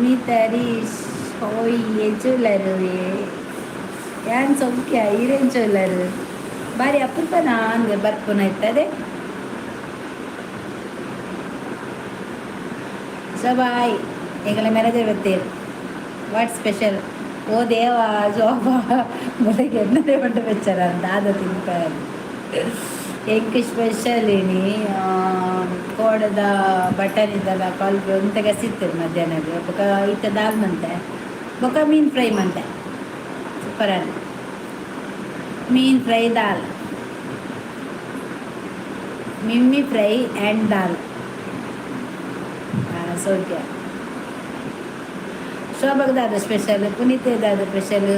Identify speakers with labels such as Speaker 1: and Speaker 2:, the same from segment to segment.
Speaker 1: ಪುನೀತ್ ಹರೀಶ್ ಹೋಯ್ ಎಜುಲರು ಯಾನ್ ಸೌಖ್ಯ ಇರೇಂಚುಲರು ಬಾರಿ ಅಪರೂಪ ನಾನು ಬರ್ಪುನ ಇರ್ತದೆ ಸೊ ಬಾಯ್ ಈಗಲೇ ಮ್ಯಾರೇಜ್ ಬರ್ತೀರಿ ವಾಟ್ ಸ್ಪೆಷಲ್ ಓ ದೇವಾ ಜೋಬ ಮೊದಲಿಗೆ ಎನ್ನದೇ ಬಂದು ಬೆಚ್ಚರ ಅಂತ ಅದು ತಿಂತಾರೆ ಎಂಕ್ ಸ್ಪೆಷಲ್ ಏನಿ ಕೋಡದ ಬಟನ್ ಇದ್ದಲ್ಲ ಕಾಲ್ಗೆ ಒಂತೆಗೆ ಸಿಗ್ತದೆ ಮಧ್ಯಾಹ್ನಕ್ಕೆ ಬೊಕ ಇತ್ತ ದಾಲ್ ಮಂತೆ ಬೊಕ ಮೀನು ಫ್ರೈ ಮಂತೆ ಸೂಪರ್ ಅನ್ನ ಮೀನು ಫ್ರೈ ದಾಲ್ ಮಿಮ್ಮಿ ಫ್ರೈ ಆ್ಯಂಡ್ ದಾಲ್ ಸೌಖ್ಯ ಶೋಭಕ್ ದಾದ ಸ್ಪೆಷಲ್ ಪುನೀತ್ ದಾದ ಸ್ಪೆಷಲ್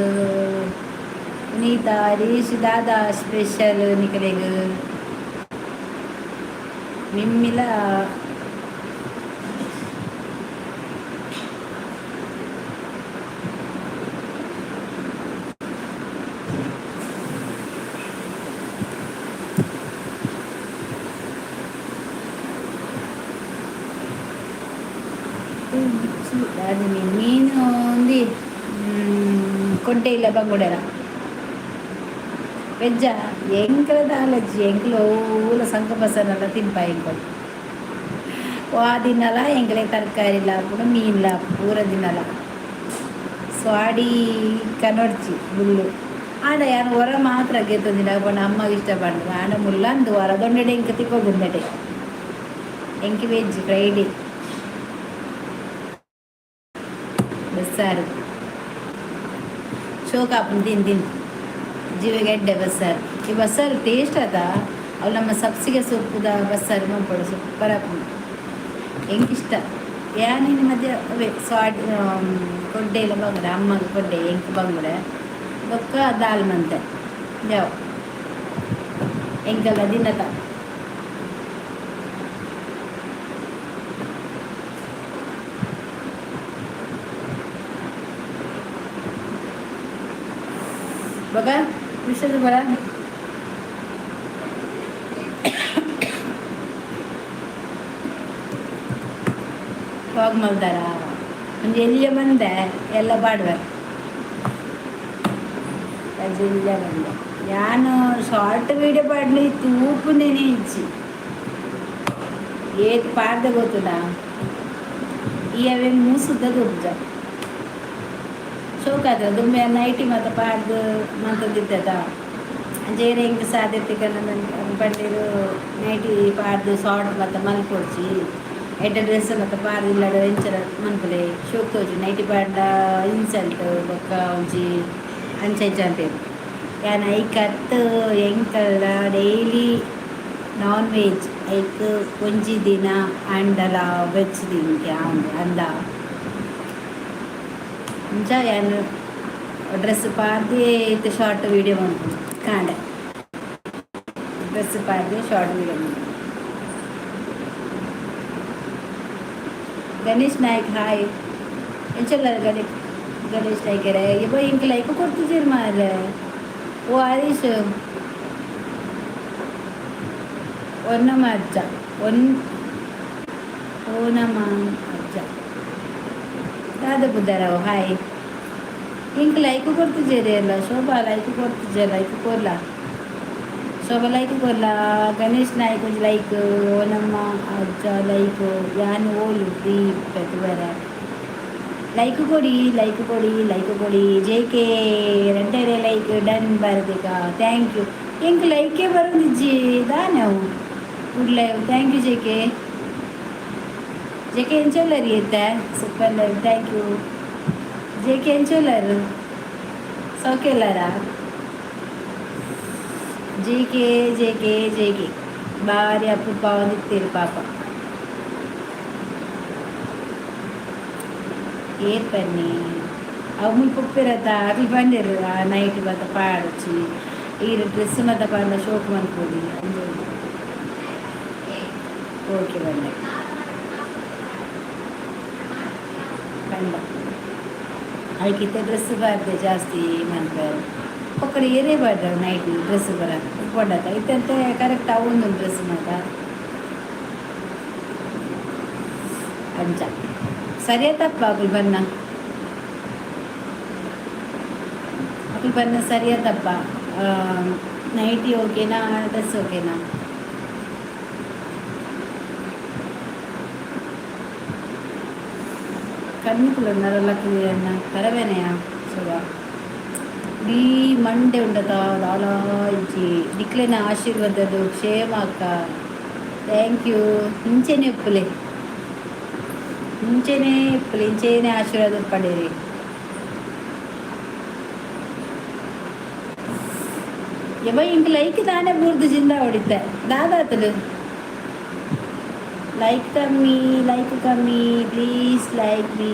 Speaker 1: ಪುನೀತ ಹರೀಶ್ ದಾದ ಸ್ಪೆಷಲ್ ನಿಕಲೆಗ್ ಮಿಮ್ಮಿಲ ಅದು ಮೀನು ಒಂದು ಕೊಂಟೆ ಇಲ್ಲ ಬಂಗುಡೆರ ವೆಜ್ಜ ಎಂಕಲದ ಅಲರ್ಜಿ ಎಂಕ್ಲು ಊಲ ಸಂಕ ಬಸನೆಲ್ಲ ತಿನ್ಪ ಎಂಕಲು ಆ ದಿನಲ ಎಂಕಲೆ ತರಕಾರಿ ಇಲ್ಲ ಕೂಡ ಮೀನಿಲ್ಲ ಪೂರ ದಿನಲ ಸ್ವಾಡಿ ಕನೊಡ್ಚಿ ಮುಳ್ಳು ಆಡ ಯಾನು ಹೊರ ಮಾತ್ರ ಗೆತ್ತದಿನ ಪಂಡ ಅಮ್ಮಗೆ ಇಷ್ಟಪಡ್ದು ಆಡ ಮುಲ್ಲಂದು ಹೊರ ದೊಂಡೆಡೆ ಎಂಕ ತಿಕ್ಕೋಗುಂದಡೆ ಎಂಕಿ ವೆಜ್ ಫ್ರೈಡೇ ಬಸ್ಸಾರು ಶೋಕಾಪನ್ ತಿಂದು ಜೀವಗೆಡ್ಡೆ ಬಸ್ಸಾರು ಈ ಬಸ್ಸಾರು ಟೇಸ್ಟ್ ಅದ ಅವು ನಮ್ಮ ಸಬ್ಸಿಗೆ ಸೊಪ್ಪುದ ಬಸ್ಸಾರು ನೋಡ್ಕೊಡು ಸೂಪರ್ ಹಾಕೊಂಡು ಹೆಂಗೆ ಇಷ್ಟ ಯಾನೇನು ಮಧ್ಯೆ ಅವೇ ಸ್ವಾಡ್ ಕೊಡ್ಡೆ ಇಲ್ಲ ಬಂಗುಡೆ ಅಮ್ಮಗೆ ಕೊಡ್ಡೆ ಹೆಂಗೆ ಬಂಗುಡೆ ಬೊಕ್ಕ ದಾಲ್ ಮಂತೆ ಯಾವ ಹೆಂಗಲ್ಲ ದಿನದ बघा विषय बरा ಹೋಗಿ ಮಲ್ದಾರ ಒಂದು ಎಲ್ಲಿಯ ಬಂದೆ ಎಲ್ಲ ಬಾಡ್ವೆ ಇಲ್ಲೇ ಬಂದೆ ನಾನು ಶಾರ್ಟ್ ವೀಡಿಯೋ ಪಾಡ್ಲಿ ತೂಪುನೇನೆ ಇಚ್ಚಿ ಏತ್ ಪಾಡ್ದ ಗೊತ್ತದ ಈ ಅವೇ ಮೂಸುದ ದುಬ್ಜ ಶೋಕಾದ ದುಮ್ಮೆ ನೈಟಿ ಮತ್ತು ಪಾಡ್ದು ಮಂತದಿದ್ದದ ಜೇರೆ ಹೆಂಗೆ ಸಾಧ್ಯತೆ ಬಂದಿರು ನೈಟಿ ಪಾಡ್ದು ಶಾರ್ಟ್ ಮತ್ತು ಮಲ್ಕೊಡ್ಸಿ ಎಡ್ಡ ಡ್ರೆಸ್ ಮತ್ತು ಪಾರ್ದು ಇಲ್ಲದ ಎಂಚರ ಮನ್ಪಲೆ ಶೋಕ್ ತೋಜು ನೈಟಿ ಪಾಡ್ಡ ಇನ್ಸಲ್ಟ್ ಬೊಕ್ಕ ಒಂಜಿ ಅಂಚೆ ಅಂತ ಯಾನ ಐಕತ್ತು ಎಂಕಲ್ಲ ಡೈಲಿ ನಾನ್ ವೆಜ್ ಐಕ್ ಒಂಜಿ ದಿನ ಆಂಡಲ ವೆಜ್ ದಿನಕ್ಕೆ ಅಂದ ಮುಂಚೆ ಏನು ಡ್ರೆಸ್ ಪಾರ್ದೆ ಇತ್ತು ಶಾರ್ಟ್ ವೀಡಿಯೋ ಮಾಡ್ಬೋದು ಕಾಂಡೆ ಡ್ರೆಸ್ ಪಾರ್ದೆ ಶಾರ್ಟ್ ವೀಡಿಯೋ ಮಾಡ್ಬೋದು ಗಣೇಶ್ ನಾಯ್ಕ್ ಹಾಯ್ ಎಂಚಲ್ಲ ಗಣೇಶ್ ನಾಯ್ಕರೇ ಇವ ಹಿಂಗೆ ಲೈಕ್ ಕೊಡ್ತಿದ್ದೀರಿ ಮಾರೆ ಓ ಹರೀಶ್ ಒನ್ನಮ್ಮ ಅಜ್ಜ ಓನಮ್ಮ ಅಜ್ಜ ದಾದ ಬುದ್ಧಾರಾವ್ ಹಾಯ್ ಹಿಂಗೆ ಲೈಕ್ ಕೊಡ್ತಿದ್ದೀರಿ ಅಲ್ಲ ಶೋಭಾ ಲೈಕ್ ಕೊಡ್ತಿದ್ದೆ ಲೈಕ್ ಕೊರ್ಲ ಶೋಭಾ ಲೈಕ್ ಕೊರ್ಲ ಗಣೇಶ್ ನಾಯ್ಕ್ ಒಂದು ಲೈಕ್ ಓನಮ್ಮ ಅಜ್ಜ ಲೈಕ್ ಯಾನು ಓಲು ಫ್ರೀ ಬೇರೆ ಲೈಕ್ ಕೊಡಿ ಲೈಕ್ ಕೊಡಿ ಲೈಕ್ ಕೊಡಿ ಜೆ ಕೆ ರೆಂಟರೆ ಲೈಕ್ ಡನ್ ಬರಬೇಕ ಥ್ಯಾಂಕ್ ಯು ಹಿಂಗೆ ಲೈಕೇ ಬರೋದಿಜ್ಜಿ ನಾವು ಉಡ್ಲೆ ಥ್ಯಾಂಕ್ ಯು ಜೆ ಕೆ ಎಂಚೋಲರಿ ಇತ್ತೆ super live thank you J K ಎಂಚೋಲರು ಸೌಖ್ಯಲ್ಲರ ಜೆ ಕೆ ಭಾರಿ ಅಪರೂಪ ಒಂದಿತ್ತೀರಿ ಪಾಪ ಏರ್ ಬನ್ನಿ ಅವು ಮುಲ್ಪ ಉಪ್ಪಿರತ್ತ ಅಲ್ಲಿ ಬಂದಿರು ಆ ನೈಟ್ ಬತ್ತ ಪಾಡಚ್ಚಿ ಈ ಡ್ರೆಸ್ ಮತ್ತ ಪಾಡ ಶೋಕ್ ಮನ್ಕೋದಿ ಅಂಜು ಓಕೆ ಬಂದೆ ಕಂಡ ಅದಕ್ಕಿಂತ ಡ್ರೆಸ್ ಬಾರ್ದೆ ಜಾಸ್ತಿ ಮನ್ಪೇರು ಒಕ್ಕಡೆ ಏರೇ ಬಾರ್ದ ನೈಟ್ ಡ್ರೆಸ್ ಬರ ಉಟ್ಕೊಂಡತ್ತ ಇತ್ತಂತೆ ಕರೆಕ್ಟ್ ಅವೊಂದು ಡ್ರೆಸ್ ಮಾತ ಅಂಚ ಸರಿಯಾ ತಪ್ಪ ಅಕುಲ್ ಬನ್ನ ಸರಿಯಾ ತಪ್ಪ ನೈಟಿ ಓಕೆನಾ ಡ್ರೆಸ್ ಓಕೆನಾ కన్నికులున్నారళ్ళకి అన్న కరవేనయా సుగా డీ మండే ఉండదా దాలా ఇచ్చి డిక్లైన ఆశీర్వాదాలు క్షేమ అక్క థ్యాంక్ యూ ఇంచేనే ఎప్పులే ఇంచేనే ఆశీర్వాదం పడేది ఎవ ఇంక లైక్ దానే బూర్దు జిందా ಹೊಡಿತೆ ದಾದಾತಲು ಲೈಕ್ ಕಮ್ಮಿ please like me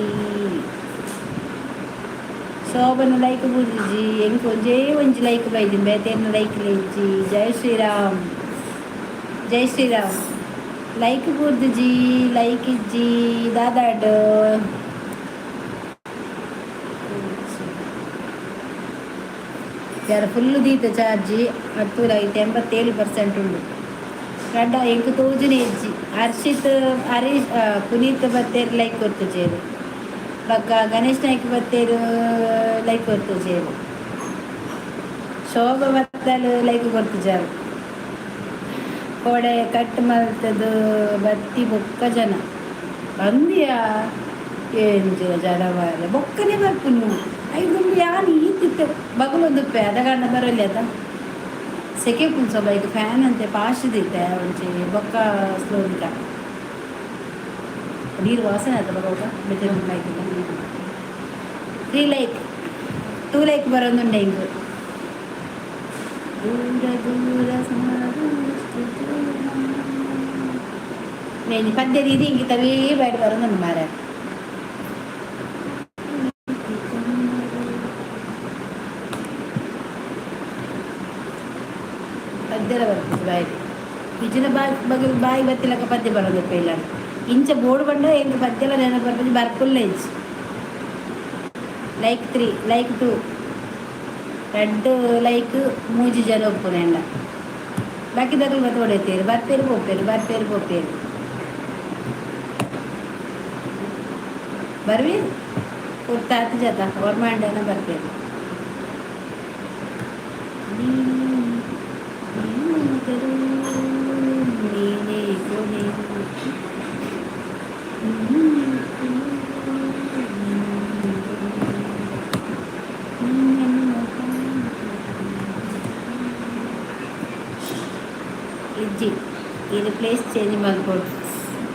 Speaker 1: Shobhana like bhurji ಎಂಕ್ ಒಂಜಿ ಲೈಕ್ ಬೈದಿ ಬೇತೆಯನ್ನು ಲೈಕ್ ಲೇಜಿ ಜೈ ಶ್ರೀರಾಮ್ ಲೈಕ್ ಬುರ್ಜಿ ಲೈಕ್ ಇಜ್ಜಿ ದಾದಾಡ್ ಯಾರ ಫುಲ್ಲು ದೀತ ಚಾರ್ಜಿ ಹತ್ತೂರ ಐತೆ 87% ಉಂಡು ಗಡ್ಡ ಎಂಕ್ ತೋಜುನೆ ಇಜ್ಜಿ ಹರೀಶ್ ಪುನೀತ್ ಬತ್ತೇರು ಲೈಕ್ ಕೊರ್ತು ಚೇರು ಬಕ್ಕ ಗಣೇಶ್ ನಾಯ್ಕ ಬತ್ತೇರು ಲೈಕ್ ಕೊರ್ತು ಚೇರು ಶೋಭ ಬತ್ತಲು ಲೈಕ್ ಕೊರ್ತು ಜಾರು ಕೋಡೆ ಕಟ್ ಮಲ್ತದು ಬತ್ತಿ ಬೊಕ್ಕ ಜನ ಬಂದಿಯಾ ಏಂಜು ಜಡವಾರ ಬೊಕ್ಕನೆ ಬರ್ಪುನು ಐದು ಯಾನು ಈತಿತ್ತು ಬಗಲೊಂದುಪ್ಪೆ ಅದಗಂಡ ಬರಲಿ ಅದ ಸೆಕೆ ಕುಂಚ ಬೈಕ್ ಫ್ಯಾನ್ ಅಂತೆ ಪಾಶದಿತ್ತೆ ಒಂಚೆ ಬೊಕ್ಕ ಸ್ಲೋದಿಕ ನೀರು ವಾಸನೆ ಆಯ್ತು ಬರೋಗ ಬೆಟ್ಟೆ ಲೈಕ್ 3 ಲೈಕ್ 2 ಲೈಕ್ ಬರೋದುಂಡೆ ಹಿಂಗೆ ದೂರ నేను పద్య ఇది ఇంక తవి బయట బరుందండి మారా ಪದ್ಯದ ಬರ್ತದೆ ಬಾಯಿ ಇಜಿನ ಬಾಯಿ ಬತ್ತಿಲಕ ಪದ್ಯ ಬರೋದು ಇಲ್ಲ ಇಂಚ ಬೋರ್ಡ್ ಬಂಡ ಎಂಟು ಪದ್ಯಲ ನೆನ ಬರ್ತದೆ ಬರ್ಪುಲ್ಲ ಇಂಚ್ ಲೈಕ್ 3 ಲೈಕ್ 2 2 ಲೈಕ್ ಮೂಜಿ ಜನ ಒಪ್ಪುನೆ ಎಂಡ ಬಾಕಿ ದಗಲು ಬತ್ತ ಹೊಡೆತೀರಿ ಬರ್ಪೇರು ಪೋಪೇರು ಬರ್ವಿ ಕೊಡ್ತಾತಿ ಜತ ಅವ್ರ ಮಂಡನ ಬರ್ಪೇರು ನೀನೇ ಕೊನೆ ಇಜ್ಜಿ ಇದು ಪ್ಲೇಸ್ ಚೇಂಜ್ ಮಾಡ್ಕೊಡು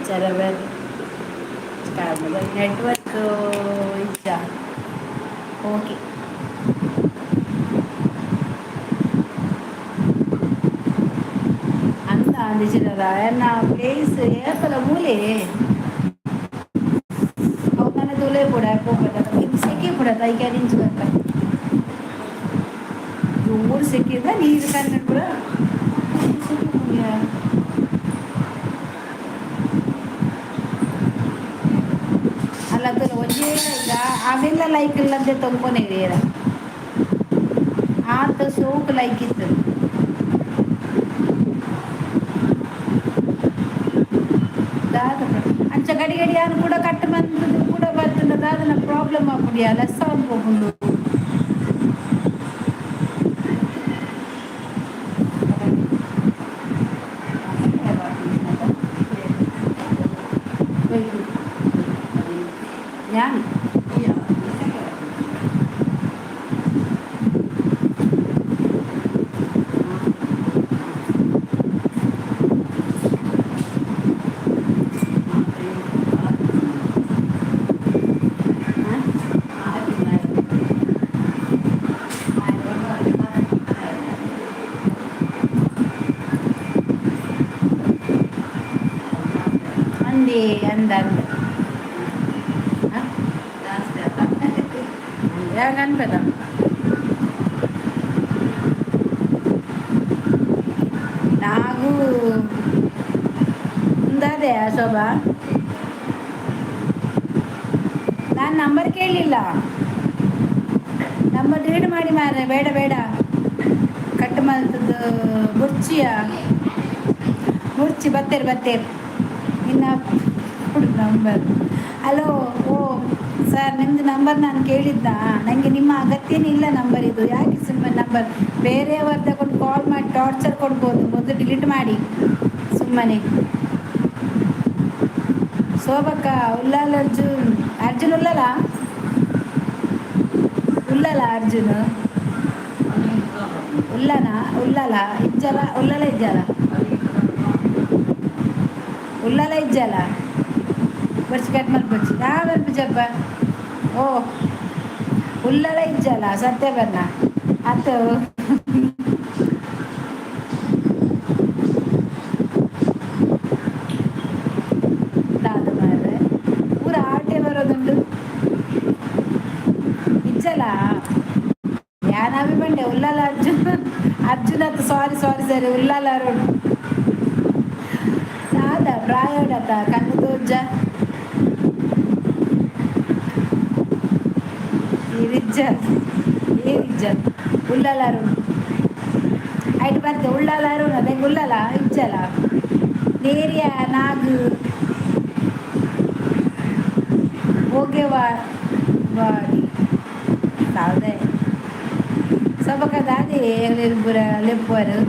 Speaker 1: ಚರವರ್ ನೆಟ್ವರ್ಕ್ ಇಜ್ಜ ಓಕೆ ಅಂತ ಅಂದಿಸಿದಾರ ಎನ್ನ ಪ್ಲೇಸ್ ಏಪಲ ಮೂಲೆ ಅವನ ತುಲೆ ಕೂಡ ಹೋಗ್ಬೇಕ ಸೆಕೆ ಕೂಡ ತೈಕೆ ನಿಂಚು ಬರ್ತ ಊರು ಸೆಕೆದ ನೀರು ಕನ್ನಡ ಕೂಡ ಅಲ್ಲ ಒಂದೇ ಈಗ ಅವೆಲ್ಲ ಲೈಕ್ ಇಲ್ಲಂತೆ ತೊಂಕೊನೆ ಬೇರೆ ಆತ ಸೋಕು ಲೈಕ್ ಇತ್ತು ಅಂಚ ಗಡಿ ಯಾರು ಕೂಡ ಕಟ್ಟು ಬಂದು ಕೂಡ ಬರ್ತದೆ ಅದನ್ನ ಪ್ರಾಬ್ಲಮ್ ಆಗ್ಬಿಡಿ ಲೆಸ್ ಆಗ್ಬೋದು ഞാൻ ಅಂದೆ ಅಂದ ಕನ್ಪದ నాకు ఉందదే ಶೋಭಾ ನಾನು ನಂಬರ್ ಕೇಳಲಿಲ್ಲ ನಂಬರ್ ರೀಡ್ ಮಾಡಿ ಮಾರೆ ಬೇಡ ಕಟ್ ಮಾಡ್ತದ್ದು ಮುರ್ಚಿ ಬತ್ತೇರು ಇನ್ನು ನಂಬರ್ ಹಲೋ. ಓ ಸರ್, ನಿಮ್ಮದು ನಂಬರ್ ನಾನು ಕೇಳಿದ್ದ. ನನಗೆ ನಿಮ್ಮ ಅಗತ್ಯನೇ ಇಲ್ಲ ನಂಬರ್ ಇದು. ಯಾಕೆ ಸುಮ್ಮನೆ ನಂಬರ್ ಬೇರೆಯವ್ರು ತಗೊಂಡು ಕಾಲ್ ಮಾಡಿ ಟಾರ್ಚರ್ ಕೊಡ್ಬೋದು. ಮೊದಲು ಡಿಲೀಟ್ ಮಾಡಿ ಸುಮ್ಮನೆ. ಶೋಭಕ್ಕ ಉಲ್ಲಾಲ್ ಅರ್ಜುನ್. ಅರ್ಜುನ್ ಉಲ್ಲಲ್ಲ ಉಲ್ಲಲ್ಲ ಅರ್ಜುನ್ ಉಲ್ಲನ ಉಲ್ಲಲ ಇಜ್ಜಲ ಉಲ್ಲಲ ಇಜ್ಜಲ ಉಲ್ಲಲ ಇಜ್ಜಲ ಬರ್ಚಿ ಕಟ್ ಮಾಡಿ ಬರ್ಚಿ ಬರ್ಪಿಜಪ್ಪ. ಓ ಉಲ್ಲಲ ಇಜ್ಜಲ ಸತ್ಯ ಬರ್ನ ಅತ್ತು ದಾದು ಮಾರ್ರೆ ಪೂರ ಆಟೆ ಬರೋದುಂಡು ಇಜ್ಜಲ. ಯಾನ್ ಅಭಿಮಂಡೆ ಉಲ್ಲಾಲ ಅರ್ಜುನ್. ಅರ್ಜುನ್ ಅತ್ತ ಸಾರಿ ಸಾರಿ ಸರಿ ಉಲ್ಲಾಲ ಅರುಣ್. ಸಾದ ಪ್ರಾಯೋಡತ ಕಣ್ಣು ತೋಜ ಇರಿಜ್ಜಲ್ ಏರಿಜ್ಜಲ್ ಉಲ್ಲಾಲ ಅರುಣ್ ಐಟ್ ಬರ್ತೆ ಉಳ್ಳಾಲ ಅರುಣ್ ಅದೇ ಉಲ್ಲಲ ಇಜ್ಜಲ ನೇರಿಯ ನಾಗು ಹೋಗೆ ವಾಡಿ ಸಾವ್ದೆ ಸೊಬಕ ದಾದಿ ಎಲ್ಲಿರ್ಬುರ ಲೆಪ್ಪರು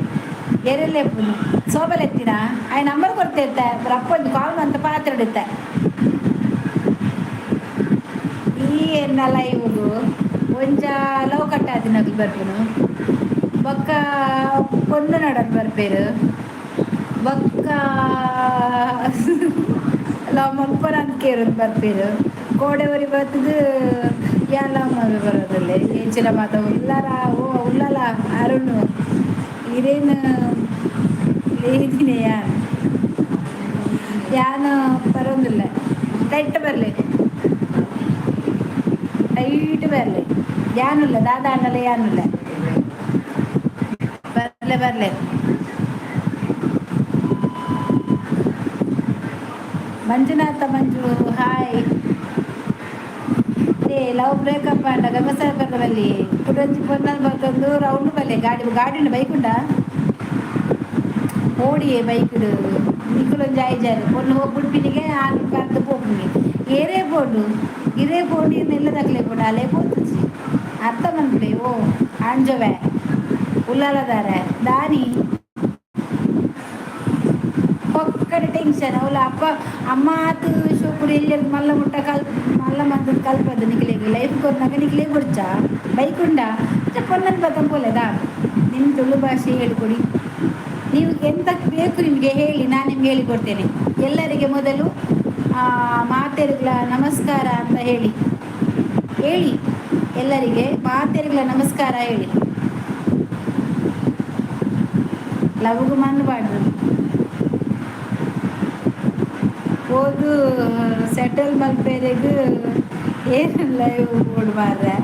Speaker 1: ಎರೆ ಲೆಪ್ಪುನು ಸೋಬಲೆತ್ತಿನ ಆಯ್ ನಂಬರ್ ಕೊಡ್ತಿರ್ತೆ ರಪ್ಪೊಂದು ಕಾಲ್ ಅಂತ ಪಾತ್ರ ಹಿಡಿತೆ ಈ ಎನ್ನಲ್ಲ ಇವರು ಒಂಜ ಲವ್ ಕಟ್ಟಾದಿನದು ಬರ್ಪುನು ಬೊಕ್ಕ ಕೊಂದು ನಡದು ಬರ್ಪೇರು ಬೊಕ್ಕ ಲವ್ ಮಲ್ಪರ ಅಂತ ಕೇರೋದು ಬರ್ಪೇರು ಕೋಡೆವರಿ ಬರ್ತದು ಎಲ್ಲ ಮದುವೆ ಬರೋದಿಲ್ಲ ಹೆಚ್ಚಿನ ಮಾತ ಉಲ್ಲಾರ. ಓ ಉಲ್ಲಲ್ಲ ಅರುಣು ಇದೇನು ಇದ್ದೀನಿ ಯಾನು ಬರೋದಿಲ್ಲ. ಟೈಟ್ ಬರಲಿ ಟೈಟ್ ಬರಲಿ ಯಾನಿಲ್ಲ ದಾದ ಅನ್ನಲ್ಲ ಯಾನಿಲ್ಲ ಬರಲೆ ಬರಲೆ. ಮಂಜುನಾಥ ಮಂಜು ಹಾಯ್. ಲವ್ ಬ್ರೇಕಪ್ ಅಂಡ ಗಮಸ ಬರದಲ್ಲಿ ಕುಡಂಜಿ ಪೊನ್ನಲ್ ಬರ್ತಂದು ರೌಂಡ್ ಬಲ್ಲೆ ಗಾಡಿ ಬೈಕ್ ಉಂಡ ಓಡಿಯೇ ಬೈಕ್ ನಿಕ್ಕಲೊಂದು ಜಾಯ್ ಜಾರಿ ಒಂದು ಹೋಗಿ ಬಿಡ್ಪಿನಿಗೆ ಆಗಿ ಕರೆದು ಹೋಗ್ನಿ ಏರೇ ಬೋಡು ಇರೇ ಬೋಡಿ ಎಲ್ಲ ತಗಲೇ ಬೋಡು ಅಲ್ಲೇ ಬೋತುಜಿ ಅರ್ಥ ಮನ್ಪಡೆ. ಓ ಅಂಜವೆ ಉಲ್ಲಾಲದಾರೆ ದಾನಿ ಒಕ್ಕಡೆ ಟೆನ್ಷನ್ ಅವಳ ಅಪ್ಪ ಅಮ್ಮ ಆತು ಶೋಪುರಿ ಎಲ್ಲಿ ಮಲ್ಲ ಮುಟ್ಟ ಮಲ್ಲ ಮಂತದ ಕಲ್ಪದ್ದು ನಿಕ್ಲಿಗೆ ಲೈಫ್ ಕೊರ್ನಾಗ ನಿಕ್ಲಿಗೆ ಕೊಡ್ಚ ಬೈಕ್ ಉಂಡ ಪೊನ್ನನ್ ಬತ್ತಂಪೋಲೆದಾ. ನಿಮ್ಮ ತುಳು ಭಾಷೆ ಹೇಳ್ಕೊಡಿ. ನೀವು ಎಂತ ಬೇಕು ನಿಮಗೆ ಹೇಳಿ, ನಾನು ನಿಮ್ಗೆ ಹೇಳಿಕೊಡ್ತೇನೆ. ಎಲ್ಲರಿಗೆ ಮೊದಲು ಮಾತೆರಿಗಳ ನಮಸ್ಕಾರ ಅಂತ ಹೇಳಿ ಎಲ್ಲರಿಗೆ ಮಾತೆರಿಗಳ ನಮಸ್ಕಾರ ಹೇಳಿ. ಲವ್ಗೂ ಮನ್ಬಾರ್ದು ಹೋದು ಸೆಟಲ್ ಮಲ್ಪೇರೆಗೂ ಏನಲ್ಲ ಓಡ್ಬಾರ್ರೆ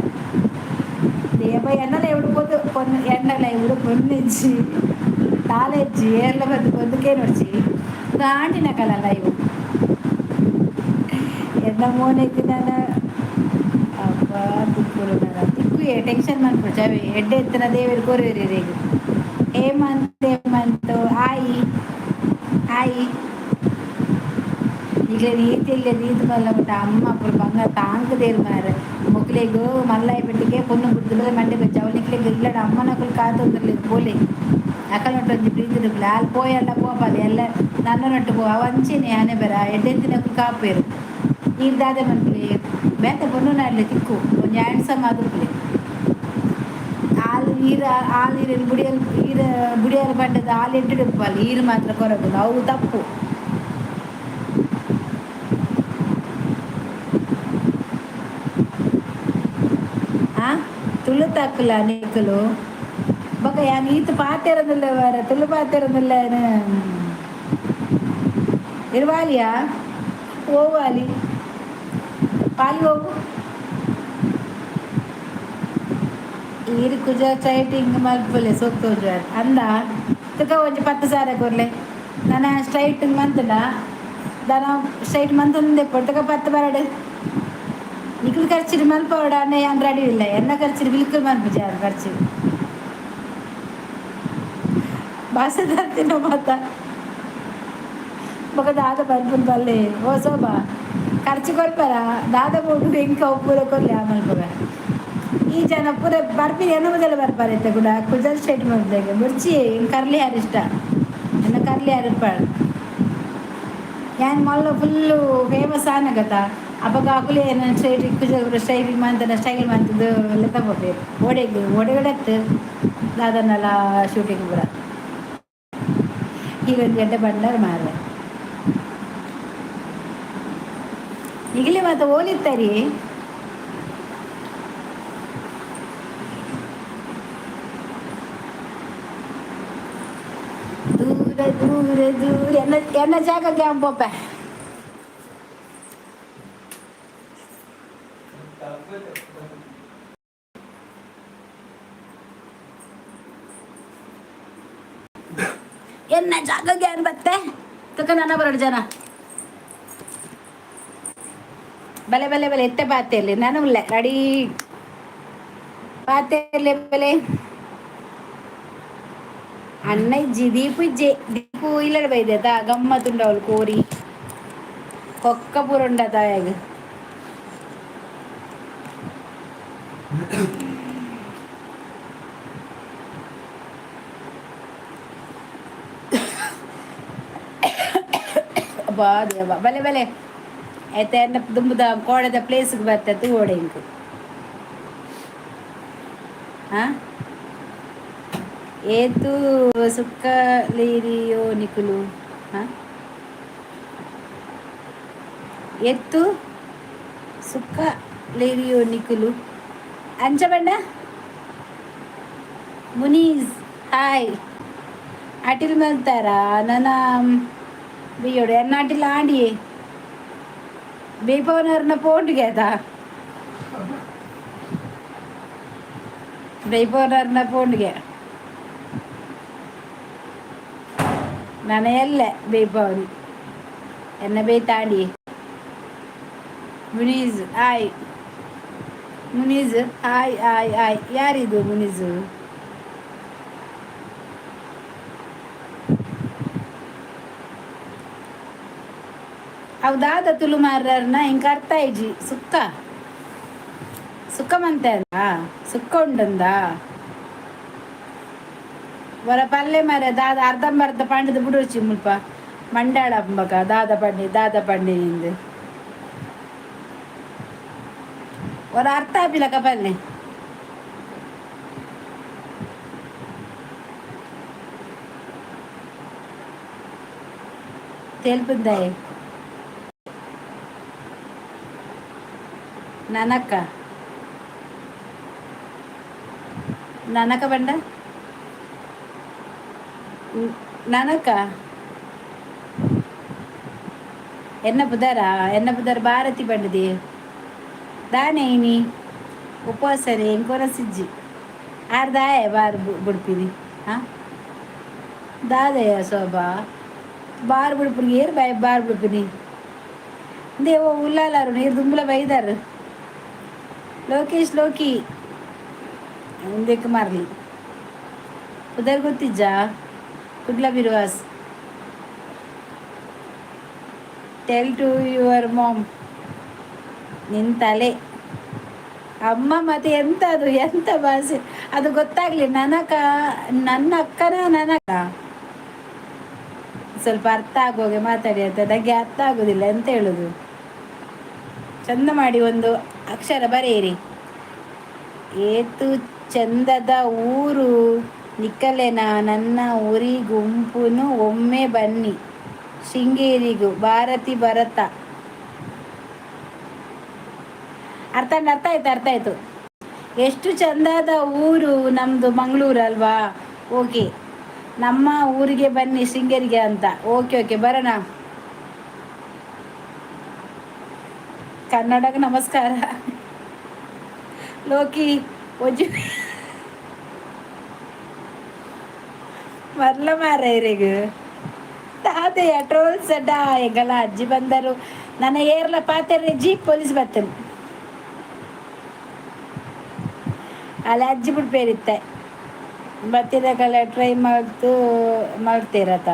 Speaker 1: ದೇವ ಎನ್ನಲ್ಲ ಎಡ್ಬೋದು ಪೊನ್ನು ಎಣ್ಣಲ್ಲ ಇವರು ಪೊನ್ನೆಜ್ಜಿ ಕಾಲೆಜ್ಜಿ ಏರ್ಲ ಬಂದು ಬಂದುಕೆ ನೋಡ್ಸಿ ಗಾಂಡಿನ ಕಲಲ್ಲ ಇವು ಎನ್ನ ಮೋನೆಜ್ಜಿ ನಾನು ಅಪ್ಪ ತಿಕ್ಕುರು ನಾನು ತಿಕ್ಕು ಟೆನ್ಷನ್ ಮಾಡ್ಬಿಡ್ಚಾವೆ ಎಡ್ಡೆ ಎತ್ತಿನ ದೇವರು ಕೋರಿರಿ ಹೇಮಂತ್ ಆಯಿ ಈಗ ರೀತಿಯಲ್ಲಿ ನೀತು ಮಲ್ಲ ಬಿಟ್ಟ ಅಮ್ಮ ಅಪ್ಪರು ಬಂಗ ತಾಂಕದೇರು ಮಾರ ಮಕ್ಳಿಗೂ ಮಲ್ಲಾಯಿ ಬಿಟ್ಟಿಗೆ ಪೊನ್ನು ಬಿಡ್ದಿಲ್ಲ ಮಂಡೆ ಬಚ್ಚ ಅವನಿಗೆ ಇಲ್ಲಡ ಅಮ್ಮನಕ್ಕಳು ಕಾತೊಂದಿರ್ಲಿದ್ದು ಬೋಲೆ ಅಕಲೊಟ್ಟೊಂದು ಪ್ರೀತಿರ್ಬಿಲ್ಲ ಅಲ್ಲಿ ಪೋಯಲ್ಲ ಪೋಪದು ಎಲ್ಲ ನನ್ನ ನಟ್ಟು ಪೋ ಅವಂಚೇನೆ ಆನೆ ಬರ ಎಡ್ಡೆಂತಿನಕ್ಕಳು ಕಾಪೇರು ಈರ್ದಾದೆ ಮನ್ಪುಲಿ ಬೇತ ಪೊನ್ನು ನಾಡ್ಲಿ ತಿಕ್ಕು ಒಂದು ಹ್ಯಾಂಡ್ಸಮ್ ಆದುಪ್ಲಿ ಹಾಲು ಬುಡಿಯಲ್ಲಿ ಬಂಡದ ಹಾಲು ಇಟ್ಟಿಡುಪ್ಪಲ್ಲ ನೀರು ಮಾತ್ರ ಕೊರದು ಅವು ತಪ್ಪು. ತುಳು ತಕ್ಕಲ ನೀಕಲು ಬೊಕ ಯಾನ್ ಈತು ಪಾತೆರೊಂದುಲ್ಲ ವಾರ ತುಳು ಪಾತೆರೊಂದುಲ್ಲ ಇರುವಾಲಿಯಾ ಓವಾಲಿ ಪಾಲಿ ಹೋಗು ಈರು ಕುಜ ಚೈಟಿಂಗ್ ಮಲ್ಪಲೆ ಸೊತ್ತೋಜ ಅಂದ ತುಕ ಒಂಜಿ 10 ಸಾರ ಕೊರ್ಲೆ ನಾನು ಸ್ಟ್ರೈಟ್ ಮಂತಡ ದನ ಸ್ಟ್ರೈಟ್ ಮಂತಂದೆ ಕೊಟ್ಟಕ 10 ಬರಡು ನಿಕ್ಲು ಖರ್ಚಿಡು ಮಲ್ಪವಡ ಅನ್ನ ಯಾನ್ ರೆಡಿ ಇಲ್ಲ ಎನ್ನ ಖರ್ಚಿಡು ಬಿಲ್ಕುಲ್ ಮಲ್ಪುಜ ಯಾರು ಖರ್ಚಿಡು ಭಾಷೆ ತರ್ತೀನೋ ಮಾತ ಬೊಕದ ಆದ ಬರ್ಪುನ್ ಬಲ್ಲೆ ಓ ಸೋಬಾ ಖರ್ಚು ಕೊಡ್ತಾರ ದಾದ ಬೋದು ಹೆಂಗೆ ಅವು ಪೂರ ಕೊಡ್ಲಿ ಆಮೇಲೆ ಪೂರ ಈ ಜನ ಪೂರ ಬರ್ಪೀರಿ ಎನ್ನ ಮೊದಲು ಬರ್ಪಾರೈತೆ ಕೂಡ ಕುಜಲ್ ಸ್ಟೇಟ್ ಮಾಡಿದಾಗ ಬರ್ಚಿ ಹಿಂಗೆ ಕರ್ಲಿ ಯಾರು ಇಷ್ಟ ಎನ್ನ ಕರ್ಲಿ ಯಾರು ಇರ್ಪಾಳು ഞാൻ മള്ള ഫുള്ള് ഫേമസ് ആണ് കഥ അപ്പോൾ കാക്കുലി എന്നെ ಸ್ಟೈಲಿಂಗ್ ಮಾಡ್ತಾನೆ ಸ್ಟೈಲ್ ಮಾಡ್ತಿದ್ದು ಎಲ್ಲ ತಗೋಬೇಕು ಓಡೆಗಡೆ ಎತ್ತು ಅದನ್ನೆಲ್ಲ ಶೂಟಿಂಗ್ ಕೂಡ ಹೀಗೊಂದು ಗಂಟೆ ಬಂಡಾರ ಮಾರ ಈಗಲೇ ಮತ್ತೆ ಓಲಿರ್ತಾರಿ ದೂರ ದೂರ ದೂರ ಎನ್ನ ಜಾಗಕ್ಕೆ ಅಂಬೊಪ್ಪ ಎನ್ನ ಜಾಗಕ್ಕೆ ಏನು ಬತ್ತೆ ತಕ್ಕ ನನ್ನ ಬರೋಡು ಜನ ಬಲೆ ಬಲೆ ಬಲೆ ಎತ್ತೆ ಪಾತೆಯಲ್ಲಿ ನಾನು ಇಲ್ಲ ರೆಡಿ ಪಾತೆಯಲ್ಲಿ ಬಲೆ ಅನ್ನ ಇಜ್ಜಿ ದೀಪು ಇಲ್ಲಡೆ ಬೈದೆತ ಗಮ್ಮತ್ತುಂಡವಳು ಕೋರಿ ಕೊಕ್ಕ ಪೂರ ಉಂಡ ತಾಯಾಗ ಬಾ ದೇವ ಬಲೆ ಬಲೆ ಆಯ್ತಾ ಎನ್ನ ದುಂಬುದ ಕೋಡದ ಪ್ಲೇಸ್ಗೆ ಬರ್ತೈತೆ ಓಡೆ ಇಂಕು ಹಾಂ ಏತು ಸುಕ್ಕ ಲೀರಿಯೋ ನಿಕುಲು ಹಾಂ ಎತ್ತು ಸುಕ್ಕ ಲೇರಿಯೋ ನಿಕುಲು ಅಂಚಬಣ್ಣ ಮುನೀಸ್ ಹಾಯ್ ಅಟಿಲ್ ಮಲ್ತಾರ ನನ್ನ ಬಿಯೋಡು ಎನ್ನ ಅಟಿಲ್ ಆಡಿ ಬೇಪವನವ್ರನ್ನ ಪೋಂಡ್ಗೆ ಆಯ್ತಾ ಬೇಪವನವ್ರನ್ನ ಪೋಂಡ್ಗೆ ನಾನು ಎಲ್ಲೆ ಬೇಪವನಿ ಎನ್ನ ಬೇತಾಡಿ ಮುನೀಸ್ ಆಯ್ ಮುನೀಸ್ ಆಯ್ ಆಯ್ ಆಯ್ ಯಾರಿದು ಮುನೀಸು ಹೌದಾದ ತುಳು ಮಾರ್ರನ್ನ ಹಿಂಗೆ ಅರ್ಥ ಇಜ್ಜಿ ಸುಕ್ಕ ಸುಕ್ಕ ಮಂತೆ ಅಂದ ಸುಕ್ಕ ಉಂಡಂದ ವರ ಪಲ್ಲೆ ಮರ ದಾದ ಅರ್ಧಂಬರ್ಧ ಪಂಡದ ಬಿಡುಚಿ ಮುಲ್ಪ ಮಂಡಾಳ ಅಂಬಕ ದಾದ ಪಂಡಿನಿಂದ ವರ ಅರ್ಥ ಆಪಿಲಕ ಪಲ್ಲೆ తెలుపుందాయి ನನಕ ಬಂಡ ನನಕ ಎನ್ನ ಬುಧರ ಭಾರತಿ ಬಂಡದಿ ದಾನೆ ಇನಿ ಉಪವಾಸನೆ ಇಂಕೊರ ಸಿಜ್ಜಿ ಆರ್ ದಾಯ ಬಾರ್ ಬುಡ್ಪಿನಿ ಹಾಂ ದಾದಯ ಶೋಭಾ ಬಾರ್ ಬಿಡ್ಪಿನಿ ಏರ್ ಬಾರ್ ಬಿಡ್ಪಿನಿ ದೇವ ಉಲ್ಲಾಲಾರು ನೀರು ದುಂಬಲ ಬೈದಾರು ಲೋಕಿ ಹಿಂದಕ್ಕೆ ಮಾರ್ಲಿ ಉದರ್ ಗೊತ್ತಿಜ್ಜ ಕುಡ್ಲ ಬಿರುವಾಸ್ ಟೆಲ್ ಟು ಯುವರ್ ಮಾಮ್ ನಿನ್ನ ತಲೆ ಅಮ್ಮ ಮತ್ತೆ ಎಂತ ಭಾಷೆ ಅದು ಗೊತ್ತಾಗ್ಲಿ ನನ್ನ ಅಕ್ಕನ ನನಕ ಸ್ವಲ್ಪ ಅರ್ಥ ಆಗೋಗೆ ಮಾತಾಡಿ ಅಂತ ನನಗೆ ಅರ್ಥ ಆಗೋದಿಲ್ಲ ಅಂತ ಹೇಳುದು ಚಂದ ಮಾಡಿ ಒಂದು ಅಕ್ಷರ ಬರೆಯಿರಿ ಏತು ಚಂದದ ಊರು ನಿಕ್ಕಲೆನ ನನ್ನ ಊರಿ ಗುಂಪುನು ಒಮ್ಮೆ ಬನ್ನಿ ಶೃಂಗೇರಿಗೂ ಭಾರತಿ ಭರತ ಅರ್ಥ ಆಯ್ತು ಎಷ್ಟು ಚಂದದ ಊರು ನಮ್ಮದು ಮಂಗಳೂರು ಅಲ್ವಾ ಓಕೆ ನಮ್ಮ ಊರಿಗೆ ಬನ್ನಿ ಶೃಂಗೇರಿಗೆ ಅಂತ ಓಕೆ ಬರೋಣ ಕನ್ನಡಕ್ಕೆ ನಮಸ್ಕಾರ ಲೋಕಿ ಒಜ್ಜು ಮರ್ಲ ಮಾರೈರಿಗ ತಾತೆಯ ಟ್ರೋಲ್ಸ್ ಅಡ್ಡ ಹೆಗಲ ಅಜ್ಜಿ ಬಂದರು ನನ್ನ ಏರ್ಲ ಪಾತೆರ್ರೆ ಜೀಪ್ ಪೊಲೀಸ್ ಬರ್ತೇನೆ ಅಲ್ಲಿ ಅಜ್ಜಿ ಬಿಡ್ಬೇರಿತ್ತೆ ಬತ್ತಿದಾಗಲ್ಲ ಟ್ರೈ ಮಾಡ್ತೀರತ್ತ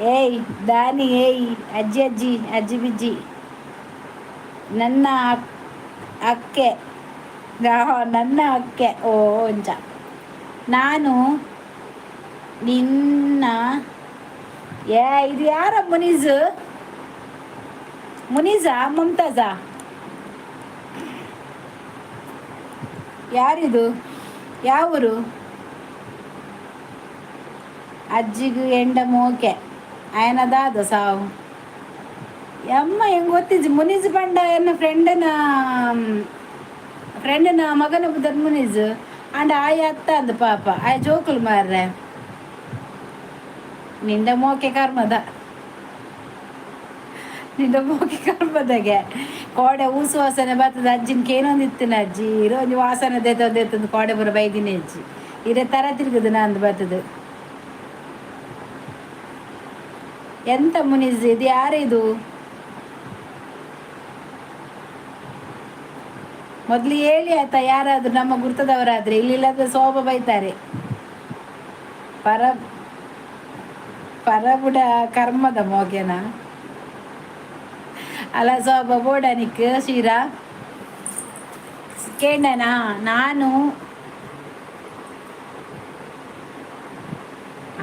Speaker 1: ಏಯ್ ದಾನಿ ಏಯ್ ಅಜ್ಜಿ ಅಜ್ಜಿ ಅಜ್ಜಿ ಬಿಜ್ಜಿ ನನ್ನ ಅಕ್ಕೆ ನನ್ನ ಅಕ್ಕೆ ಓ ಒಂಚ ನಾನು ನಿನ್ನ ಏ ಇದು ಯಾರ ಮುನೀಜಾ ಮುಮ್ತಾಜಾ ಯಾರಿದು ಯಾವೂರು ಅಜ್ಜಿಗೂ ಎಂಡ ಮೋಕೆ ఆయనದಾದ ಸಾವು ಅಮ್ಮ ಹೆಂಗೆ ಗೊತ್ತಿದ್ದು ಮುನೀಜ್ ಪಂಡ ಎನ್ನ ಫ್ರೆಂಡನ ಮಗನ ಬುದ್ಧ ಮುನೀಜ್ ಅಂಡ ಆಯ ಅತ್ತ ಅಂದ ಪಾಪ ಆಯ ಜೋಕುಲು ಮಾರ್ರೆ ನಿಂದ ಮೋಕೆ ಕರ್ಮದ ನಿಂದ ಮೋಕೆ ಕರ್ಮದಾಗೆ ಕೋಡೆ ಊಸು ವಾಸನೆ ಬರ್ತದ ಅಜ್ಜಿನ ಕೇನೊಂದಿತ್ತಿನ ಅಜ್ಜಿ ಇರೋ ಒಂದು ವಾಸನೆ ದೇತಂದು ಕೋಡೆ ಬರೋ ಬೈದಿನಿ ಅಜ್ಜಿ ಇರೇ ತರ ತಿರುಗುದು ನಂದು ಬರ್ತದೆ ಎಂತ ಮುನೀಜ್ ಇದು ಯಾರಿದು ಮೊದ್ಲು ಹೇಳಿ ಆಯ್ತಾ ಯಾರಾದ್ರೂ ನಮ್ಮ ಗುರ್ತದವರಾದ್ರೆ ಇಲ್ಲಿಲ್ಲದ್ರೆ ಸೋಬ ಬೈತಾರೆ ಪರಬುಡ ಕರ್ಮದ ಮೋಗೆನ ಅಲ್ಲ ಸೋಬ ಬೋಡನಿಕ್ ಶೀರಾ ಕೇಂಡನಾ ನಾನು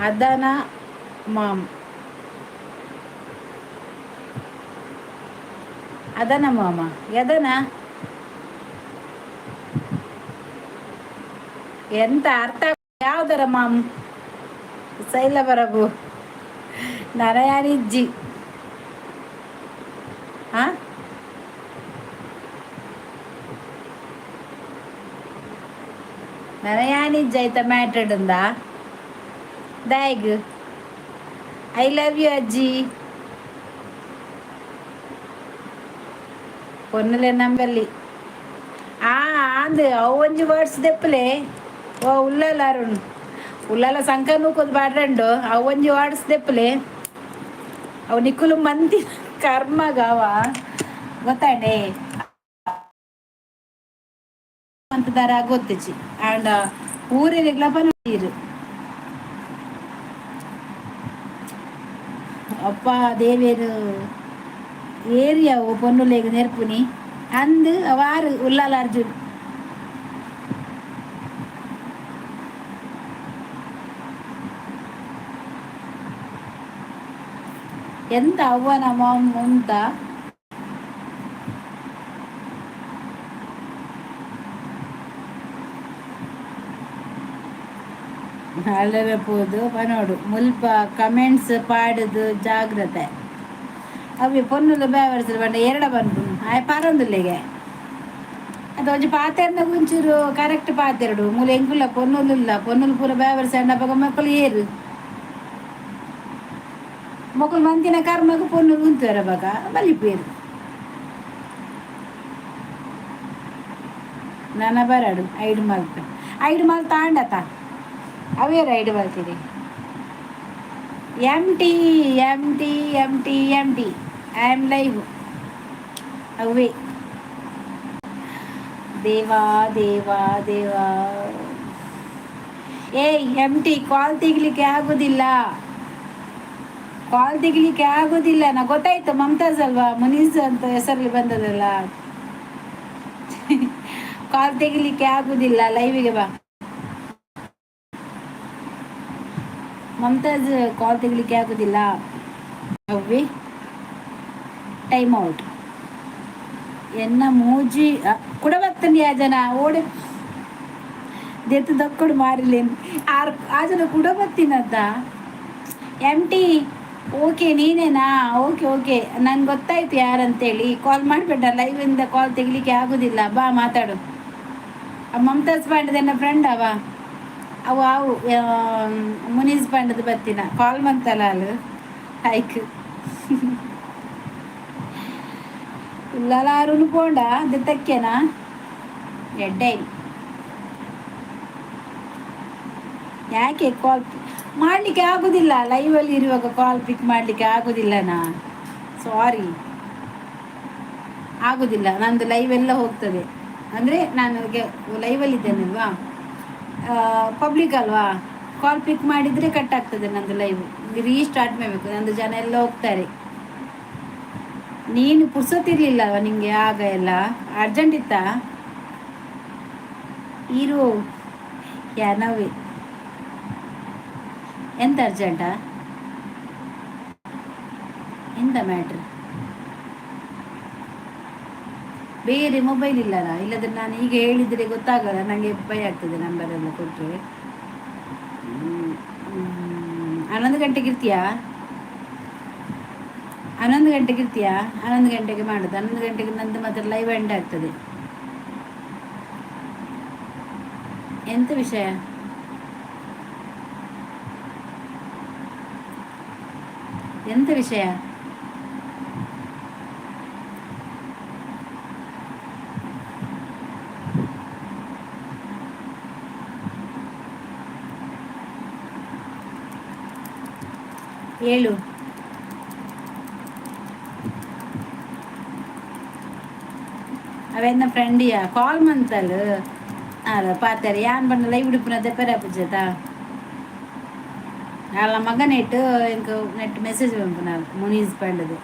Speaker 1: ಅದನ ಮಾಮ್ ಅದನ ಮಾಮ ಎದನ ಎಂತ ಅರ್ಥ ಯಾವ್ದರ ಮಾಮ್ ಸೈಲ ಬರಬು ನರಯಾನಿಜ್ಜಿ ಹಾ ನರಯಾನಿಜ್ಜಿ ಆಯ್ತಾ ಮ್ಯಾಟ್ರಡ್ ದಾಯಗ್ ಐ ಲವ್ ಯು ಅಜ್ಜಿ పొన్నులే నంబర్లి అందు అవు ಒಂಜಿ ವರ್ಡ್ಸ್ ದೆಪ್ಪಲೆ ಓ ಉಳ್ಳಲಾರುಣ್ ಉಳ್ಳಲ ಸಂಕ ನೂಕೋದು ಬಾಡ್ರಂಡು ಅವು ಒಂಜಿ ವರ್ಡ್ಸ್ ದೆಪ್ಪಲೆ ಅವು ನಿಕ್ಕುಲು ಮಂತಿ ಕರ್ಮಗವ ಗೊತ್ತಾಂಡೆ ಅಂತ ದಾರ ಗೊತ್ತಿಚ್ಚಿ ಅಂಡ್ ಊರಿನ ಪನ್ನೀರು ಅಪ್ಪ ದೇವೇರು ಏರಿಯಾವು పొన్నులేగు ನೆರ್ಪುನಿ ಅಂದು ವಾರು ಉಲ್ಲಾಲ ಅರ್ಜುನ್ ಎಂತ ಅವ್ವನ ಮಾಮ್ ಅಂತ ಅಲ್ಲವೇ ಪೋದು ಪನೋಡು ಮುಲ್ಪ ಕಮೆಂಟ್ಸ್ ಪಾಡುದು ಜಾಗ್ರತೆ ಅవి పొన్నులు ಬೇವರ್ಸಲು ಬಂಡ ಎರಡ ಬಂದು ಆಯ್ ಪರೊಂದುಲ್ಲೆಗೆ ಅದು ಒಂಜಿ ಪಾತೆರ್ನ ಗುಂಚೂರು ಕರೆಕ್ಟ್ ಪಾತೆರಡು ಮೂಲ ಎಂಕುಲ್ಲ పొన్నులు ಪೂರ ಬೇವರ್ಸ ಅಂಡಪಗ ಮಕ್ಕಳು ಏರು ಮಕ್ಕಳು ಮಂತಿನ ಕರ್ಮಗ పొన్నులు ಉಂತುವರ ಬಗ ಬಲಿಪೇರು ನನ್ನ ಬರಡು ಐಡು ಮಲ್ತ ಆಂಡತ ಅವೇರು ಐಡು ಮಲ್ತೀರಿ empty I am live ಅವೇ ದೇವಾ ದೇವಾ ದೇವಾ ಏಯ್ ಎಂಟಿ ಕಾಲ್ ತೆಗಿಲಿಕ್ಕೆ ಆಗೋದಿಲ್ಲ ನಾ ಗೊತ್ತಾಯ್ತು ಮಮತಾಜ್ ಅಲ್ವಾ ಮುನೀಸ್ ಅಂತ ಹೆಸರಲ್ಲಿ ಬಂದದಲ್ಲ ಕಾಲ್ ತೆಗಿಲಿಕ್ಕೆ ಆಗುದಿಲ್ಲ ಲೈವಿಗೆ ಬಾ ಮಮತಾಜ್ ಕಾಲ್ ತೆಗಿಲಿಕ್ಕೆ ಆಗುದಿಲ್ಲ ಅವ್ವಿ ಟೈಮ್ ಔಟ್ ಎನ್ನ ಮೂಜಿ ಕೂಡ ಬರ್ತಂಡಿ ಆ ಜನ ಓಡಿ ದೆತ್ತು ದಕ್ಕಡು ಮಾರಿಲೇನು ಆ ಜನ ಕೂಡ ಬರ್ತೀನದ್ದ ಎಂಟಿ ಓಕೆ ನೀನೇನಾ ಓಕೆ ನಂಗೆ ಗೊತ್ತಾಯ್ತು ಯಾರಂತೇಳಿ ಕಾಲ್ ಮಾಡಿಬಿಟ್ಟ ಲೈವಿಂದ ಕಾಲ್ ತೆಗಿಲಿಕ್ಕೆ ಆಗೋದಿಲ್ಲ ಬಾ ಮಾತಾಡು ಮಮತಾಜ್ ಪಾಂಡದ ಫ್ರೆಂಡ್ ಅವು ಮುನೀಸ್ ಪಾಂಡದ ಬತ್ತಿನ ಕಾಲ್ ಬಂತಲ್ಲ ಅಲ್ಲಿ ಹೈಕ್ ಉಲ್ಲಲಾರುನು ಪೋಂಡ ದೆತ್ತಕ್ಕೇನಾ ಎಡ್ಡೈ ಯಾಕೆ ಕಾಲ್ ಮಾಡಲಿಕ್ಕೆ ಆಗೋದಿಲ್ಲ ಲೈವಲ್ಲಿ ಇರುವಾಗ ಕಾಲ್ ಪಿಕ್ ಮಾಡಲಿಕ್ಕೆ ಆಗೋದಿಲ್ಲನಾ ಸಾರಿ ಆಗೋದಿಲ್ಲ ನಂದು ಲೈವ್ ಎಲ್ಲ ಹೋಗ್ತದೆ ಅಂದರೆ ನಾನು ಲೈವಲ್ಲಿದ್ದೇನಲ್ವಾ ಪಬ್ಲಿಕ್ ಅಲ್ವಾ ಕಾಲ್ ಪಿಕ್ ಮಾಡಿದರೆ ಕಟ್ ಆಗ್ತದೆ ನಂದು ಲೈವ್ ರೀಸ್ಟಾರ್ಟ್ ಮಾಡಬೇಕು, ನಂದು ಜನ ಎಲ್ಲ ಹೋಗ್ತಾರೆ. ನೀನು ಪುರ್ಸೊತ್ತಿರ್ಲಿಲ್ಲವ ನಿಂಗೆ ಆಗ ಎಲ್ಲ ಅರ್ಜೆಂಟ್ ಇತ್ತಾ? ಇರು ಯಾನವಿ ಎಂತ ಅರ್ಜೆಂಟಾ? ಎಂತ ಮ್ಯಾಟ್ರ್? ಬೇರೆ ಮೊಬೈಲ್ ಇಲ್ಲಲ್ಲ, ಇಲ್ಲದ್ರೆ ನಾನು ಈಗ ಹೇಳಿದರೆ ಗೊತ್ತಾಗಲ್ಲ, ನನಗೆ ಭಯ ಆಗ್ತದೆ ನಂಬರೆಲ್ಲ ಕೊಟ್ಟರೆ. 11 ಗಂಟೆಗೆ ಇರ್ತೀಯಾ? 11 ಗಂಟೆಗೆ ಇರ್ತೀಯಾ? 11 ಗಂಟೆಗೆ ಮಾಡೋದು. 11 ಗಂಟೆಗೆ ನಂದು ಮಾತ್ರ ಲೈವ್ ಎಂಡ್ ಆಗ್ತದೆ. ಎಂತ ವಿಷಯ? ಎಂತ ವಿಷಯ? ಹೇಳು. ಅವೆನ್ನ ಫ್ರೆಂಡಿಯಾ ಕಾಲ್ ಮಂತಲ್ ಅಲ್ಲ ಪಾತಾರೆ ಯಾನ್ ಬಂದ ಲೈವ್ ಉಡುಪಿನದ ಪೆರಾಪುಜತ ಅಲ್ಲ ಮಗ ನೆಟ್ಟು ಎಂಕ್ ನೆಟ್ ಮೆಸೇಜ್ ಬಂಪು ನಾನು ಮುನೀಸ್ ಪಂಡದು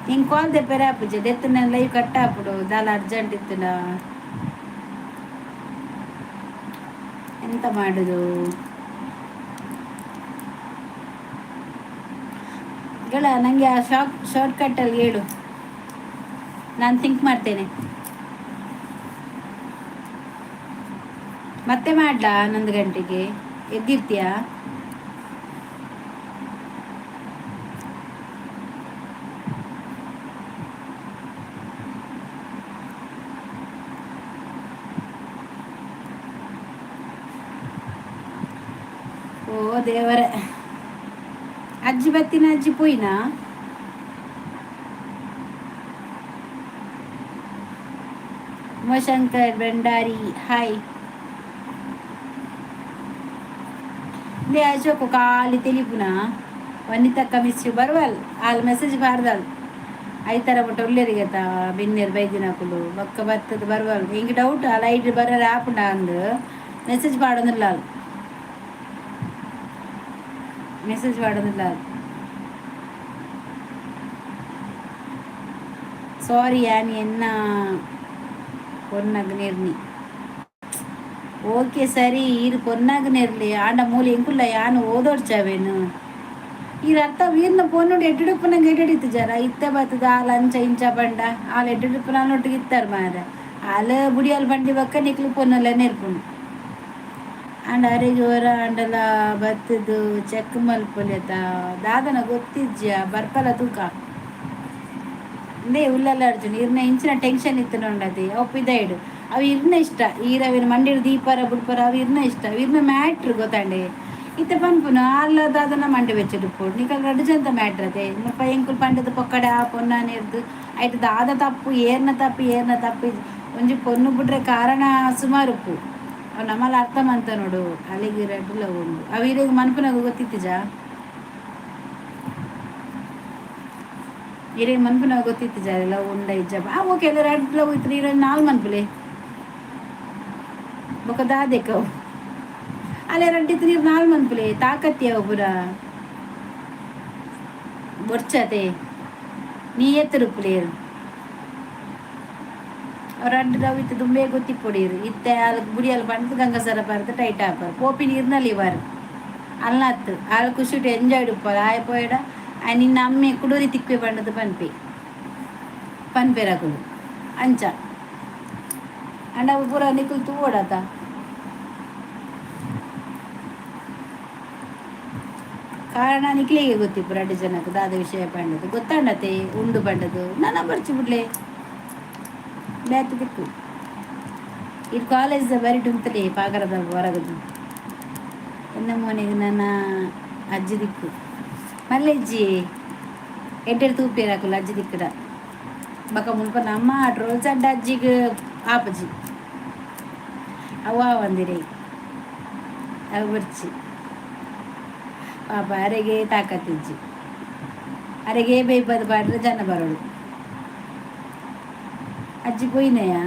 Speaker 1: ಹಿಂಗೆ ಕಾಲ್ ದೆ ಪೆರಾಪುಜ ದೆತ್ತನ ಲೈವ್ ಕಟ್ ಹಾಪುಡು ದಾಲ ಅರ್ಜೆಂಟ್ ಇತ್ತನ ಎಂತ ಮಾಡುದು ಗಳ ನನಗೆ ಆ ಶಾರ್ಟ್ ಕಟ್ಟಲ್ಲಿ ಹೇಳು, ನಾನು ಥಿಂಕ್ ಮಾಡ್ತೇನೆ. ಮತ್ತೆ ಮಾಡ್ಲಾ? 11 ಗಂಟೆಗೆ ಎದ್ದಿರ್ತೀಯಾ? ಓ ದೇವರೇ, ಅಜ್ಜಿ ಬತ್ತಿನ ಅಜ್ಜಿ ಪೋಯಿನಾ? ಉಮಾಶಂಕರ್ ಭಂಡಾರಿ ಹಾಯ್. ಲೇ ಅಶೋಕು ಖಾಲಿ ತಿಳಿಪುನಾ ವನಿತಕ್ಕ ಮಿಸ್ ಬರುವಲ್ ಅಲ್ಲಿ ಮೆಸೇಜ್ ಬಾರ್ದಲ್ ಐತರ ಬಿಟ್ಟು ಒಳ್ಳೆರಿಗತ್ತ ಬಿನ್ನೇರು ಬೈದಿನಾಕುಲು ಬೊಕ್ಕ ಬರ್ತದ ಬರುವಲ್ ಹಿಂಗೆ ಡೌಟ್ ಆ ಲೈಟ್ ಬರೋರು ಆಪುಂಡ ಅಂದು ಮೆಸೇಜ್ ಮಾಡೋದಿಲ್ಲ ಅಲ್ಲಿ ಮೆಸೇಜ್ ಮಾಡೋದಿಲ್ಲ ಅಲ್ಲಿ. ಸಾರಿ ಯಾನ್ ಎನ್ನ ಪೊನ್ನಗ ನಿರ್ನಿ ಓಕೆ ಸರಿ ಇರು ಪೊನ್ನಾಗ ನೆರ್ಲಿ ಆಂಡ ಮೂಲೆ ಎಂಕುಲ್ಲ ಯಾನು ಓದೋಡ್ಚಾವೇನು ಇರು ಅರ್ಥ ವೀರ್ನ ಫೋನ್ ನೋಡಿ ಎಡ್ಡುಡುಪ್ಪನಂಗೆ ಎಡ್ಡಿತ್ತು ಜರ ಇತ್ತ ಬರ್ತದ ಆಲ ಅಂಚ ಇಂಚ ಬಂಡ ಆಲ ಎಡ್ಡುಡುಪ್ಪನ ನೊಟ್ಟಿಗೆ ಇತ್ತಾರೆ ಮಾರ ಆಲ ಬುಡಿಯಲ್ಲಿ ಬಂಡಿ ಬಕ್ಕ ನಿಕ್ಲು ಪೊನ್ನಲ್ಲ ನೆರ್ಪುಂಡು ಆಂಡ ಅರೆ ಜೋರ ಆಂಡಲ ಬತ್ತದು ಚೆಕ್ ಮಲ್ಪೊಲೆತ ದಾದನ ಗೊತ್ತಿಜ್ಜ ಬರ್ಪಲ ತೂಕ ಇಂದೇ ಉಲ್ಲಲ್ಲ ಅರ್ಜುನ್ ಇರ್ನ ಇಂಚಿನ ಟೆನ್ಷನ್ ಇತ್ತು ನೋಡದೆ ಒಪ್ಪಿದ ಇಡು ಅವು ಇರ್ನ ಇಷ್ಟ ಈರವಿನ ಮಂಡಿರು ದೀಪರ ಬುಡ್ಪರ ಅವು ಇರ್ನ ಇಷ್ಟ ಇರ್ನ ಮ್ಯಾಟ್ರ್ ಗೊತ್ತಾಂಡೆ ಇತ್ತ ಪನ್ಪುನ ಅಲ್ಲದ ಅದನ್ನ ಮಂಡಿ ಬೆಚ್ಚಿಡುಪು ನಿಕಲ್ ರಡ್ಡು ಜಂತ ಮ್ಯಾಟ್ರ್ ಅದೇ ಮುಪ್ಪ ಎಂಕುಲ್ ಪಂಡದ ಪೊಕ್ಕಡೆ ಆ ಪೊನ್ನಾನಿರ್ದು ಆಯ್ತು ದಾದ ತಪ್ಪು ಏರ್ನ ತಪ್ಪು ಒಂಜಿ ಪೊನ್ನು ಬಿಟ್ರೆ ಕಾರಣ ಸುಮಾರು ಉಪ್ಪು ಅವು ನಮ್ಮಲ್ಲಿ ಅರ್ಥ ಮಂತ ನೋಡು ಅಲ್ಲಿಗೆ ರಡ್ಡುಲ ಉಂಡು ಅವು ಇರಿಗೆ ಮನ್ಪುನಾಗ ಗೊತ್ತಿತ್ತಿಜ ಇರಿಗೆ ಮನ್ಪುನಾಗ ಗೊತ್ತಿತ್ತಿಜ ಎಲ್ಲ ಉಂಡ ಇಜ್ಜಪ್ಪ ಆ ಓಕೆ ಎಲ್ಲ ರಡ್ಡುಲ ಹೋಯ್ತು ಇರೋ ನಾಲ್ ಮನ್ಪುಲೆ ಬೊಕ ದಾದೆಕವು ಅಲ್ಲೇ ರಡ್ಡಿತ್ತು ನೀರು ನಾಲ್ ಮನ್ಪುಲೆ ತಾಕತ್ಯ ಪುರ ಬೊರ್ಚತೆ ನೀ ಎತ್ತರುಪ್ಪುಲೇರು ಅವ್ರು ರಡ್ಡು ರವಿತ್ತು ದುಂಬೆ ಗೊತ್ತಿಪ್ಪೊಡೀರು ಇತ್ತೆ ಅಲ್ಲಿ ಬುಡಿಯಲ್ಲಿ ಬಂದು ಗಂಗಸರ ಬರ್ದು ಟೈಟ್ ಹಾಪಾರು ಪೋಪಿ ನೀರಿನಲ್ಲಿ ಇವಾರು ಅಲ್ಲತ್ತು ಅಲ್ಲಿ ಖುಷಿಟ್ಟು ಎಂಜಾಯ್ ಉಪ್ಪರು ಆಯ್ಪೋಯಡ ನಿನ್ನ ಅಮ್ಮೆ ಕುಡೂರಿ ತಿಕ್ಪೆ ಬಂಡದು ಪನ್ಪೆರಕುಲು ಅಂಚ ಅಂಡ ಪೂರ ನಿಕ್ಕುಲು ತೂವಡತ ಕಾರಣ ನಿಕ್ಲಿಗೆ ಗೊತ್ತಿಪ್ಪು ರಡ್ಡು ಜನಕ್ಕೆ ದಾದ ವಿಷಯ ಪಂಡದು ಗೊತ್ತಾಂಡತೆ ಉಂಡು ಬಂಡದು ನನ್ನ ಬರ್ಚಿ ಬಿಡ್ಲೆ ಬೇತ ದಿಕ್ಕು ಇದು ಕಾಲೇಜ್ ಬರಿಟ್ ಉಂತಲೇ ಪಾಗರದ ಹೊರಗದು ಎನ್ನ ಮನೆಗೆ ನನ್ನ ಅಜ್ಜಿ ದಿಕ್ಕು ಮಲ್ಲೆಜ್ಜಿ ಎಡ್ಡೆಡು ತೂಪೇರಾಕುಲ್ಲ ಅಜ್ಜಿ ದಿಕ್ಕಡ ಬಕ ಮುಲ್ಪ ನಮ್ಮ ಟ್ರೋಲ್ ಚಡ್ಡ ಅಜ್ಜಿಗೆ ಆಪಜ್ಜಿ ಅವ್ವ ಒಂದಿರೇ ಅವು ಬರ್ಚಿ ಪಾಪ ಅರೆಗೆ ತಾಕತ್ತಿಜ್ಜಿ ಅರೆಗೆ ಬೇಯ್ಬದು ಬಾಡ್ರೆ ಜನ ಬರೋಳು ಅಜ್ಜಿ ಪೋಯಿನೆಯಾ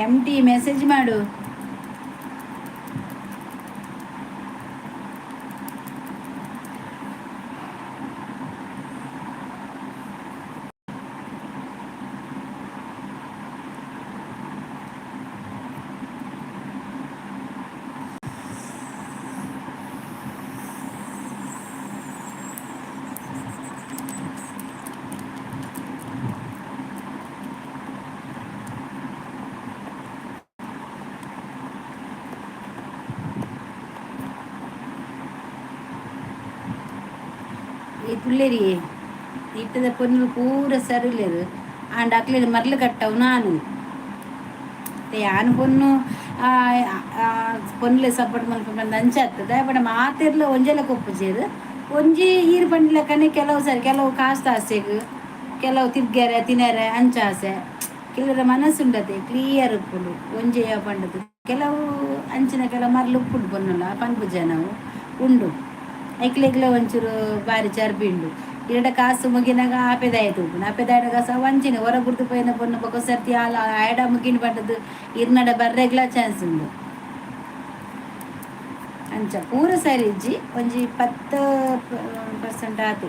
Speaker 1: MT ಮೆಸೇಜ್ ಮಾಡು. ఈ పుల్లేరి ఇట్టద పొన్నులు పూర సరిలేదు అండ్ అట్లేదు మరలు కట్టవు నాను ఆను పొన్ను పొన్నులే ಸಪೋರ್ಟ್ ಮಲ್ಕೊಂಡು ಹಂಚಾಗ್ತದೆ ಬಟ್ ಮಾತಿರ್ಲ ಒಂಜೆಲ್ಲ ಕೊಪ್ಪುಜೇರು ಒಂಜಿ ಈರು ಪಂಡ್ಲಕ್ಕನೆ ಕೆಲವು ಕಾಸ್ತ ಆಸೆಗ್ ಕೆಲವು ತಿರ್ಗ್ಯಾರೆ ತಿನ್ನರೆ ಹಂಚಾಸೆ ಕೆಲವರ ಮನಸ್ಸುಂಡದೆ ಕ್ಲಿಯರ್ ಉಪ್ಪುಂಡು ಒಂಜೆಯ ಪಂಡದು ಕೆಲವು ಅಂಚಿನ ಕೆಲವು ಮರಲು ಉಪ್ಪುಂಡು ಪೊನ್ನಲ್ಲ ಪನ್ಪುಜ ನಾವು ಉಂಡು ಐಕ್ಲೆಗ್ಲ ಒಂಚೂರು ಬಾರಿ ಚರ್ಬಿ ಉಂಡು ಇರಡ ಕಾಸು ಮುಗಿನಾಗ ಆಪೆದಾಯ್ತು ಆಪೆದಾಯ್ಡಗ ಸಹ ವಂಚಿನ ಹೊರ ಗುರ್ತು ಪೋಯಿನ ಪೊನ್ನು ಬೊಕ್ಕ ಸರ್ತಿ ಆಲ ಆಯಡ ಮುಗಿನ ಪಂಡದು ಇರ್ನಡ ಬರ್ರೆಗ್ಲ ಚಾನ್ಸ್ ಉಂಡು ಅಂಚ ಪೂರ ಸರಿ ಇಜ್ಜಿ ಒಂಜಿ 10% ಆತು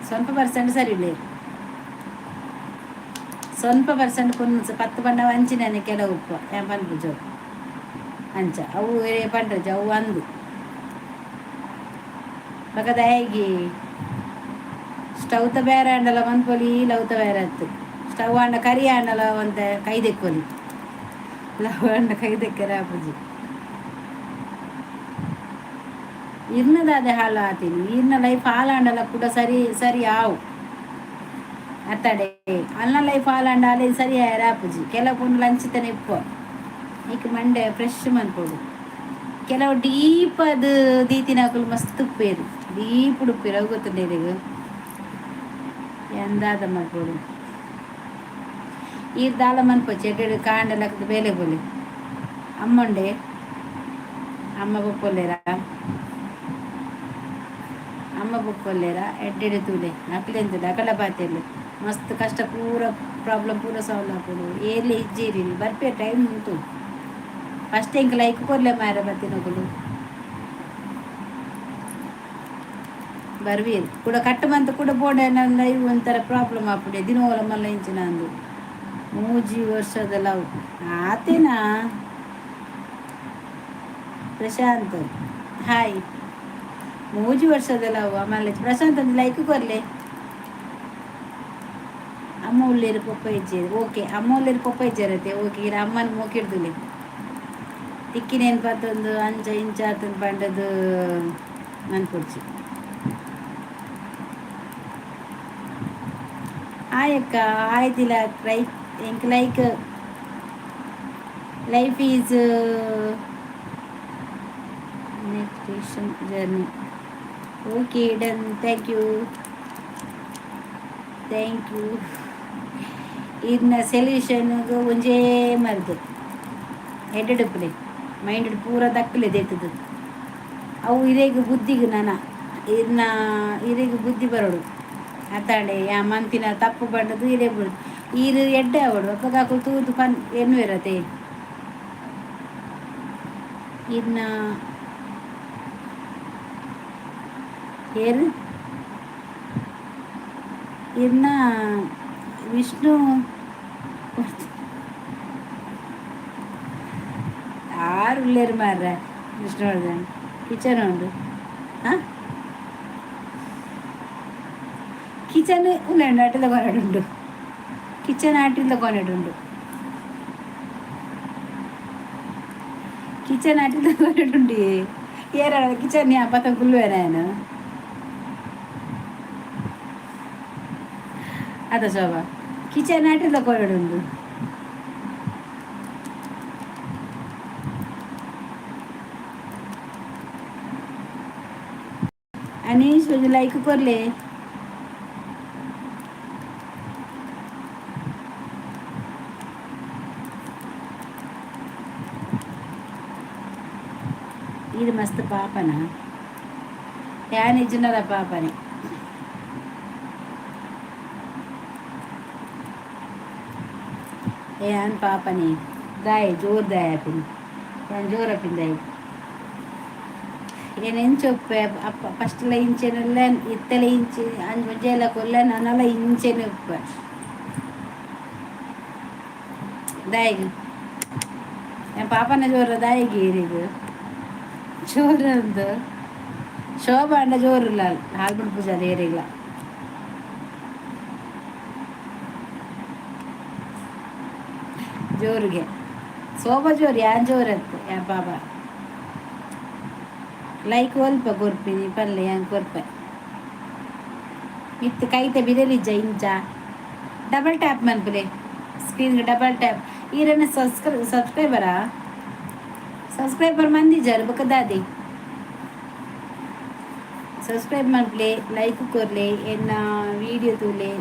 Speaker 1: ಸ್ವಲ್ಪ ಪರ್ಸೆಂಟ್ ಸರಿ ಉಳ್ಳೇರು ಸ್ವಲ್ಪ ಪರ್ಸೆಂಟ್ ಪೊನ್ನು 10 ಪಂಡ ವಂಚಿನ ಕೆಲವು ಉಪ್ಪು ಪನ್ಪುಜ ಅಂಚ ಅವು ಪಂಡ್ರಜ ಅವು ಅಂದು ಬಕದಾಯಿಗೆ ಸ್ಟವ್ ಬೇರೆ ಅಂಡಲ ಮನ್ಪೊಲಿ ಲವ್ತ ಬೇರೆ ಹತ್ತು ಸ್ಟವ್ ಅಂಡ ಕರಿ ಅಂಡಲ ಒಂತ ಕೈದೆಕ್ಕೊಲಿ ಲವ್ ಅಂಡ ಕೈದೆಕ್ಕರೆ ಅಪ್ಪುಜಿ ಇರ್ನದಾದೆ ಹಾಲು ಆತೀನಿ ಇರ್ನ ಲೈಫ್ ಹಾಲಾಂಡಲ ಕೂಡ ಸರಿ ಆವು ಅತ್ತಡೆ ಅನ್ನ ಲೈಫ್ ಹಾಲಾಂಡ ಅಲೆ ಸರಿ ಆಪುಜಿ ಕೆಲವು ಪುಂಡು ಲಂಚಿತನೆ ಇಪ್ಪ ಈಗ ಮಂಡೆ ಫ್ರೆಶ್ ಮನ್ಪೊಡು ಕೆಲವು ಡೀಪ್ ಅದು ದೀತಿನಾಕಲು ಮಸ್ತ್ ಉಪ್ಪೇರು ಡೀಪ್ ಉಪ್ಪೇರು ಅವು ಗೊತ್ತುಂಡೇರಿಗೆ ಎಂದಾದ ಮನ್ಪೊಡು ಈ ದಾಲ ಮನ್ಪೊಚ್ಚಿ ಎಡ್ಡೆಡು ಕಾಂಡಲಕ್ಕದು ಬೇಲೆ ಬೋಲಿ ಅಮ್ಮಂಡೆ ಅಮ್ಮ ಬೊಪ್ಪೊಲ್ಲೇರ ಅಮ್ಮ ಬೊಪ್ಪೊಲ್ಲೇರ ಎಡ್ಡೆಡು ತೂಲೆ ಅಕ್ಲೆಂತದೆ ಅಕಲ ಪಾತೆಲು ಮಸ್ತ್ ಕಷ್ಟ ಪೂರ ಪ್ರಾಬ್ಲಮ್ ಪೂರ ಸಾಲ್ವ್ ಹಾಕೋದು ಏರ್ಲಿ ಇಜ್ಜೇರಿ ಬರ್ಪೆ ಟೈಮ್ ಉಂಟು ಫಸ್ಟ್ ಎಂಕ್ ಲೈಕ್ ಕೊರ್ಲೆ ಮಾರ ಬರ್ತೀನೋಗಲು ಬರ್ವೀರು ಕೂಡ ಕಟ್ಟು ಬಂತು ಕೂಡ ಬೋಡೆ ನನ್ನ ಇವು ಒಂಥರ ಪ್ರಾಬ್ಲಮ್ ಆಗ್ಬಿಡೆ ದಿನೋಲ ಮಲ್ಲ ಇಂಚಿನ ಅಂದು 3 ವರ್ಷದ ಲವ್ ಆತೇನಾ ಪ್ರಶಾಂತ್ ಹಾಯ್ 3 ವರ್ಷದ ಲವ್ ಆಮೇಲೆ ಪ್ರಶಾಂತ್ ಒಂದು ಲೈಕ್ ಕೊರ್ಲೆ ಅಮ್ಮ ಉಳ್ಳೇರು ಪಪ್ಪ ಇಜ್ಜೇರು ಓಕೆ ಅಮ್ಮ ಉಳ್ಳೇರು ಪಪ್ಪ ಇಜ್ಜಾರತ್ತೆ ಓಕೆ ಇರ ಅಮ್ಮನ ಮೂಕಿಡ್ದುಲೆ ತಿಕ್ಕಿನೇನು ಪತ್ತೊಂದು ಅಂಚ ಇಂಚ ಆತಂದು ಪಂಡದು ಮನ್ಪುಡ್ಚಿ ಆಯಕ್ಕ ಆಯ್ತಿಲ್ಲ like life is next journey okay done thank you ಇದನ್ನ ಸೊಲ್ಯೂಷನ್ಗೆ ಒಂಜೇ ಮರ್ದು ಎಡ್ಡೆಡುಪ್ಪಲೆ ಮೈಂಡ್ ಪೂರ ದಕ್ಕಲೆ ದೇತದು ಅವು ಇರೇಗ ಬುದ್ಧಿಗೆ ಇದನ್ನ ಇರೇಗ ಬುದ್ಧಿ ಬರೋಡು ಅತಾಡೆ ಯಾ ಮಂತಿನ ತಪ್ಪು ಬಂಡದು ಇರೇ ಬಿಡು ಈರು ಎಡ್ಡೆ ಅವಡು ಅಪ್ಪಗಾಕು ತೂತು ಪನ್ ಏನು ಇರತ್ತೆ ಇದನ್ನ ಏರು ಇದನ್ನ ವಿಷ್ಣು ಆರು ಉಳ್ಳೇರು ಮಾರ್ರೆ ವಿಷ್ಣುವರ್ಧನ್ ಕಿಚನ್ ಉಂಡು ಹಾಂ ಕಿಚನ್ ಉಂಡು ಆಟಿದ ಕೊನೆಡುಂಡು ಕಿಚನ್ ಆಟಿದ ಕೊನೆಡುಂಡು ಕಿಚನ್ ಆಟಿದ ಕೊನೆಡುಂಡು ಏರ ಕಿಚನ್ ಯಾ ಪತ್ತ ಕುಲ್ವೇನೇನು ಅದ ಶೋಭ ಕಿಚನ್ ಆಟಿದ ಕೊನೆಡುಂಡು ಅನೀಶ್ ಒಂದು ಲೈಕ್ ಕೊರ್ಲೆ ఇది మస్తు పాపన యాన్ ఇచ్చినార పాపని యాన్ పాపని दाय जोर दाय पिन जोर पिन दाय ಏನಂಚೊಪ್ಪೆ ಅಪ್ಪ ಫಸ್ಟ್ಲ ಇಂಚೆನೆಲ್ಲ ಇತ್ತಲ ಇಂಚೆ ಅಂಜೆಲ್ಲ ಕೊಲ್ಲ ನಾನೆಲ್ಲ ಇಂಚೆನೆ ಉಪ್ಪೆ ದಾಯಿಗೆ ഞാൻ പാപ്പൻ്റെ ചോറ് ദായി കീറിയത് ചോറുണ്ട് ശോഭൻ്റെ ചോറില്ല ആൽപിടിപ്പിച്ച നേരില്ല ಜೋರಿಗೆ ಶೋಭ ಜೋರು ಯಾನ್ ಜೋರತ್ತು ಯಾ ಪಾಪ ಲೈಕ್ ಒಲ್ಪ ಕೊರ್ಪಿನಿ ಪಲ್ಲೆ ಯಾನ್ ಕೊರ್ಪೆ ಮಿತ್ತು ಕೈತೆ ಬಿರಲಿಜ್ಜ ಇಂಚ ಡಬಲ್ ಟ್ಯಾಪ್ ಮನ್ಪುಲೆ ಸ್ಕ್ರೀನ್ಗೆ ಡಬಲ್ ಟ್ಯಾಪ್ ಈರನ್ನ ಸಬ್ಸ್ಕ್ರೈಬರಾ ಸಬ್ಸ್ಕ್ರೈಬರ್ ಮಂದಿ ಜರ್ ಬಕದಾದಿ ಸಬ್ಸ್ಕ್ರೈಬ್ ಮಾಡ್ಲೆ ಲೈಕ್ ಕೊರ್ಲೆ ಎನ್ನ ವಿಡಿಯೋ ತೂಲೆ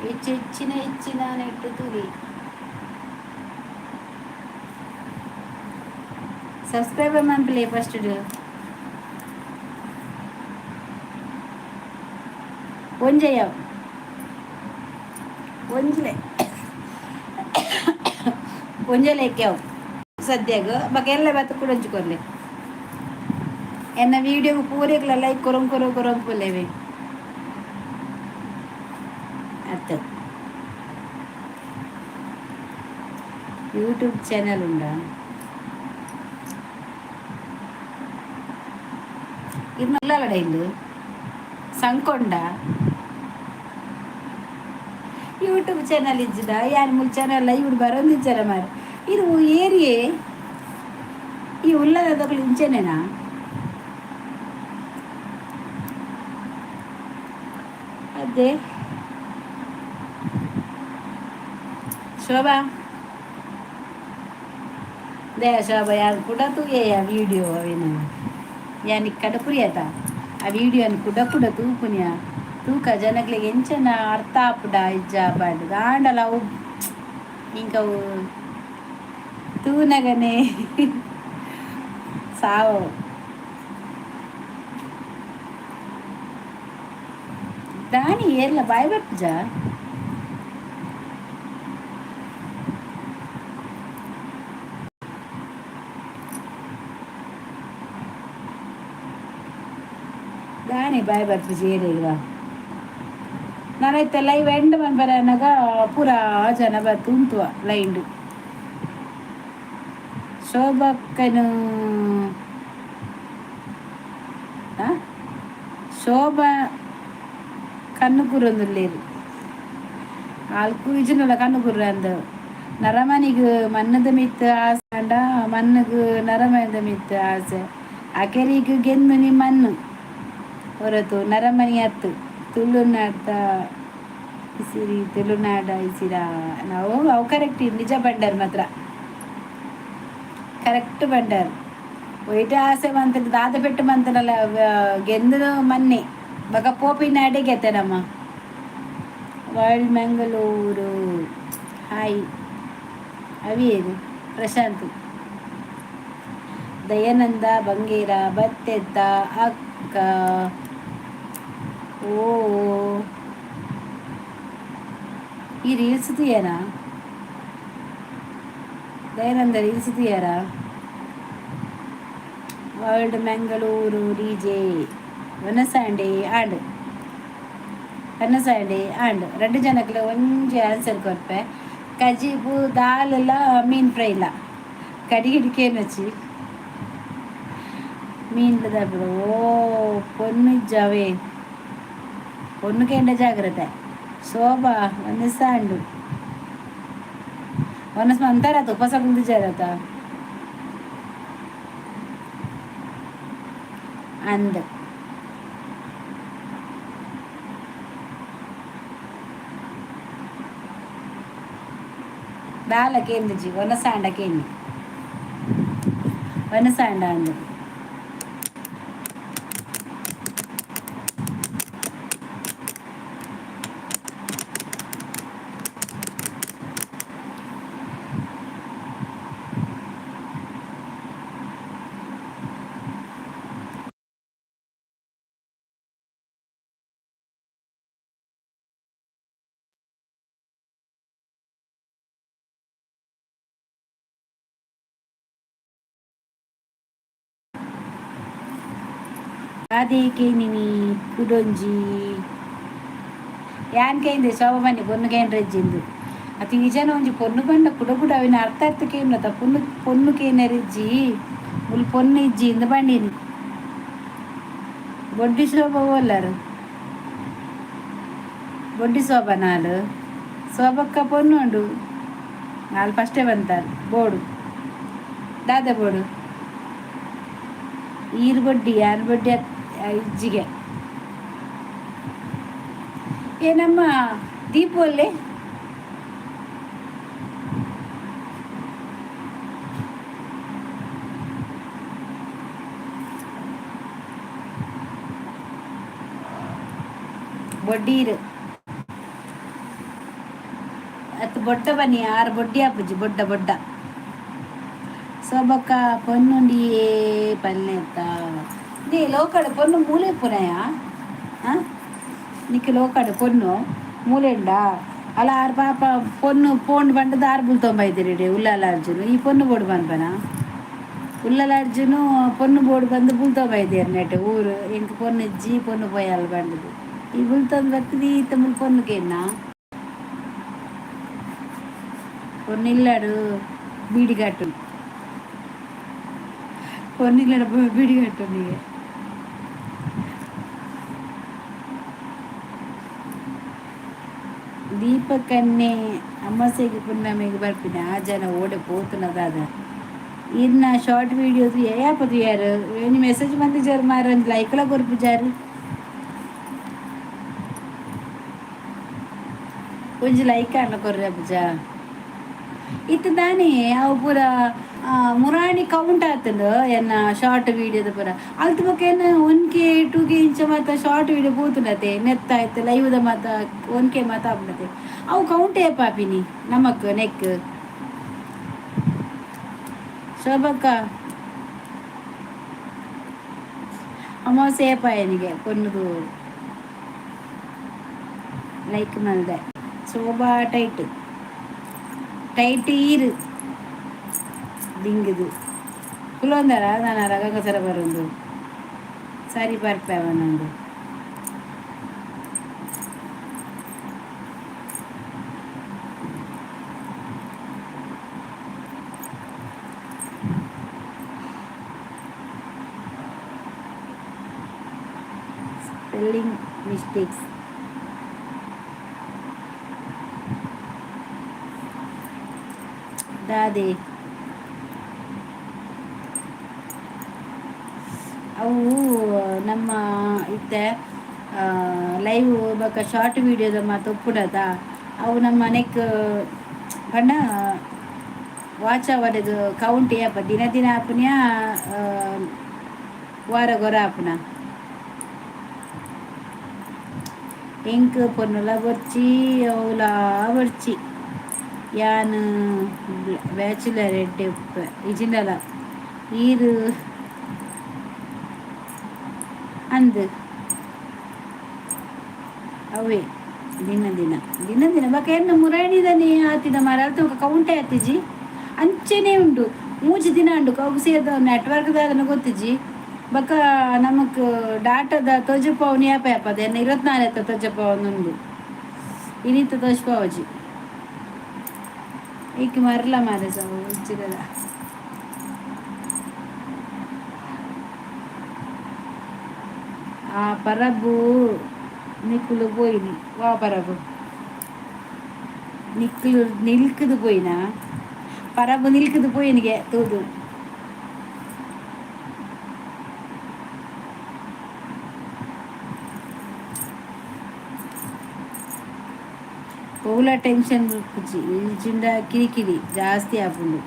Speaker 1: ಹೆಚ್ಚಿನ ನೆಟ್ಟು ತೂಲಿ ಸಬ್ಸ್ಕ್ರೈಬರ್ ಮಾಡ್ಲೆ ಫಸ್ಟ್ ಒಂಜಯ ಒಂಜಲೆ ಒಂಜಲೆಕ್ಕೆವು ಸದ್ಯಾಗ ಬಗೆಲ್ಲ ಬತ್ತ ಕೂಡ ಹಂಚ್ಕೊರ್ಲಿ ಎನ್ನ ವಿಡಿಯೋ ಪೂರೆಗ್ಲ ಲೈಕ್ ಕೊರಂ ಪೊಲ್ಲೇವೆ ಅತ್ತ ಯೂಟ್ಯೂಬ್ ಚಾನಲ್ ಉಂಡ ಇರ್ನಲ್ಲ ಕಡೆ ಇಲ್ಲು ಸಂಕೊಂಡ ಯೂಟ್ಯೂಬ್ ಚಾನಲ್ ಇಜ್ಜಿದ ಯಾನ್ ಚಾನಲ್ ಇವ್ರು ಬರೋದಿಜ್ಜರ ಮಾರು ಇದು ಏರಿಯೇ ಈ ಉಲ್ಲದ ತಗೊಳ್ಳಿ ಇಂಚೆನೇನಾ ಅದೇ ಶೋಭಾ ದೇ ಶೋಭಾ ಯಾರು ಕೂಡ ತೂಗೆ ವಿಡಿಯೋ ಅವೇನು ಯಾನ್ ఇక్కడ ಪುರಿಯತ ಆ ವಿಡಿಯೋ ಕುಡ ತೂಪುನ್ಯ ತೂಕ ಜನಗಳಿಗೆ ಎಂಚನ ಅರ್ಥ ಆಪುಡ ಇಜ್ಜ ಬಾಡ್ ದಾಂಡಲ ಅವು ಇಂಕ ತೂನಗನೆ ಸಾವು ದಾನಿ ಎಲ್ಲ ಬಾಯ್ ಬರ್ಪುಜ ದಾನಿ ಬಾಯ್ ಬರ್ಪುಜ ಏರಿಗ ನಾನೈತೆ ಲೈವ್ ಎಂಡ್ ಬರ ಅನ್ನಗ ಪೂರಾ ಜನ ಬರ್ತು ಉಂಟುವ ಲೈಂಡು ಶೋಭಕ್ಕನು ಶೋಭ ಕಣ್ಣು ಕೂರೊಂದುಲ್ಲೇರು ಆಲ್ಕು ಇಜನಲ್ಲ ಕಣ್ಣು ಕೂರ ಅಂದ ನರಮನಿಗೆ ಮನ್ನದ ಮಿತ್ತ ಆಸೆ ಅಂಡ ಮನ್ನಗ ನರಮನದ ಮಿತ್ತ ಆಸೆ ಅಕೆರಿಗೆ ಗೆಂದು ನಿ ಮಣ್ಣು ಹೊರತು ನರಮನಿ ಹತ್ತು ತುಳುನಾಡ ಇಸಿರಿ ತುಳುನಾಡ ಇಸಿರ ನಾವು ಅವು ಕರೆಕ್ಟ್ ನಿಜ ಬಂಡಾರ ಮಾತ್ರ ಕರೆಕ್ಟ್ ಬಂಡಾರ ಒಯ್ಟ ಆಸೆ ಮಂತ ದಾದ ಪೆಟ್ಟು ಮಂತನಲ್ಲ ಗೆಂದು ಮೊನ್ನೆ ಬಗ ಪೋಪಿನ ಅಡಿಗೆತೆ ನಮ್ಮ ವರ್ಲ್ಡ್ ಮಂಗಳೂರು ಹಾಯ್ ಅವಿಯೇದು ಪ್ರಶಾಂತ್ ದಯಾನಂದ ಬಂಗೇರ ಬತ್ತೆತ್ತ ಅಕ್ಕ ಓ ಈ ರೀಲ್ಸ್ తీయనా ದಯಾನಂದ ರೀಲ್ಸ್ తీయరా ವರ್ಲ್ಡ್ ಮಂಗಳೂರು ಡಿಜೆ ವನಸಾಂಡೆ ಆಂಡ್ ವನಸಾಂಡೆ ಆಂಡ್ రెండు ಜನಕ್ಕೆ ಒಂಜಿ ಆನ್ಸರ್ ಕೊರ್ಪೆ ಕಜಿಬು ದಾಲ್ ಇಲ್ಲ ಮೀನ್ ಫ್ರೈ ಇಲ್ಲ ಕಡಿಗಿಡಿಕೇನಚ್ಚಿ ಮೀನ್ಲ ದಬ್ಬರು ಓ ಪೊನ್ನು ಜವೆ ಪೊನ್ನುಕೆಂಡ ಜಾಗ್ರತೆ ಶೋಭಾ ವನಸಾಂಡು ವನಸ್ ಅಂತಾರತ ಉಪವಾಸ ಕುಂದಿಜಾರತ ಅಂದ್ ದಾಲಕೇಂದ್ರಜಿ ವನಸಾಂಡಕೇನಿ ವನಸಾಂಡ ಅಂದ್ అదేకేనిని కుడొంజి ಯಾನ್ಕೈಂದೆ ಶೋಭ ಬನ್ನಿ ಪೊನ್ನುಕೇನು ರೆಜ್ಜಿಂದು ಅದು ಈಜನ ಒಂಜಿ ಪೊನ್ನು ಬಂಡ ಕುಡ ಕುಡ ಅವಿನ ಅರ್ಥ ಅರ್ಥಕ್ಕೇನದ ಪೊನ್ನುಕೇನ ರೆಜ್ಜಿ ಉಲ್ ಪೊನ್ನು ಇಜ್ಜಿ ಇಂದ ಬಂಡೀನಿ ಬೊಡ್ಡಿ ಶೋಭ ಓಲ್ಲರು ಬೊಡ್ಡಿ ಶೋಭ ನಾಳು ಶೋಭಕ್ಕ ಪೊನ್ನು ಉಂಡು ನಾಳು ಫಸ್ಟೇ ಬಂತಾರೆ ಬೋಡು ದಾದ ಬೋಡು ಈರು ಬೊಡ್ಡಿ ಯಾರು ಬೊಡ್ಡಿ ಇಜ್ಜಿಗೆ ಏನಮ್ಮ ದೀಪವಲ್ಲೇ ಬೊಡ್ಡೀರು ಅತ್ತು ಬೊಡ್ಡ ಬನ್ನಿ ಆರು ಬೊಡ್ಡಿ ಹಾಪುಜಿ ಬೊಡ್ಡ ಬೊಡ್ಡ ಸೊಬಕ್ಕ ಪೊನ್ನುಂಡಿಯೇ ಪಲ್ಲೆತ್ತ ದೇ ಲೋಕಡ ಪೊನ್ನು ಮೂಲೆ ಪುನಯ నీకు లోకాడు పొన్ను మూలెండా అలా ఆరు పాప పొన్ను పోండు పంటది 6 ఉల్లాలార్జును ఈ పొన్ను ಬೋಡು ಪನ್ಪನ ಉಲ್ಲಲಾರ್ಜುನು ಪೊನ್ನು ಬೋಡು ಬಂದು ಬುಲ್ತೊಂಬೈದೇರು ನೆಟ್ ಊರು ಇಂಕ ಪೊನ್ನು ಇಜ್ಜಿ ಪೊನ್ನು ಪೋಯಾಲು ಬಂಡದು ಈ ಬುಲ್ತೊಂದು ಬರ್ತದೆ ಈತ ಮುಲ್ ಪೊನ್ನುಕೇನ ಪೊನ್ನು ಇಲ್ಲಾಡು ಬೀಡಿ ಕಟ್ಟು ಪೊನ್ನು ಇಲ್ಲಾಡು ಬೀಡಿ ಕಟ್ಟು ನೀಗೆ ದೀಪಕ್ಕನ್ನೇ ಅಮಾಸೆಗೆ ಪುನ್ನಮೆಗೆ ಬರ್ತೀನಿ ಆ ಜನ ಓಡೆ ಪೋತುನದಾದ ಇನ್ನ ಶಾರ್ಟ್ ವೀಡಿಯೋಸ್ ಯಾಪದು ಯಾರು ಏನು ಮೆಸೇಜ್ ಬಂದಿಜಾರು ಮಾರ ಲೈಕ್ಲ ಕೊರ್ಪಿಜಾರು ಒಂಜಿ ಲೈಕ್ ಅನ್ನ ಕೊರ್ರೆ ಪೂಜ ಇತ್ತು ತಾನೇ ಅವು ಪೂರ ಮುರಾಣಿ ಕೌಂಟ್ ಆತಂದು ಎನ್ನ ಶಾರ್ಟ್ ವೀಡಿಯೋದ ಪೂರ ಅಲ್ತ ಬೊಕ್ಕ ಏನು 1K 2K ಇಂಚ ಮಾತ ಶಾರ್ಟ್ ವೀಡಿಯೋ ಪೋತುನತೆ ನೆತ್ತ ಆಯ್ತು ಲೈವ್ದ ಮಾತ 1K ಮಾತ ಆಗ್ಬಿಡತೆ ಅವು ಕೌಂಟೇ ಪಾಪಿನಿ ನಮಕ್ ನೆಕ್ ಶೋಭಕ್ಕ ಅಮಾವಾಸ್ಯೆ ಪಾಯನಿಗೆ ಪೊನ್ನುದು ಲೈಕ್ ಮಲ್ದೆ ಶೋಭಾ ಟೈಟ್ ಈರು ದಿಂಗದು ಕುಲೊಂದರ ನಾನು ರಗಸರ ಬರೋದು ಸರಿ ಬರ್ಪೇವ ನಂದು ಸ್ಪೆಲ್ಲಿಂಗ್ ಮಿಸ್ಟೇಕ್ಸ್ ದಾದೆ ಅವು ನಮ್ಮ ಇತ್ತೆ ಲೈವ್ ಬೊಕ ಶಾರ್ಟ್ ವೀಡಿಯೋದ ಮಾತು ಒಪ್ಪುಡದ ಅವು ನಮ್ಮ ಮನೆಕ್ ಪಂಡ ವಾಚ್ ಅವರದು ಕೌಂಟ್ ಏಪ ದಿನ ದಿನ ಆಪುನ್ಯ ವಾರ ಗೊರ ಆಪುನ ಎಂಕ್ ಪೊನ್ನುಲ ಬರ್ಚಿ ಅವಲ ಬರ್ಚಿ ಯಾನ್ ಬ್ಯಾಚುಲರ್ ಎಡ್ಡೆ ಇಜಿಂಡಲ ಈರು ಅಂದು ಅವೇ ದಿನ ಬಕ ಎನ್ನ ಮುರಾಣಿದನೆ ಆತಿದ ಮರ ಅಲ್ತ ಕೌಂಟೇ ಆತಿಜಿ ಅಂಚೆನೇ ಉಂಡು 3 ದಿನ ಉಂಡು ಕೌಗು ಸೇದ ನೆಟ್ವರ್ಕ್ದ ಅದನ್ನು ಗೊತ್ತಿಜಿ ಬಕ ನಮಕ್ ಡಾಟಾದ ತೊಜಪಾವನಿ ಯಾಪ ಯಾಪದ ಎನ್ನ 24 ಎತ್ತ ತೊಜಪಾವನುಂಡು ಇನಿತ ತೊಜ್ಪಾವಜಿ ಈಕೆ ಮರಲ ಮಾರೆ ಸಾವು ಉಚ್ಚಿರದ ಆ ಪರಬು ನಿಕ್ಕುಲು పోయిని వా పరబు నిక్కులు నిల్కుదు పోయినా పరబు నిల్కుదు పోయినిಗೆ ತೂದು ಪೌಲ ಟೆನ್ಷನ್ ಜಿಂದ ಕಿರಿಕಿರಿ ಜಾಸ್ತಿ ಆಪುಂಡು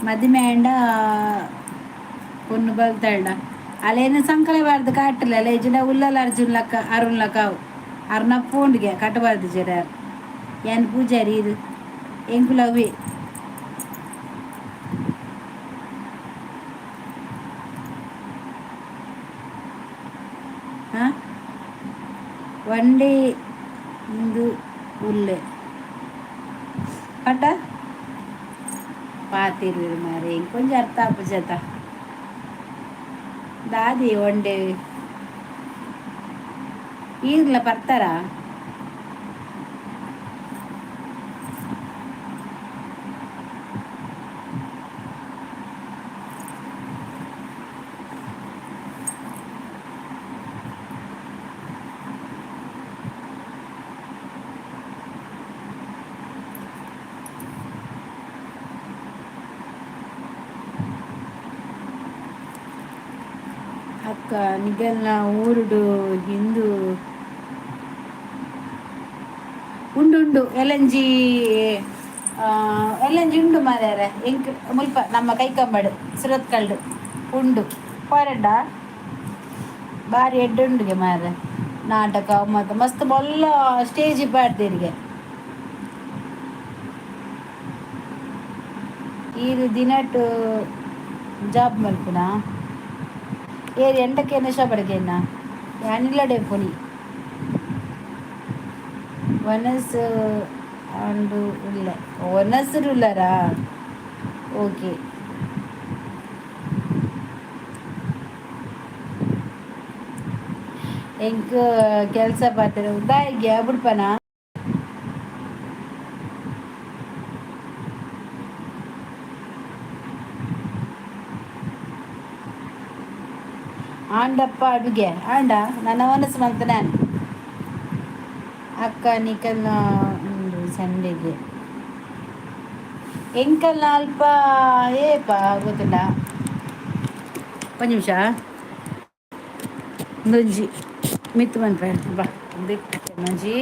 Speaker 1: ಮದುವೆ ಅಂಡ ಪೊನ್ನು ಬಲ್ತಾಂಡ ಅಲ್ಲೇನು ಸಂಕಲಬಾರ್ದು ಕಾಟಲ್ಲ ಅಲ್ಲ ಜಿಂಡ ಉಲ್ಲಲ ಅರ್ಜುನ್ ಲಕ್ಕ ಅರುಣ್ ಲಕ್ಕ ಅರ್ನಪ್ಪೋಂಡಿಗೆ ಕಟ್ಟಬಾರ್ದು ಜರ ಏನು ಪೂಜಾರಿ ಇದು ಎಂಕುಲವೇ ಹಾಂ ಒಂದೇ ಇಂದು ಉಲ್ಲೆ ಪಟ ಪಾತಿರು ಮಾರೆ ಕೊಂಚ ಅರ್ಥ ಆಪಜತ ದಾದಿ ಒಂಡೆ ಈಗಲ ಬರ್ತಾರ. ಅಕ್ಕ ನಿಗಲ್ನ ಊರುಡು ಹಿಂದೂ ಉಂಡು ಉಂಡು ಎಲಂಜಿ ಎಲಂಜಿ ಉಂಡು ಮಾರ್ಯಾರ ಎಂಕ್ ಮುಲ್ಪ ನಮ್ಮ ಕೈಕಂಬಡು ಸುರತ್ ಕಲ್ಡು ಉಂಡು ಪೋರಡ್ಡ ಬಾರಿ ಎಡ್ಡೆ ಉಂಡುಗೆ ಮಾರ ನಾಟಕ ಮತ್ತು ಮಸ್ತ್ ಮೊಲ್ಲ ಸ್ಟೇಜ್ ಪಾಡ್ದೇರಿಗೆ ಇದು ದಿನಟ್ಟು ಜಾಬ್ ಮಲ್ಪುನಾ ಏರಿ ಎಂಟಕ್ಕೇನ ಶಬಡಗೇನ ಯಾನಿಲ್ಲಡೆ ಪುನಿ ವನಸ್ ಅಂಡು ಇಲ್ಲ ಒನಸರುಲ್ಲರಾ ಓಕೆ ಎಂಕ್ ಕೆಲಸ ಪಾತ್ರ ಉದಾಯಿಗೆ ಬಿಡ್ಪನ ಆಂಡಪ್ಪ ಅಡುಗೆ ಆಂಡ ನನ್ನ ಮನಸ್ಸು ಮಂತ ನಾನು ಅಕ್ಕ ನಿಕಲ್ನ ಉಂಡು ಸಂಡೆಗೆ ಎಂಕಲ್ನ ಅಲ್ಪ ಏಪ ಗೊತ್ತಿಲ್ಲ ಒಂದು ನಿಮಿಷ ಒಂದೊಂಜಿ ಮಿತ್ತು ಮನ್ಪ ಬಾ ಒಂಜಿ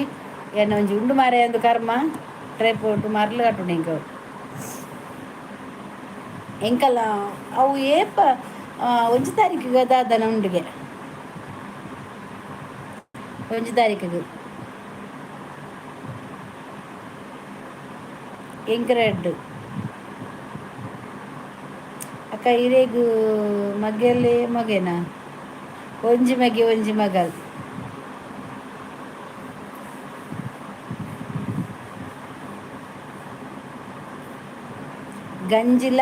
Speaker 1: ಎನ್ನ ಒಂಜಿ ಉಂಡು ಮಾರೆ ಅಂದು ಕರ್ಮ ಟ್ರೈ ಪೋಟು ಮರ್ಲು ಕಟ್ಟುಂಡು ಎಂಕಲ್ಲ ಅವು ಏಪ ಒಂಜಿ ತಾರೀಕಿಗೆ ದಾದನ ಉಂಡಿಗೆ ಒಂಜಿ ತಾರೀಕಿಗೆ ಎಂಕರೆಡ್ಡು ಅಕ್ಕ ಇರೇಗು ಮಗೆಲೆ ಮಗೆನ ಒಂಜಿ ಮಗೆ ಒಂಜಿ ಮಗಲ್ ಗಂಜಿಲ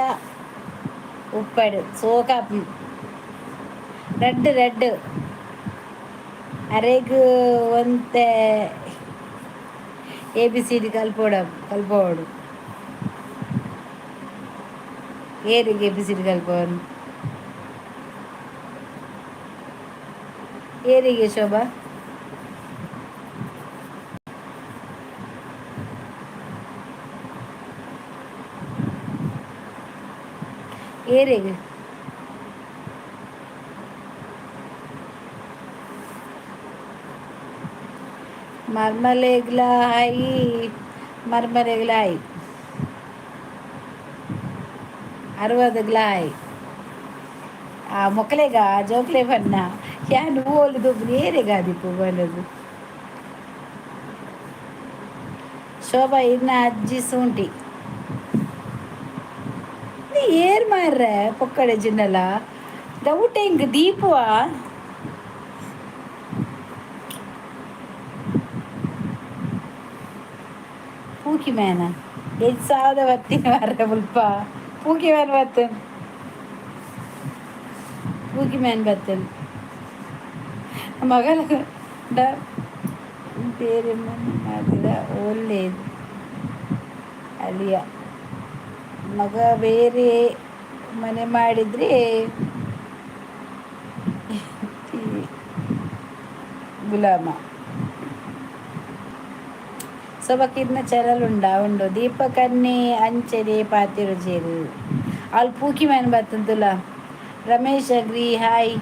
Speaker 1: ಉಪ್ಪಡು ಸೋಕಾಪು ರೆಡ್ ರೆಡ್ ಅರೆಗು ಒಂತೆ ABCD ಕಲ್ಪೋಡು ಏರಿಗೆ ABCD ಕಲ್ಪೋನು ಏರಿಗೆ ಶೋಭಾ ಏರಿಗೆ ಮರ್ಮಲೆಗ್ಲ ಹಾಯಿ ಮರ್ಮಲೆಗ್ಲ ಹಾಯಿ 60 ಹಾಯಿ ಆ ಮೊಕ್ಕಲೆಗ ಜೋಕ್ಲೆ ಬನ್ನ ಯಾನು ಓಲುದು ಏರೆಗಾದಿಪ್ಪು ಬನ್ನದು ಶೋಭಾ ಇನ್ನ ಅಜ್ಜಿ ಸೂಂಟಿ ಏರ್ ಮಾರ್ರೆ ಪೊಕ್ಕಡೆ ಜಿನ್ನಲ ಡೌಟ್ ಹೆಂಗ್ ದೀಪುವ ಪೂಕಿ ಮ್ಯಾನ 8,000 ಬತ್ತಿನ ಮಾರ್ರೆ ಮುಲ್ಪ ಪೂಕಿ ಮ್ಯಾನ್ ಬತ್ತನ್ ಪೂಕಿ ಮ್ಯಾನ್ ಬತ್ತನ್ ಮಗಲ ಬೇರೆ ಮಾಡಿದ ಒಳ್ಳೇದು ಅಲಿಯ ಮಗ ಬೇರೆ ಮನೆ ಮಾಡಿದರೆ ಗುಲಾಮ ಸೊಬಕಿನ ಚರಲುಂಡ ಉಂಡು ದೀಪಕನ್ನೇ ಅಂಚನೆ ಪಾತಿರುಜೇರು ಅಲ್ಲಿ ಪೂಕಿ ಮ್ಯಾನ್ ಬರ್ತಂತುಲ ರಮೇಶ್ ಅಗ್ರಿ ಹಾಯ್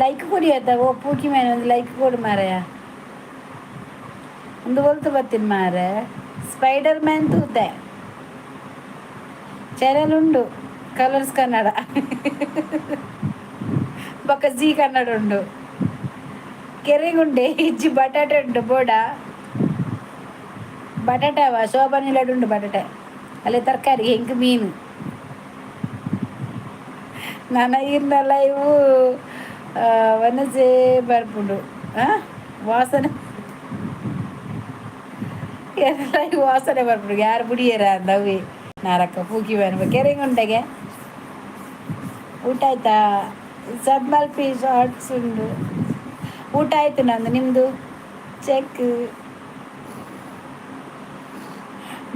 Speaker 1: ಲೈಕ್ ಕೊಡಿ ಆಯ್ತಾ ಓ ಪೂಕಿ ಮ್ಯಾನ್ ಒಂದು ಲೈಕ್ ಕೊಡು ಮಾರಾಯ ಒಂದು ಹೊಲ್ತು ಬರ್ತೀನಿ ಮಾರ ಸ್ಪೈಡರ್ ಮ್ಯಾನ್ ತೂತೆ ಚರಲುಂಡು ಕಲರ್ಸ್ ಕನ್ನಡ ಬೊಕ್ಕ ಜಿ ಕನ್ನಡ ಉಂಡು ಕೆರೆಗುಂಡೆ ಇಜ್ಜಿ ಬಟಾಟೆ ಉಂಟು ಬೋಡ ಬಟಾಟವ ಶೋಭನಿಲಡು ಉಂಡು ಬಟಾಟೆ ಅಲ್ಲೇ ತರಕಾರಿ ಹೆಂಗೆ ಮೀನು ನನಗಿನ್ನಲ್ಲ ಇವು ವನಸೆ ಬರ್ಪುಂಡು ವಾಸನೆ ಎಲ್ಲ ವಾಸನೆ ಬರ್ಬಿಡು ಯಾರು ಬುಡಿಯರ ಅಂದವಿ ನಾರಕ್ಕ ಪೂಕಿ ಬನ್ಬೇಕು ಕೆರೆಗುಂಡೆಗೆ ಊಟ ಆಯ್ತಾ ಸದ್ಮಲ್ಪಿ ಶಾರ್ಟ್ಸ್ ಉಂಡು. ಊಟ ಆಯ್ತು ನಂದು, ನಿಮ್ಮದು ಚೆಕ್.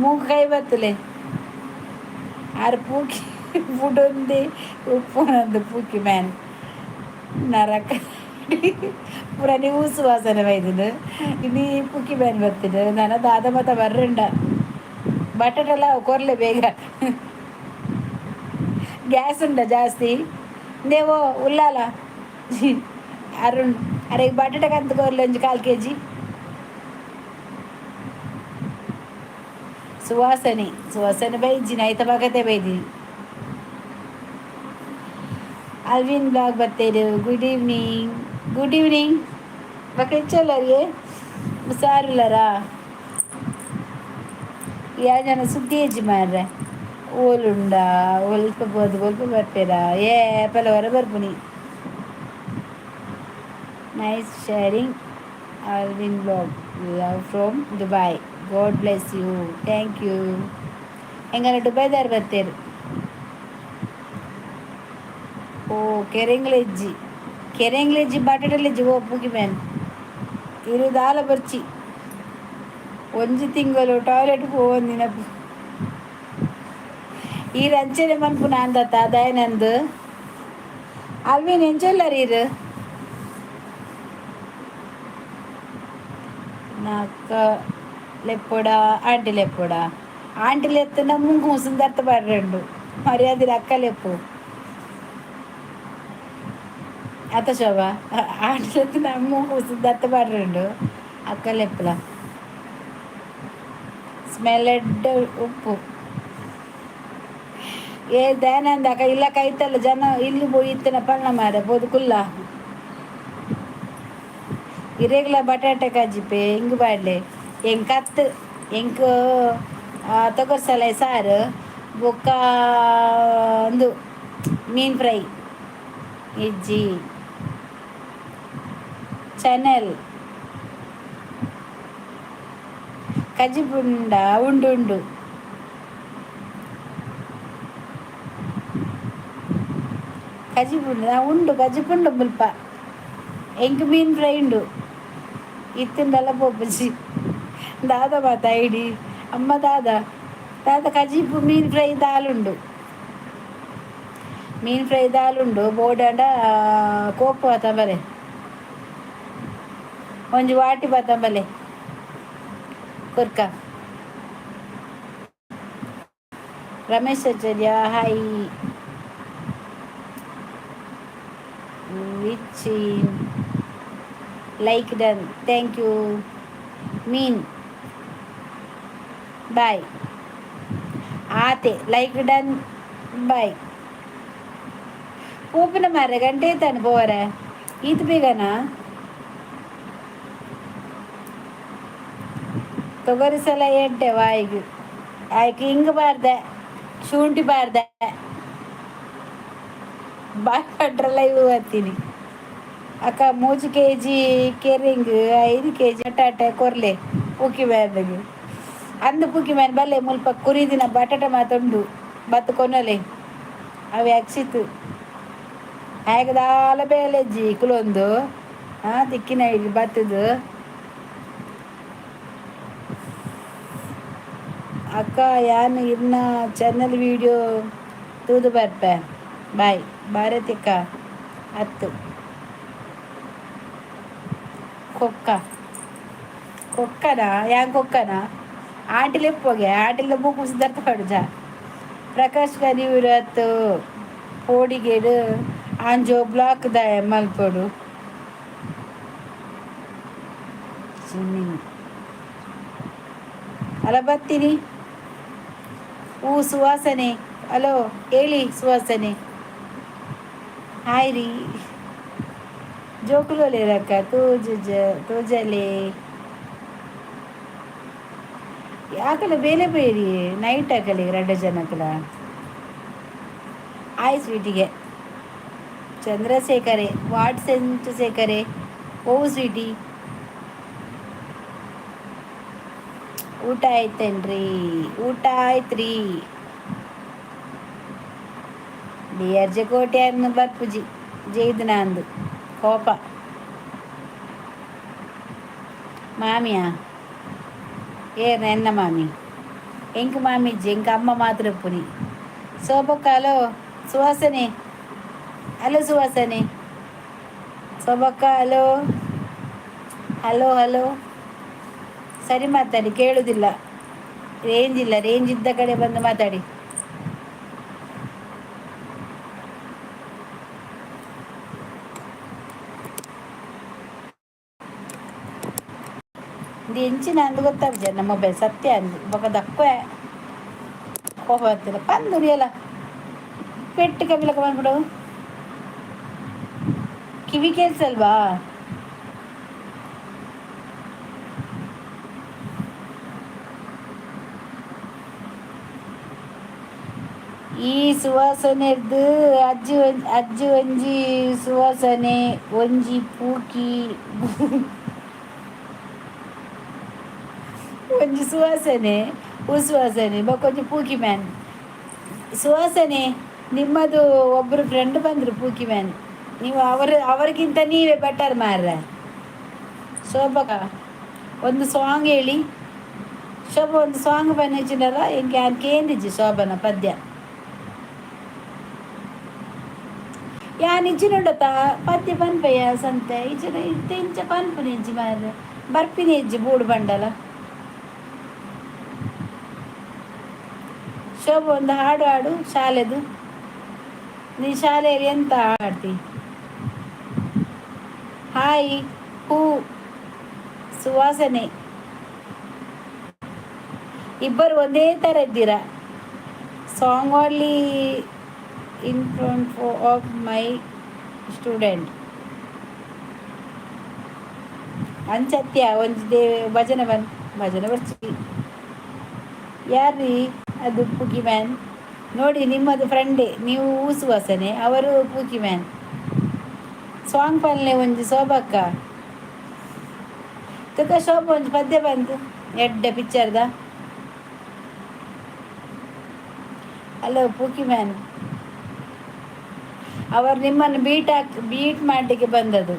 Speaker 1: ಮೂಗು ಕೈ ಬತ್ತಲೆ ಆರು ಪೂಕಿ ಬುಡೊಂದೆ ಉಪ್ಪು ನಂದು ಪೂಕಿ ಮ್ಯಾನ್ ನರಕ ಪೂರ ನೀವು ಸುವಾಸನೆ ಬೈದಿದ್ದು ನೀ ಪೂಕಿ ಮ್ಯಾನ್ ಬರ್ತಿದ್ದು ನನ್ನ ದಾದ ಮತ ಬರ್ರಂಡ ಬಟಾಟೆಲ್ಲ ಕೊರ್ಲೆ ಬೇಗ. ಗ್ಯಾಸ್ ಉಂಡ ಜಾಸ್ತಿ ನೀವು ಉಲ್ಲಾಲ ಅರುಣ್ ಅರೆ ಬಟಾಟೆ ಕಂತು ಕೊರ್ಲೆ ಒಂಜಿ 1/4 kg. ಸುವಾಸನೆ ಬೈಜಿನ ಐತ ಬಗತೆ ಬೈದಿ. ಅಲ್ವಿನ್ ಬ್ಲಾಗ್ ಬರ್ತೇರು. Good evening. ಗುಡ್ ಈವ್ನಿಂಗ್ ಬಕೆಚ್ಚಲ್ಲರಿಗೆ ಸಾರಿಲ್ಲರಾ ಯಾವ ಜನ ಸುದ್ದಿ ಹೆಜ್ಜಿ ಮಾರ್ರೆ ಓಲುಂಡ ಒಲ್ಪ ಬೋದು ಒಲ್ಪ ಬರ್ಪೇರ ಏಪಲ ಹೊರ ಬರ್ಪುನಿ. Nice sharing Alvin blog love from Dubai. God bless you. Thank you. ಹೆಂಗನ ದುಬೈದಾರು ಬರ್ತೇರು. ಓ ಕೆರೆಂಗ್ಲೆಜ್ಜಿ ಬಟಾಟೆಲೆಜ್ಜಿ ಓ ಪೂಗಿ ಮ್ಯಾನ್ ಇರುದಾಲ ಬರ್ಚಿ ಒಂಜಿ ತಿಂಗಳು ಟಾಯ್ಲೆಟ್ ಪೋವೊಂದಿನ ಈ ರಂಚನೆ ಮನ್ಪು ನಾಂದತ್ತ ದಯನಂದು ಅಲ್ವಿನ್ ಎಂಚೊಲ್ಲರೀರು ನಾಕ ಲೆಪ್ಪೊಡ ಆಂಟಿ ಲೆಪ್ಪೊಡ ಆಂಟಿ ಲೆತ್ತನ ಮುಂಗು ಸುಂದರ್ತ ಪಾಡ್ರೆಂಡು ಮರ್ಯಾದಿರ ಅಕ್ಕ ಲೆಪ್ಪು ಅತ್ತ ಶೋಭಾ ಆಂಟಿ ಲೆತ್ತನ ಮುಂಗು ಸುಂದರ್ತ ಪಾಡ್ರೆಂಡು ಅಕ್ಕ ಲೆಪ್ಪಲ ಸ್ಮೆಲ್ ಎಡ್ಡ ಉಪ್ಪು ಏ ದಯಾನಂದ ಅಕ್ಕ ಇಲ್ಲ ಕೈತಲ್ಲ ಜನ ಇಲ್ಲಿ போய் ಇತ್ತನ ಪಣ್ಣ ಮಾರ ಬೋದು ಕುಲ್ಲ ಇರೆಗ್ಲ ಬಟಾಟೆ ಕಜ್ಜಿಪೆ ಹಿಂಗೆ ಬಾಡ್ಲೆ ಹೆಂಗೆ ಕತ್ತು ಹೆಂಗೆ ತೊಗರ್ಸಲ ಸಾರು ಬೊಕ್ಕ ಒಂದು ಮೀನು ಫ್ರೈ ಇಜ್ಜಿ ಚಾನೆಲ್ ಕಜ್ಜಿಪುಂಡ ಉಂಡು ಉಂಡು ಕಜ್ಜಿಪುಂಡ ಉಂಡು ಕಜ್ಜಿಪುಂಡು ಮುಲ್ಪ ಎಂಕ್ ಮೀನು ಫ್ರೈ ಉಂಡು ಇತ್ತಿಂದೆಲ್ಲ ಪೋಪುಜಿ ದಾದ ಮಾತ ಐಡಿ ಅಮ್ಮ ದಾದ ಕಜ್ಜಿಪು ಮೀನು ಫ್ರೈ ದಾಲುಂಡು ಮೀನು ಫ್ರೈ ದಾಲುಂಡು ಬೋಡಾಂಡ ಕೋಪು ಬತ್ತಂಬಲೆ ಒಂಜಿ ವಾಟಿ ಬತ್ತಂಬಲೆ ಕೊರ್ಕ Ramesh Acharya hi which like done thank you ಮೀನ್ ಬಾಯ್ ಆತೆ ಲೈಕ್ ಡನ್ ಬಾಯ್ ಪೋಪಿನ ಮಾರ್ರೆ ಗಂಟೆ ತಾನು ಪೋವರ ಈತ್ ಬೇಗನಾ ತೊಗರಿಸಲ ಎಡ್ಡೆ ವಾಯಿಗೆ ಆಯ್ಕೆ ಹಿಂಗೆ ಬಾರ್ದೆ ಶುಂಠಿ ಬಾರ್ದೆ ಬಾಯ್ ಪಟ್ರಲ್ಲ ಇವು ಹತ್ತೀನಿ ಅಕ್ಕ 3 kg ಕೆರಿಂಗ್ 5 kg ಬಟಾಟೆ ಕೊರ್ಲೆ ಪೂಕಿ ಬ್ಯಾರ್ದಾಗೆ ಅಂದು ಪೂಕಿ ಮ್ಯಾನ್ ಬಲ್ಲೆ ಮುಲ್ಪ ಕುರಿದಿನ ಬಟಾಟೆ ಮಾತುಂಡು ಬತ್ತು ಕೊನಲೆ ಅವು ಯಾಕ್ಸಿತ್ತು ಹೇಗದಾಲ ಬೇಲೆಜ್ಜಿ ಕುಲೊಂದು ತಿಕ್ಕಿನ ಹಿಡಿ ಬತ್ತದು ಅಕ್ಕ ಯಾನು ಇನ್ನ ಚಾನಲ್ ವಿಡಿಯೋ ತೂದು ಬರ್ಪೆ ಬಾಯ್ ಭಾರತಿಕ 10 ಕೊಕ್ಕನಾ ಯಾಂಗ್ ಕೊಕ್ಕನಾ ಆಂಟಿಲೆ ಪೋಗೆ ಆಂಟಿಲೆ ಮೂಗು ಸುಧಾರ್ತ ಪಡುಜ ಪ್ರಕಾಶ್ ಕನಿಯೂರು 10 ಪೋಡಿಗೇಡು ಆಂಜೋ ಬ್ಲಾಕ್ ದ ಮಲ್ಪೊಡು ಅಲ್ಲ ಬರ್ತೀನಿ ಹೂ ಸುವಾಸನೆ ಹಲೋ ಹೇಳಿ ಸುವಾಸನೆ ಹಾಯ್ ರೀ ಜೋಕುಲೋಲೆ ರಕ್ಕ ತೋಜಲೆ ಯಾಕಲ ಬೇಲೆ ಬೇರಿ ನೈಟ್ ಹಾಕಲಿ 2 ಜನಕ್ಕಲ ಆಯ್ ಸ್ವೀಟಿಗೆ ಚಂದ್ರಶೇಖರೆ ವಾಟ್ ಚಂದ್ರಶೇಖರೆ ಓ ಸ್ವೀಟಿ ಊಟ ಆಯ್ತೇನ್ರಿ ಊಟ ಆಯ್ತ್ರಿ ಡಿ ಆರ್ ಜೆ ಕೋಟೆ ಅನ್ನು ಬರ್ಪುಜಿ ಜೈದು ನಂದು ಕೋಪ ಮಾಮಿಯಾ ಏರ್ ಎನ್ನ ಮಾಮಿ ಎಂಕ್ ಮಾಮಿಜ್ಜಿ ಎಂಕ್ ಅಮ್ಮ ಮಾತ್ರ ಪುನಿ ಸೋಬಕ್ಕ ಹಲೋ ಸುವಾಸನೆ ಹಲೋ ಸುವಾಸನೆ ಸೋಬಕ್ಕ ಹಲೋ ಹಲೋ ಹಲೋ ಸರಿ ಮಾತಾಡಿ ಕೇಳುವುದಿಲ್ಲ ರೇಂಜ್ ಇಲ್ಲ ರೇಂಜ್ ಇದ್ದ ಕಡೆ ಬಂದು ಮಾತಾಡಿ ಇದು ಎಂಚಿನ ಅಂದು ಗೊತ್ತಾಗ್ತದೆ ನಮ್ಮ ಮೊಬೈಲ್ ಸತ್ಯ ಅಂದು ಬೊಕ ದಕ್ಕುವೆ ಕೋಪ ಬರ್ತಿಲ್ಲ ಪಂದುರಿಯಲ್ಲ ಪೆಟ್ಟು ಕಬಿಲಕ ಬಂದ್ಬಿಡು ಕಿವಿ ಕೇಳಿಸಲ್ವಾ ಈ ಸುವಾಸನೆರ್ದು ಅಜ್ಜಿ ಒಂಜಿ ಸುವಾಸನೆ ಒಂಜಿ ಪೂಕಿ ಒಂಜಿ ಸುವಾಸನೆ ಉಸುವಾಸನೆ ಬೊಕೊಂಜಿ ಪೂಕಿ ಮ್ಯಾನ್ ಸುವಾಸನೆ ನಿಮ್ಮದು ಒಬ್ಬರು ಫ್ರೆಂಡ್ ಬಂದರು ಪೂಕಿ ಮ್ಯಾನ್ ನೀವು ಅವರಿಗಿಂತ ನೀವೇ ಬೆಟರ್ ಮಾರ್ರೆ ಶೋಭಕ ಒಂದು ಸಾಂಗ್ ಹೇಳಿ ಶೋಭ ಒಂದು ಸಾಂಗ್ ಬಂದಿచ్చిನಲ್ಲ ಎಂಗೆ ಕೇಂದಿಜ್ಜಿ ಶೋಭನ ಪದ್ಯ ಯಾನ್ ಇಜ್ಜಿನುಂಡತ ಪದ್ಯ ಪನ್ಪಯ್ಯ ಸಂತೆ ಇಜ್ಜಿನ ಇಂಚ ಪನ್ಪುನಿ ಇಜ್ಜಿ ಮಾರ್ರೆ ಬರ್ಪಿನಿ ಇಜ್ಜಿ ಬೂಡು ಬಂಡಲ ಶೋಭ ಒಂದು ಹಾಡು ಹಾಡು ಶಾಲೆದು ನೀ ಶಾಲೆಯಲ್ಲಿ ಎಂತ ಹಾಡ್ತಿ ಹಾಯ್ ಹೂ ಸುವಾಸನೆ ಇಬ್ಬರು ಒಂದೇ ಥರ ಇದ್ದೀರಾ song only in front of my student ಅಂಚತ್ಯ ಒಂದು ಭಜನೆ ಭಜನೆ ಬರ್ಸಿ ಯಾರ್ರೀ ಅದು ಪೂಕಿ ಮ್ಯಾನ್ ನೋಡಿ ನಿಮ್ಮದು ಫ್ರೆಂಡೇ ನೀವು ಊಸುವಾಸನೆ ಅವರು ಪೂಕಿ ಮ್ಯಾನ್ ಸಾಂಗ್ ಪಲ್ಲೆ ಒಂಜಿ ಶೋಭಕ್ಕ ತುಕ ಶೋಭ ಒಂಜಿ ಪದ್ಯ ಬಂತು ಎಡ್ಡ ಪಿಕ್ಚರ್ದ ಹಲೋ ಪೂಕಿ ಮ್ಯಾನ್ ಅವರು ನಿಮ್ಮನ್ನು ಬೀಟ್ ಮಾಡಲಿಕ್ಕೆ ಬಂದದ್ದು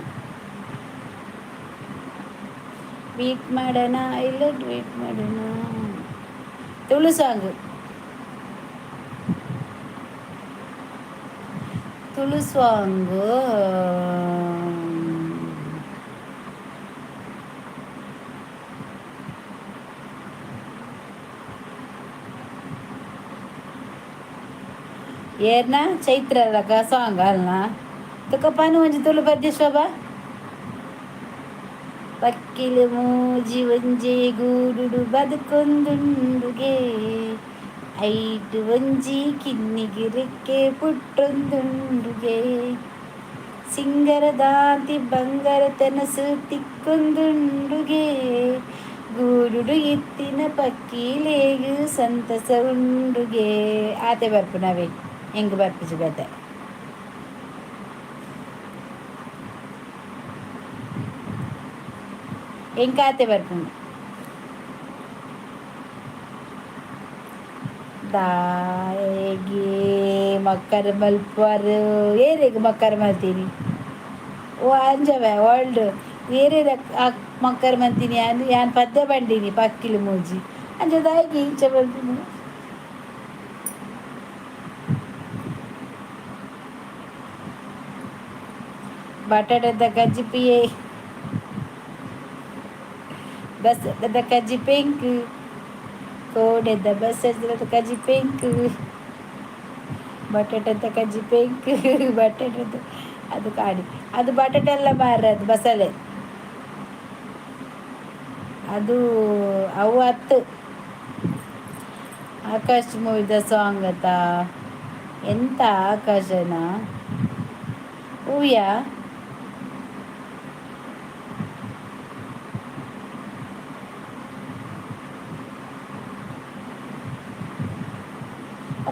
Speaker 1: ಬೀಟ್ ಮಾಡೋಣ ಇಲ್ಲ ಟ್ವೀಟ್ ಮಾಡೋಣ ತುಳು ಸಾಂಗು ತುಳು ಸಾಂಗು ಏರ್ನ ಚೈತ್ರದಾಗ ಸಾಂಗ್ ಅಲ್ನ ತುಕಪ್ಪನು ಒಂಜಿ ತುಳು ಪದ್ಯ ಶೋಭ ಪಕ್ಕಿಲು ಮೂಜಿ ಒಂಜಿ ಗೂಡುಡು ಬದುಕೊಂದುಂಡುಗೆ ಐಟು ಒಂಜಿ ಕಿನ್ನಿಗೆ ರೆಕ್ಕೆ ಪುಟ್ಟೊಂದುಂಡುಗೆ ಸಿಂಗರದಾಂತಿ ಬಂಗಾರ ತನಸು ತಿಕ್ಕೊಂದುಂಡುಗೆ ಗೂಡುಡು ಎತ್ತಿನ ಪಕ್ಕಿಲೇಗು ಸಂತಸ ಉಂಡುಗೆ ಆತೆ ಬರ್ಪು ನಾವೇ ಹೆಂಗೆ ಬರ್ಪಿಸು ಗತೆ ಹೆಂಗೆ ಆತೆ ಬರ್ಪು ದಾಯಿಗೆ ಮಕ್ಕರ್ ಮಲ್ಪರು ಏರಿಗೆ ಮಕ್ಕರ್ ಮಲ್ತೀನಿ ಓ ಅಂಜವೆ ವರ್ಲ್ಡ್ ಏರೇ ಮಕ್ಕರ್ ಮಂತೀನಿ ಯಾನ್ ಪದ್ಯ ಬಂಡೀನಿ ಪಕ್ಕಿಲು ಮೂಜಿ ಅಂಜದಾಯಿಗೆ ಇಂಚ ಬರ್ತೀನಿ ಬಟಾಟದ ಕಜ್ಜಿ ಪಿಯೇ ಬಸದ ಕಜ್ಜಿ ಪೆಂಕ್ ಕೋಡೆದ ಬಸದ ಕಜ್ಜಿ ಪೆಂಕ್ ಬಟಾಟದ ಕಜ್ಜಿ ಪೆಂಕ್ ಬಟಾಟದ ಅದು ಕಾಡಿ ಅದು ಬಟಾಟೆ ಎಲ್ಲ ಮಾರ ಅದು ಬಸಳೆ ಅದು ಅವು 10 ಆಕಾಶ್ ಮೂವಿದ ಸಾಂಗ್ ಅತ್ತ ಎಂತ ಆಕಾಶನ ಹೂವ್ಯಾ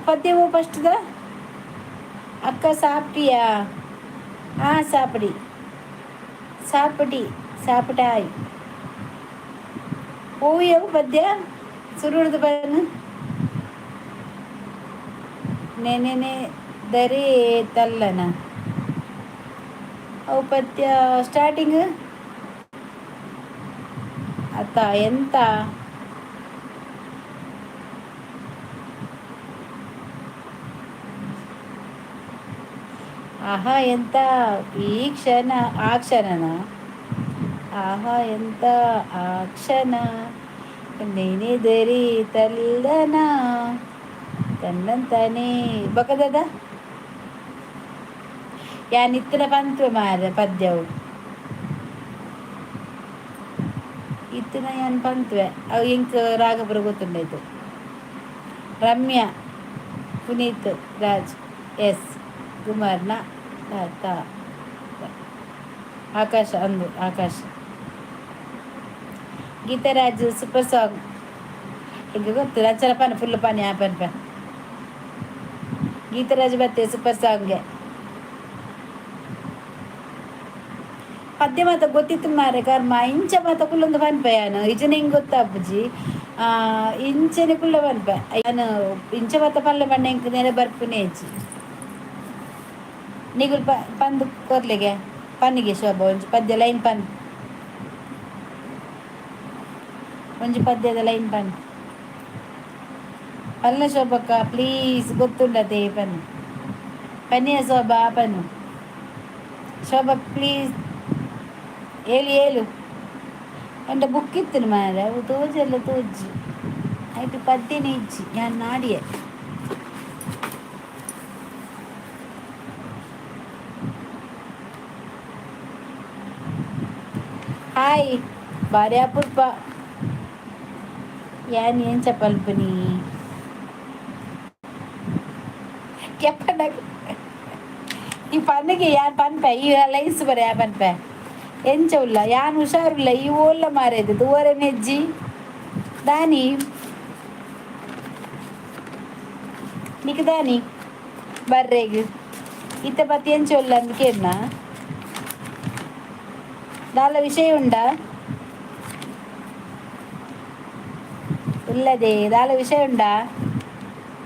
Speaker 1: ಪದ್ಯವು ಫಸ್ಟ್ದ ಅಕ್ಕ ಸಾಪ್ಟಿಯಾ ಸಾಪಡಿ ಸಾಪಟಿ ಸಾಪಟಾಯ್ ಹೂವು ಪದ್ಯ ಸುರುಳ್ದು ಬನ್ನು ನೆನೆನೆ ದರೆ ತಲ್ಲನ ಅವು ಪದ್ಯ ಸ್ಟಾರ್ಟಿಂಗ್ ಅತ್ತ ಎಂತ ಆಹಾ ಎಂತ ಈ ಕ್ಷಣ ಆ ಕ್ಷಣನ ಆಹಾ ಎಂತ ಆ ಕ್ಷಣ ನೆನೆದರಿ ತಲ್ಲನ ತನ್ನಂತಾನೆ ಬಕದದ ಯಾನ್ ಇತ್ತಿನ ಪಂತು ಮಾರ ಪದ್ಯವು ಇತ್ತಿನ ಯಾನ್ ಪಂತ್ವೆ ಅವು ಇಂಕ್ ರಾಗಪುರ ಗೊತ್ತುಂಡಾಯ್ತು. ರಮ್ಯಾ ಪುನೀತ್ ರಾಜ್ ಎಸ್ ಕುಮಾರ್ನ ತ ಆಕಾಶ ಅಂದು ಆಕಾಶ್ ಗೀತರಾಜ್ ಸೂಪರ್ ಸಾಂಗ್ ಈಗ ಗೊತ್ತು ರಚನ ಪಾನ ಫುಲ್ ಪಾನಿ ಆ ಪನ್ ಪನ್ ಗೀತರಾಜ್ ಬತ್ತೆ ಸೂಪರ್ ಸಾಂಗ್ಗೆ ಪದ್ಯ ಮಾತ ಗೊತ್ತಿತ್ತು ಮಾರೆ ಕರ್ಮ ಇಂಚ ಮಾತ ಕುಲ್ಲೊಂದು ಪನ್ಪೆಯಾನು ಇಜನ ಹಿಂಗೆ ಗೊತ್ತಾಪುಜಿ ಇಂಚನೆ ಕುಲ್ಲ ಪನ್ಪೆ ನಾನು ಇಂಚ ಮಾತ ಪಲ್ಲೆ ಬಣ್ಣ ಇಂಕ ನೆನೆ ಬರ್ಪುನೇ ಇಜ್ಜಿ ನಿಗುಲ್ ಪಂದು ಕೊರ್ಲೆಗೆ ಪನ್ನಿಗೆ ಶೋಭ ಒಂಜಿ ಪದ್ಯ ಲೈನ್ ಪನ್ ಒಂಜಿ ಪದ್ಯದ ಲೈನ್ ಪನ್ ಪಲ್ಲ ಶೋಭಕ್ಕ ಪ್ಲೀಸ್ ಗೊತ್ತುಂಡತೆ ಪನ್ನು ಪನ್ನಿಯ ಶೋಭಾ ಪನ್ನು ಶೋಭಾ ಪ್ಲೀಸ್ ಹೇಳು ಹೇಳು ಎಂಡ ಬುಕ್ ಇತ್ತು ಮಾರ ಅವು ತೋಜೆಲ್ಲ ತೋಜಿ ಆಯ್ತು ಪದ್ಯನೇ ಇಜ್ಜಿ ನಾನು ನಾಡಿಯೆ ಹಾಯ್ ಭಾರಿ ಅಪೂರ್ವ ಯಾನ್ ಏನ್ ಚಪ್ಪಲ್ಪನಿ ಕೆಪ್ಪನ ಈ ಪನ್ನಿಗೆ ಯಾನ್ ಪನ್ಪೆ ಈ ಲೈನ್ಸ್ ಬರ ಯಾ ಪನ್ಪೆ ಎಂಚ ಉಲ್ಲ ಯಾನ್ ಹುಷಾರುಲ್ಲ ಈ ಓಲ್ಲ ಮಾರೇದು ದೂರ ನೆಜ್ಜಿ ದಾನಿ ನಿಕ್ ದಾನಿ ಬರ್ರೆಗ್ ಇತ್ತ ಪತಿ ಎಂಚ ಉಲ್ಲ ಅಂದ್ ಕೇರ್ನ ದಾಲ ವಿಷಯ ಉಂಡಾ ಇಲ್ಲದೆ ದಾಲ ವಿಷಯ ಉಂಡಾ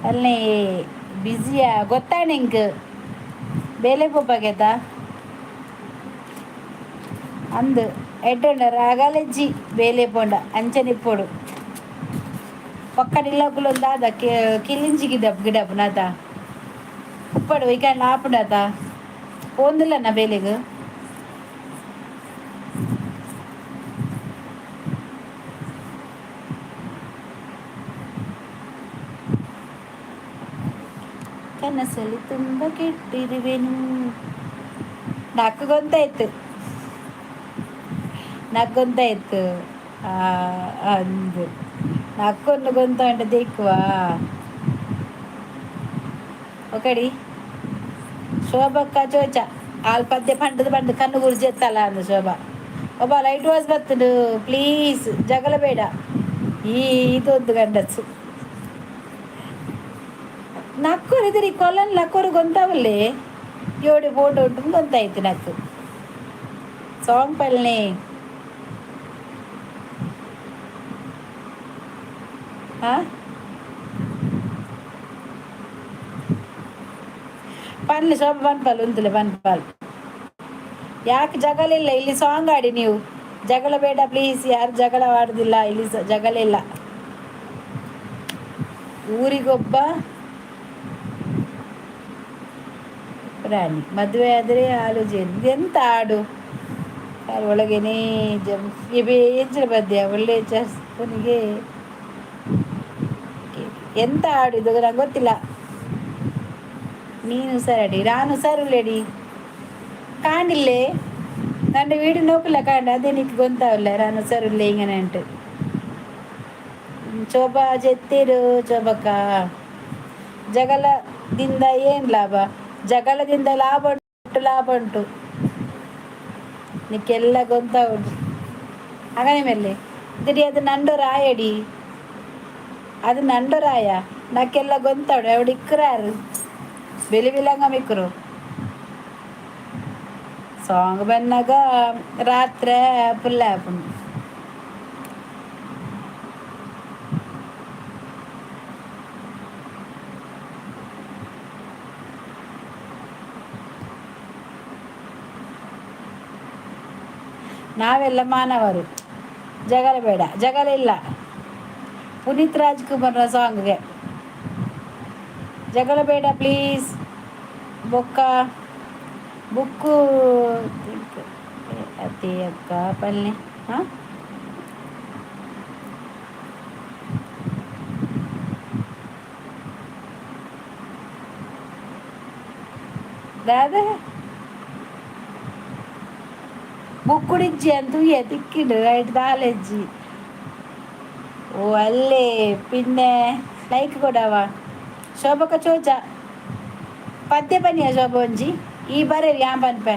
Speaker 1: ಅಲ್ಲೇ ಬಿಸಿಯಾ ಗೊತ್ತಾ ನಿಂಕ್ ಬೇಲೆ ಪೋಪಾಗೆತ ಅಂದು ಎಡ್ಡುಂಡ ರಾಗಾಲೆಜ್ಜಿ ಬೇಲೆ ಪೋಂಡ ಅಂಚನಿಪ್ಪೋಡು ಪಕ್ಕಡಿಲ್ಲ ಕುಲೊಂದಾದ ಕಿಲಿಂಜಿ ಗಿಡಪ್ ನಾತ ಉಪ್ಪಡು ಇಕಂಡ್ ಆಪುಡಾತ ಪೋಂದಿಲ್ಲನ ಬೇಲೆಗ್ ಕನಸಲ್ಲಿ ತುಂಬ ಕೆಟ್ಟಿರುವೆನು ನಕ್ಕೊಂತಾಯ್ತು ಅಂದು ನಕ್ಕೊಂಡು ಗೊಂತ ಅಂಟ ದೇಕುವಾ ఒకటి శోభక్క చోచ వాళ్ళ పద్య పండు కన్ను గురిచేస్తాల అందు శోభ ఒబ్బా లైట్ వాజ్ బతుడు ప్లీజ్ జగలಬೇಡ ಇದೊಂದು ಗಂಡಸು ನಕ್ಕೋರಿದ್ರಿ ಕೊಲನ್ ಲಕ್ಕೋರು ಗೊಂತಾವಲ್ಲೇ ಏಳು ಫೋಟೋ ಉಂಟು ಗೊಂತಾಯ್ತು ನಕ್ಕು ಸಾಂಗ್ ಪಲ್ನೆ ಹಾಂ ಪನ್ಲೆ ಶೋಭ ಪನ್ಪಾಲ್ ಉಂತಲೆ ಪನ್ಪಾಲ್ ಯಾಕೆ ಜಗಳಿಲ್ಲ ಇಲ್ಲಿ ಸಾಂಗ್ ಆಡಿ ನೀವು ಜಗಳ ಬೇಡ ಪ್ಲೀಸ್ ಯಾರು ಜಗಳ ಆಡುದಿಲ್ಲ ಇಲ್ಲಿ ಜಗಳ ಇಲ್ಲ ಊರಿಗೊಬ್ಬ ಪ್ರಾಣಿ ಮದುವೆ ಆದರೆ ಹಾಲು ಜೇನು ಎಂತ ಹಾಡು ಒಳಗೇನೆ ಹೆಚ್ಚಿನ ಪದ್ಯ ಒಳ್ಳೆ ಚಸ್ಪನಿಗೆ ಎಂತ ಹಾಡಿದ್ದು ನಂಗೆ ಗೊತ್ತಿಲ್ಲ ನೀನು ಸರಡಿ ನಾನು ಸರುಲೆಡಿ ಕಾಣಿಲ್ಲೇ ನನ್ನ വീട് നോക്കില്ല കാണ്ട അതെനിക്ക് ഗൊന്താവില്ല ನಾನು ಸರುಲ್ಲೆ ഇങ്ങനെ ഉണ്ട് ಶೋಭ ಜೆತ್ತಿರು ಶೋಭಕ್ಕ ಜಗಳದಿಂದ ಏನು ಲಾಭ ಜಗಳದಿಂದ ಲಾಭ ಉಂಟು ನಿಕ್ಕೆಲ್ಲ ಗೊಂತಾ ಉಂಟು ಹಾಗನೆ ಮೇಲೆ ಇದ್ರಿ ಅದು ನಂಡು ರಾಯಡಿ ಅದು ನಂಡು ರಾಯ ನಾಕೆಲ್ಲ ಗೊಂತಾಡು ಅವಡು ಇಕ್ಕರಾರು ಬೆಲಿ ಬಿಲಂಗ ಮಿಕ್ಕರು ಸಾಂಗ್ ಬಂದಾಗ ರಾತ್ರಿ ಫುಲ್ ಆಪುಂಡು ನಾವೆಲ್ಲ ಮಾನವರು. ಜಗಳ ಬೇಡ, ಜಗಳ ಇಲ್ಲ. ಪುನೀತ್ ರಾಜ್ಕುಮಾರ್ನ ಸಾಂಗ್ಗೆ ಜಗಳ ಬೇಡ ಪ್ಲೀಸ್. ಬೊಕ್ಕ ಬುಕ್ಕು ಅತಿ ಅಕ್ಕ ಪಲ್ಲೆ ಹಾಂ ದಾದ ബുക്കുടിച്ച് തൂയെ തിക്കിട് ആയിട്ട് താലജ്ജി. ഓ അല്ലേ പിന്നെ ലൈക്ക് കൊടാവാ ശോഭക്ക ചോദിച്ച പദ്യ പനിയാ ശോഭ ಒಂಜಿ ಈ ಬರೇರಿ ಯಾನ್ ಪನ್ಪೆ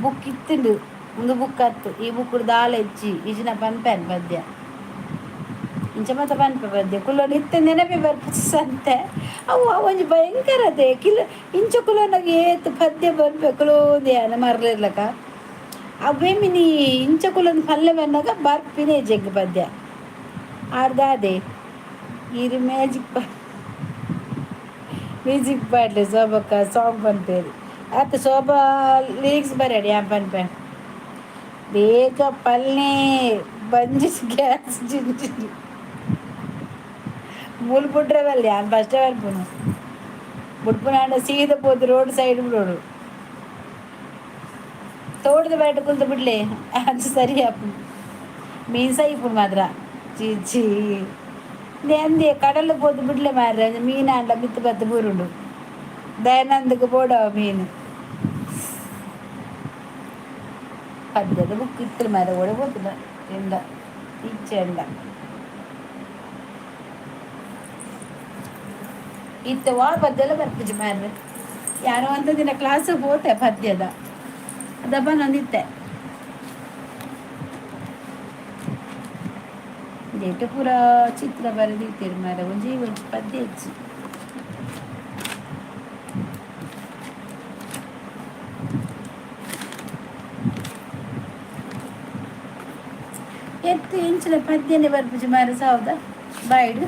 Speaker 1: ಬುಕ್ ಇತ್ತುಂಡು ಒಂದು ಬುಕ್ ಅತ್ತು ಈ ಬುಕ್ ದಾಲೆಜ್ಜಿ ಇಜಿನ ಪನ್ಪೆನ್ ಪದ್ಯ ಇಂಚ ಮಾತ ಪನ್ಪೆ ಪದ್ಯ ಕುಲ್ಲೊಂದು ಇತ್ತ ನೆನಪಿ ಬರ್ಪುಜಿ ಸಂತೆ ಅವು ಒಂಜಿ ಭಯಂಕರತೆ ಕಿಲ ಇಂಚ ಕುಲೋನಾಗ ಏತ್ ಪದ್ಯ ಪನ್ಪೆ ಕುಲೋಂದಿ ಅನ ಮರ್ಲಿರ್ಲಕ ಅವೇಮಿನಿ ಇಂಚ ಕುಲೊಂದು ಪಲ್ಲೆ ಬಂದಾಗ ಬರ್ಪಿನೇ ಜಗ್ ಪದ್ಯ ಆಡ್ದಾದೆ ಇದು ಮ್ಯೂಸಿಕ್ ಪಾಡ್ಲೆ ಶೋಭಕ್ಕ ಸಾಂಗ್ ಪನ್ಪೇರಿ ಆತ ಶೋಭಾ ಲಿರಿಕ್ಸ್ ಬರೆಯಡಿ ಯಾನ್ ಪನ್ಪೆ ಬೇಗ ಪಲ್ಲೆ ಬಂಜಿ ಗ್ಯಾಸ್ ಜಿಂಜಿ ಮೂಲು ಬಿಟ್ರೆ ಬಲ್ಲಿ ಯಾನ್ ಫಸ್ಟೇ ಬರ್ಪುನು ಬಿಟ್ಪುನ ಸೀದ ಪೋದು ರೋಡ್ ಸೈಡ್ ಬಿಡೋಡು ತೋಟದ ಬಯಟ ಕುಲ್ತು ಬಿಡ್ಲೆ ಅದು ಸರಿ ಆಪು ಮೀನ್ ಸೈ ಇಪ್ಪುಡು ಮಾತ್ರ ಚೀಚಿ ಅಂದೆ ಕಡಲು ಪೋದು ಬಿಡ್ಲೆ ಮಾರ್ರೆ ಮೀನು ಆಂಡ ಮಿತ್ತು ಬತ್ತು ಬೂರುಂಡು ದಯಾನಂದಕ್ಕೆ ಬೋಡವ ಮೀನು ಪದ್ಯದ ಬುಕ್ ಇತ್ತು ಮಾರ ಒಡೆ ಹೋತಿಲ್ಲ ಎಂಡ ಇಚ್ಚೆ ಎಂಡ ಇತ್ತು ವಾ ಪದ್ಯಲ್ಲ ಬರ್ಪಿಜಿ ಮಾರ್ರೆ ಯಾರೋ ಒಂದು ದಿನ ಕ್ಲಾಸಿಗೆ ಹೋತೆ ಪದ್ಯದ ಅದಪ್ಪ ನಂದಿತ್ತೆ ಡೇಟು ಪೂರ ಚಿತ್ರ ಬರೆದಿತ್ತೀರಿ ಮಾರ ಒಂಜಿ ಒಂಜಿ ಪದ್ಯ ಹೆಚ್ಚಿ ಎತ್ತು ಇಂಚಿನ ಪದ್ಯನೇ ಬರ್ಪುಜಿ ಮಾರ ಸಾವ್ದ ಬಾಯ್ಡು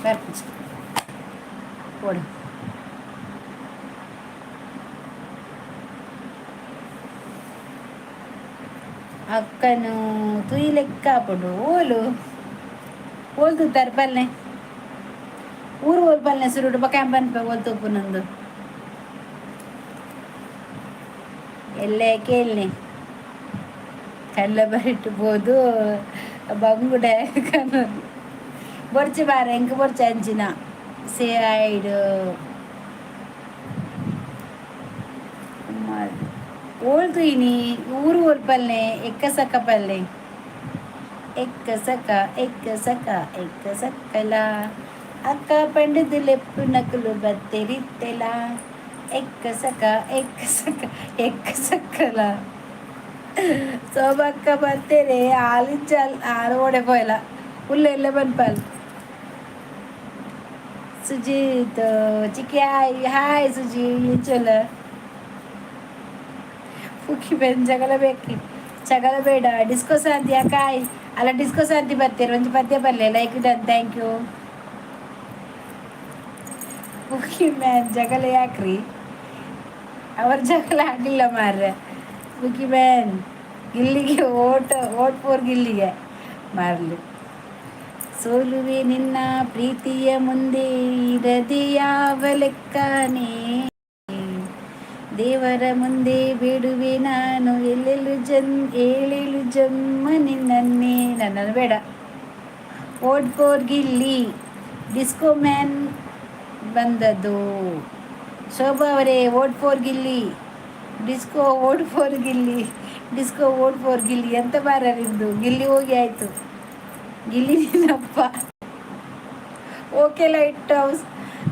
Speaker 1: ಬರ್ಪುಜಿ ಕೊಡು ಅಕ್ಕನು ತುಯಿ ಲೆಕ್ಕ ಹಾಕೊಂಡು ಓಲು ಓಲ್ತುತ್ತಾರೆ ಪಲ್ಲೆ ಊರು ಓಲ್ ಪಲ್ಲೆ ಸುರುಡು ಬಕ್ಯಾಂಪನ್ಪೆ ಓಲ್ತೊಪ್ಪು ನಂದು ಎಲ್ಲೇ ಕೇಳನೆ ಕಲ್ಲ ಬರಿಟ್ಬೋದು ಬಂಗುಡ ಬೊರ್ಚಿ ಬಾರ ಎಂಕ ಬೊರ್ಚಿ ಅಂಚಿನ ಸೇಡ್ ಓಲ್ತು ಇನಿ ಊರು ಓಲ್ಪಲ್ಲೆ ಎಕ್ಕ ಸಕ್ಕ ಪಲ್ಲೆ ಎಕ್ಕ ಸಕ್ಕ ಸಕ್ಕಲ ಅಕ್ಕ ಪಂಡದು ಲೆಪ್ಪು ನಕಲು ಬತ್ತೆರಿತ್ತೆಲ ಎಕ್ಕ ಸಕ್ಕಲ ಸೋಬಕ್ಕ ಬತ್ತೇರೆ ಆಲಿಂಚಲ್ ಆರು ಓಡೆ ಪೋಯಲ ಉಲ್ಲೆಲ್ಲ ಬನ್ಪಲ್ ಸುಜಿತ್ ಚಿಕ್ಕಿ ಹಾಯ್ ಸುಜಿ ಎಂಚೊಲ ಫುಕ್ಕಿ ಬೆನ್ ಜಗಳ ಬೇಕಿ ಜಗಳ ಬೇಡ ಡಿಸ್ಕೋ ಶಾಂತಿ ಕಾಯ್ ಅಲ್ಲ ಡಿಸ್ಕೋ ಶಾಂತಿ ಬರ್ತೀರಿ ಒಂದು ಪದ್ಯ ಬರಲಿ like done thank you pookie man ಜಗಳ ಯಾಕ್ರಿ ಅವ್ರ ಜಗಳ ಆಗಿಲ್ಲ ಮಾರ್ರೆ ಫುಕ್ಕಿ ಮ್ಯಾನ್ ಗಿಲ್ಲಿಗೆ ಓಟ್ ಫೋರ್ ಗಿಲ್ಲಿಗೆ ಮಾರಲಿ ಸೋಲುವೆ ನಿನ್ನ ಪ್ರೀತಿಯ ಮುಂದೆ ಇರದೆ ಯಾವ ಲೆಕ್ಕನೇ ದೇವರ ಮುಂದೆ ಬೇಡುವೆ ನಾನು ಎಲ್ಲೆಲ್ಲೂ ಏಳೇಳು ಜನ್ಮ ನಿನ್ನನ್ನೇ ನನ್ನನ್ನು ಬೇಡ vote for Gilli disco man ಬಂದದ್ದು ಶೋಭಾ ಅವರೇ vote for Gilli disco vote for Gilli disco vote for Gilli ಎಂತ ಬಾರ ನಿಂದು ಗಿಲ್ಲಿ ಹೋಗಿ ಆಯಿತು ಗಿಲ್ಲಿ ನಿನ್ನಪ್ಪ ಓಕೆ ಲೈಟ್ ಹೌಸ್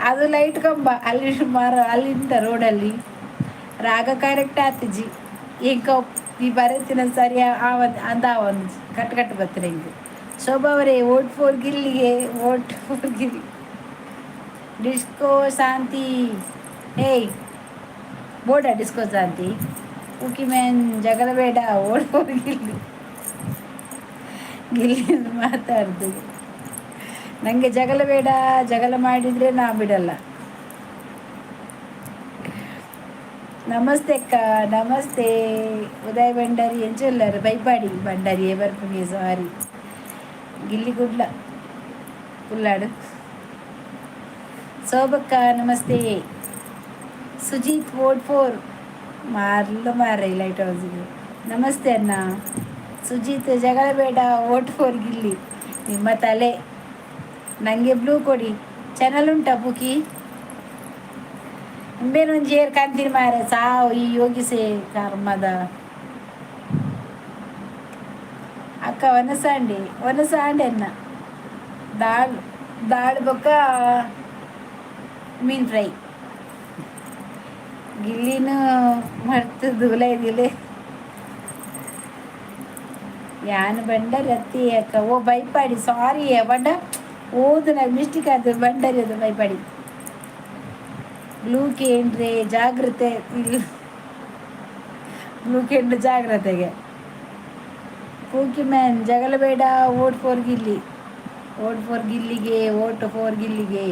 Speaker 1: ಅದು ಲೈಟ್ ಕಂಬ ಅಲ್ಲಿ ಅಲ್ಲಿಂದ ರೋಡಲ್ಲಿ ರಾಗ ಕರೆಕ್ಟ್ ಆತಿಜಿ ಈಗ ಈ ಬರತ್ತಿನ ಸರಿ ಅಂದ ಒಂದು ಕಟ್ಟು ಬರ್ತಾರೆ ಹಿಂಗೆ ಶೋಭಾ ಅವರೇ ಓಟ್ ಫೋರ್ ಗಿಲ್ಲಿಗೆ vote for Gilli disco Shanti ಏಯ್ ಬೋರ್ಡ ಡಿಸ್ಕೋ ಶಾಂತಿ ಉಕಿ ಮ್ಯಾನ್ ಜಗಳ ಬೇಡ ಓಡ್ ಗಿಲ್ಲಿ ಗಿಲ್ಲಿ ಮಾತಾಡ್ದು ನನಗೆ ಜಗಳ ಬೇಡ, ಜಗಳ ಮಾಡಿದರೆ ನಾ ಬಿಡಲ್ಲ. ನಮಸ್ತೆ ಅಕ್ಕ, ನಮಸ್ತೆ ಉದಯ್ ಭಂಡಾರಿ ಎಂಚೊಲ್ಲರು ಬೈಪಾಡಿ ಭಂಡಾರಿ ಬರ್ಪುಗೆ ಸಾರಿ ಗಿಲ್ಲಿ ಗುಡ್ಲ ಉಲ್ಲಾಡು ಸೋಬಕ್ಕ ನಮಸ್ತೆ. ಸುಜಿತ್ ವೋಟ್ ಫೋರ್ ಮಾರ್ಲು ಮಾರ ಲೈಟ್ ಹೌಸಿಗೆ ನಮಸ್ತೆ ಅಣ್ಣ. ಸುಜಿತ್ ಜಗಳ ಬೇಡ ವೋಟ್ ಫೋರ್ ಗಿಲ್ಲಿ ನಿಮ್ಮ ತಲೆ. ನನಗೆ ಬ್ಲೂ ಕೊಡಿ. ಚಾನಲ್ ಉಂಟಾ ಬುಕಿ ಬೇರೊಂದು ಜೇರ್ ಕಾಣ್ತೀನಿ ಮಾರ ಸಾವು ಈ ಯೋಗಿಸೆ ಕರ್ಮದ ಅಕ್ಕ ಒನಸಾಂಡೆ ಅನ್ನ ದಾಳ್ ಬೊಕ್ಕ ಮೀನು ಫ್ರೈ ಗಿಲ್ಲಿನೂ ಮರ್ತದು ಉಲೈದಿಲೆ ಯಾನು ಬಂಡರಿ ಅತ್ತಿ ಅಕ್ಕ ಓ ಬೈಪಾಡಿ ಸಾರಿ ಬಂಡ ಓದು నాకు ಮಿಸ್ಟೇಕ್ ಆಯ್ತು ಬಂಡರಿ ಅದು ಬೈಪಾಡಿ ಬ್ಲೂ ಕೇಂದ್ರೆ ಜಾಗ್ರತೆ ಬ್ಲೂ ಕೇಂದ್ರ ಜಾಗ್ರತೆಗೆ ಕೂಕಿ ಮ್ಯಾನ್ ಜಗಳ ಬೇಡ vote for Gilli vote for ಗಿಲ್ಲಿಗೆ ವೋಟ್ ಫೋರ್ ಗಿಲ್ಲಿಗೆ.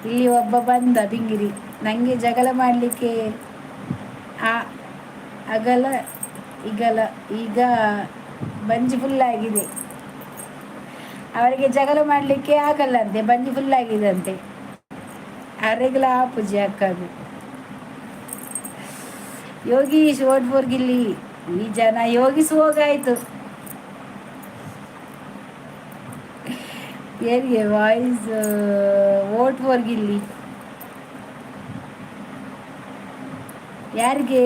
Speaker 1: ಇಲ್ಲಿ ಒಬ್ಬ ಬಂದ ಬಿಂಗಿರಿ ನನಗೆ ಜಗಳ ಮಾಡಲಿಕ್ಕೆ ಆಗಲ್ಲ ಈಗ ಬಂಜಿ ಫುಲ್ಲಾಗಿದೆ. ಅವರಿಗೆ ಜಗಳ ಮಾಡಲಿಕ್ಕೆ ಆಗಲ್ಲಂತೆ, ಬಂಜಿ ಫುಲ್ಲಾಗಿದಂತೆ. ಅವರಿಗೆಲ್ಲ ಪೂಜೆ ಹಾಕೋದು. Yogish vote for Gilli. ಈ ಜನ ಯೋಗೀಶ್ ಹೋಗಾಯ್ತು ಏನಿಗೆ ವಾಯ್ಸ್ ವೋಟ್ ಫೋರ್ ಗಿಲ್ಲಿ. ಯಾರಿಗೆ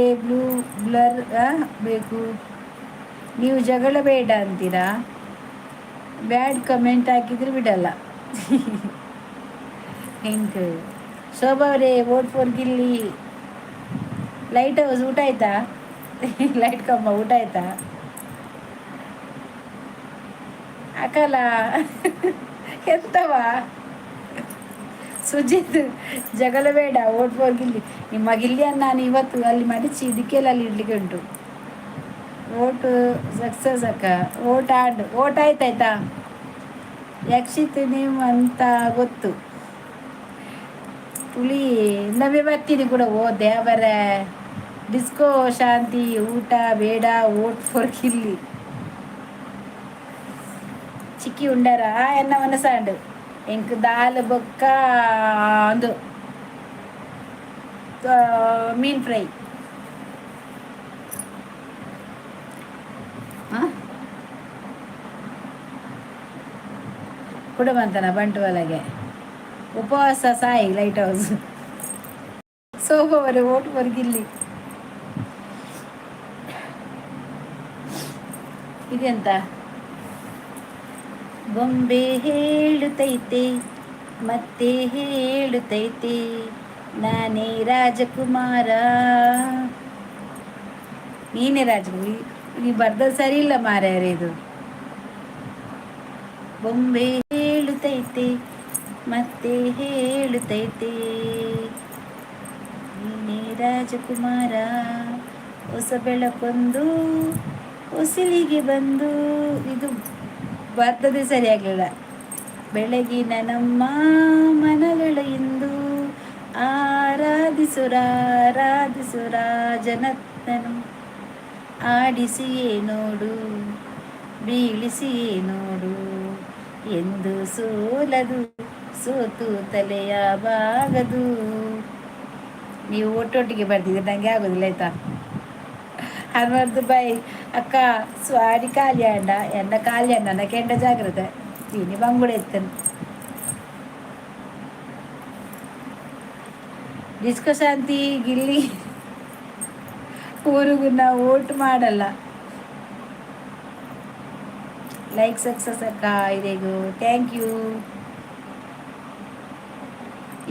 Speaker 1: ಬ್ಲರ್ ಬೇಕು? ನೀವು ಜಗಳ ಬೇಡ ಅಂತೀರಾ? ಬ್ಯಾಡ್ ಕಮೆಂಟ್ ಹಾಕಿದ್ರೆ ಬಿಡಲ್ಲ. ಹೆಂಗೆ ಶೋಭಾ ಅವರೇ vote for Gilli. Light house ಊಟ ಆಯ್ತಾ? ಲೈಟ್ ಕಂಬ ಊಟ ಆಯ್ತಾ? ಹಾಕಲ್ಲ ಎಂತವಾ ಸುಜಿತ್ ಜಗಳ ಬೇಡ ವೋಟ್ ಫೋರ್ ಗಿಲ್ಲಿ. ನಿಮ್ಮ ಗಿಲ್ಲಿಯನ್ನು ನಾನು ಇವತ್ತು ಅಲ್ಲಿ ಮಡಿಚಿ ಇದಕ್ಕೆಲ್ಲ ಅಲ್ಲಿ ಇಡ್ಲಿಕ್ಕೆ ಉಂಟು. ಓಟು ಸಕ್ಸಸ್ ಅಕ್ಕ. ಓಟ್ ಆಯ್ತಾಯ್ತಾ? ಯಕ್ಷಿತ್ ನೀವು ಅಂತ ಗೊತ್ತು. ಪುಳಿ ನವೇ ಬರ್ತೀನಿ ಕೂಡ ಓ ದೇವರ ಡಿಸ್ಕೋ ಶಾಂತಿ ಊಟ ಬೇಡ ವೋಟ್ ಫೋರ್ ಗಿಲ್ಲಿ. ಚಿಕ್ಕಿ ಉಂಡಾರ ಎನ್ನ ಮನಸಾಂಡು ಎಂಕ್ ದಾಲ್ ಬೊಕ್ಕ ಒಂದು ಮೀನ್ ಫ್ರೈ. ಕುಡಬಂತನ ಬಂಟ್ವಾಲಗೆ ಉಪವಾಸ ಸಾಯಿ ಲೈಟ್ ಹೌಸ್. ಸೋಮವಾರ ಓಟ್ ಫೋರ್ ಗಿಲ್ಲಿ. ಇದೆಂತ ಬೊಂಬೆ ಹೇಳುತ್ತೈತೆ ಮತ್ತೆ ಹೇಳುತ್ತೈತೆ ನಾನೇ ರಾಜಕುಮಾರ. ನೀನೇ ರಾಜಕುಮಾರಿ. ನೀ ಬರ್ದ ಸರಿ ಇಲ್ಲ ಮಾರ್ಯಾರ ಇದು. ಬೊಂಬೆ ಹೇಳುತ್ತೈತೆ ಮತ್ತೆ ಹೇಳುತ್ತೈತೆ ನೀನೇ ರಾಜಕುಮಾರ. ಹೊಸ ಬೆಳಕೊಂದು ಹೊಸಲಿಗೆ ಬಂದು ಇದು ಬರ್ತದೆ ಸರಿಯಾಗಲಿಲ್ಲ. ಬೆಳಗಿನ ನಮ್ಮ ಮನಗಳ ಇಂದು ಆರಾಧಿಸುರಾಜನತ್ತನು ಆಡಿಸಿಯೇ ನೋಡು ಬೀಳಿಸಿಯೇ ನೋಡು ಎಂದು ಸೋಲದು ಸೋತು ತಲೆಯ ಬಾಗದು. ನೀವು ಒಟ್ಟೊಟ್ಟಿಗೆ ಬರ್ತಿದ್ರೆ ನನಗೆ ಆಗೋದಿಲ್ಲ ಆಯ್ತಾ? ಹನುಮಂತ ಬಾಯಿ ಅಕ್ಕ ಸ್ವಾಡಿ ಕಾಲ್ಯಾಂಡ ಎನ್ನ ಕಾಲ್ಯಾಂಡ ನನ್ನ ಕೆಂಡ ಜಾಗ್ರತೆ ತಿನಿ ಬಂಗುಡ ಎತ್ತನು. ಡಿಸ್ಕೋ ಶಾಂತಿ ಗಿಲ್ಲಿ ಊರಿಗೂ ನಾವು ಓಟ್ ಮಾಡಲ್ಲ. ಲೈಕ್ ಸಕ್ಸಸ್ ಅಕ್ಕ ಇದೆಗೂ ಥ್ಯಾಂಕ್ ಯು.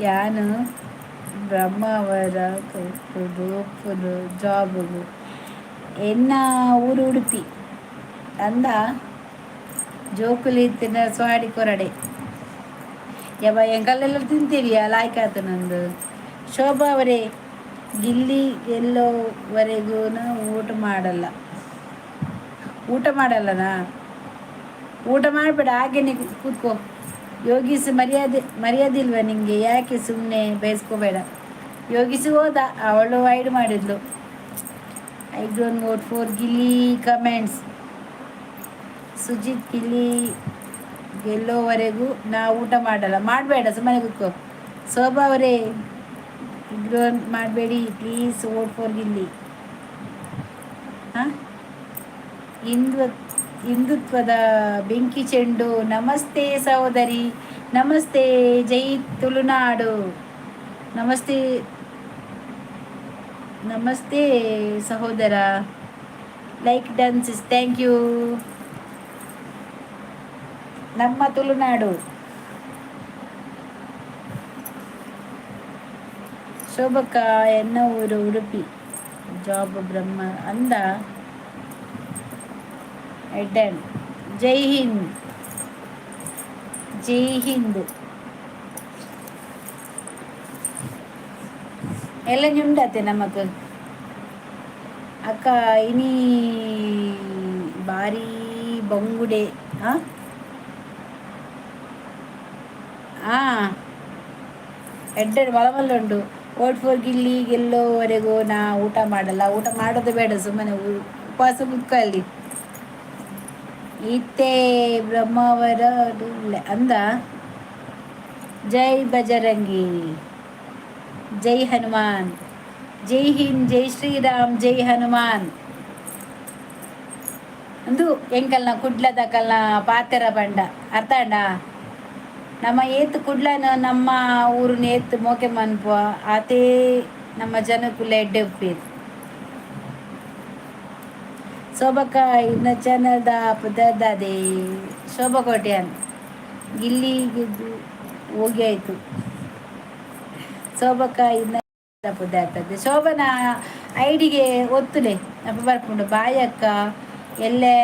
Speaker 1: ಯಾನು ಬ್ರಹ್ಮಾವರ ಒಪ್ಪುದು ಜಾಬು ಎನ್ನ ಊರು ಉಡುಪಿ ಅಂದ ಜೋಕುಲಿ ತಿನ್ನ ಸ್ವಾಡಿ ಕೊರಡೆ ಯವ ಎಂಕಲ್ಲೆಲ್ಲ ತಿಂತೀವಿ ಲಾಯ್ಕಾತು ನಂದು. ಶೋಭಾ ಅವರೇ ಗಿಲ್ಲಿ ಗೆಲ್ಲೋವರೆಗೂ ಊಟ ಮಾಡಲ್ಲನಾ? ಊಟ ಮಾಡಬೇಡ, ಹಾಗೇನೆ ಕೂತ್ಕೋ. ಯೋಗಿಸ್ ಮರ್ಯಾದೆ ಇಲ್ವಾ ನಿಂಗೆ? ಯಾಕೆ ಸುಮ್ಮನೆ ಬಯಸ್ಕೋಬೇಡ. ಯೋಗಿಸಿ ಹೋದ, ಅವಳು ವೈಡ್ ಮಾಡಿದ್ಲು. I don't vote for Gilli comments. Sujith, Gilli ಗೆಲ್ಲೋವರೆಗೂ ಊಟ ಮಾಡಬೇಡ, ಸುಮ್ಮನೆ ಕೂತ್ಕೋ. ಶೋಭಾ ಅವರೇ, ಇಗ್ನೋರ್ ಮಾಡಬೇಡಿ ಪ್ಲೀಸ್, ವೋಟ್ ಫಾರ್ ಗಿಲ್ಲಿ. ಹಾಂ, ಹಿಂದುತ್ವದ ಬೆಂಕಿ ಚೆಂಡು. ನಮಸ್ತೆ ಸಹೋದರಿ, ನಮಸ್ತೆ. ಜೈ ತುಳುನಾಡು. ನಮಸ್ತೆ, ನಮಸ್ತೆ ಸಹೋದರ. Like dances, thank you. ನಮ್ಮ ತುಳುನಾಡು. ಶೋಭಕ್ಕ ಎನ್ನ ಊರು ಉಡುಪಿ. ಜಾಬ್ ಬ್ರಹ್ಮ ಅಂದ. ಎಡ್ಡನ್. ಜೈ ಹಿಂದ್, ಜೈ ಹಿಂದ್. ಎಲ್ಲ ഞുണ്ടാത്തെ നമുക്ക്. ಅಕ್ಕ ಇನಿ ಬಾರಿ ಬಂಗುಡೆ. ಹಾಂ, ಎಡ್ಡೆ ಮಲಮಲ್ಲುಂಡು. ವೋಟ್ ಫಾರ್ ಗಿಲ್ಲಿ ಗೆಲ್ಲೋವರೆಗೂ ಊಟ ಮಾಡಲ್ಲ. ಊಟ ಮಾಡೋದು ಬೇಡ, ಸುಮ್ಮನೆ ಉಪವಾಸ ಕುತ್ಕೊಳ್ಳಿ. ಇತ್ತೆ ಬ್ರಹ್ಮಾವರ ಅಂದ. ಜೈ ಬಜರಂಗಿ, ಜೈ ಹನುಮಾನ್. ಜೈ ಹಿಂದ್, ಜೈ ಶ್ರೀರಾಮ್, ಜೈ ಹನುಮಾನ್. ಅಂದು ಎಂಕಲ್ನ ಕುಡ್ಲದಕಲ್ನ ಪಾತೆರ ಬಂಡ ಅರ್ಥ ಅಂಡ. ನಮ್ಮ ಏತ್ ಕುಡ್ಲನ ನಮ್ಮ ಊರಿನ ಏತ್ ಮೋಕೆ ಮನ್ಪ ಆತೇ ನಮ್ಮ ಜನಕ್ಕುಲ್ಲ ಎಡ್ಡೆ ಉಪ್ಪೇರು. ಶೋಭಕ್ಕ ಇನ್ನ ಚಾನಲ್ದ ಪುದರ್ದಾದೆ. ಶೋಭಾ ಕೋಟ್ಯಾನ್ ಗಿಲ್ಲಿ ಗೆದ್ದು ಹೋಗಿ ಆಯಿತು. ಶೋಭಕ್ಕ ಇನ್ನ ಪುದಾರ್ತದೆ. ಶೋಭನ ಐಡಿಗೆ ಒತ್ತುಲೆ ಅಪ್ಪ ಬರ್ಕೊಂಡು ಬಾಯಕ್ಕ ಎಲ್ಲೇ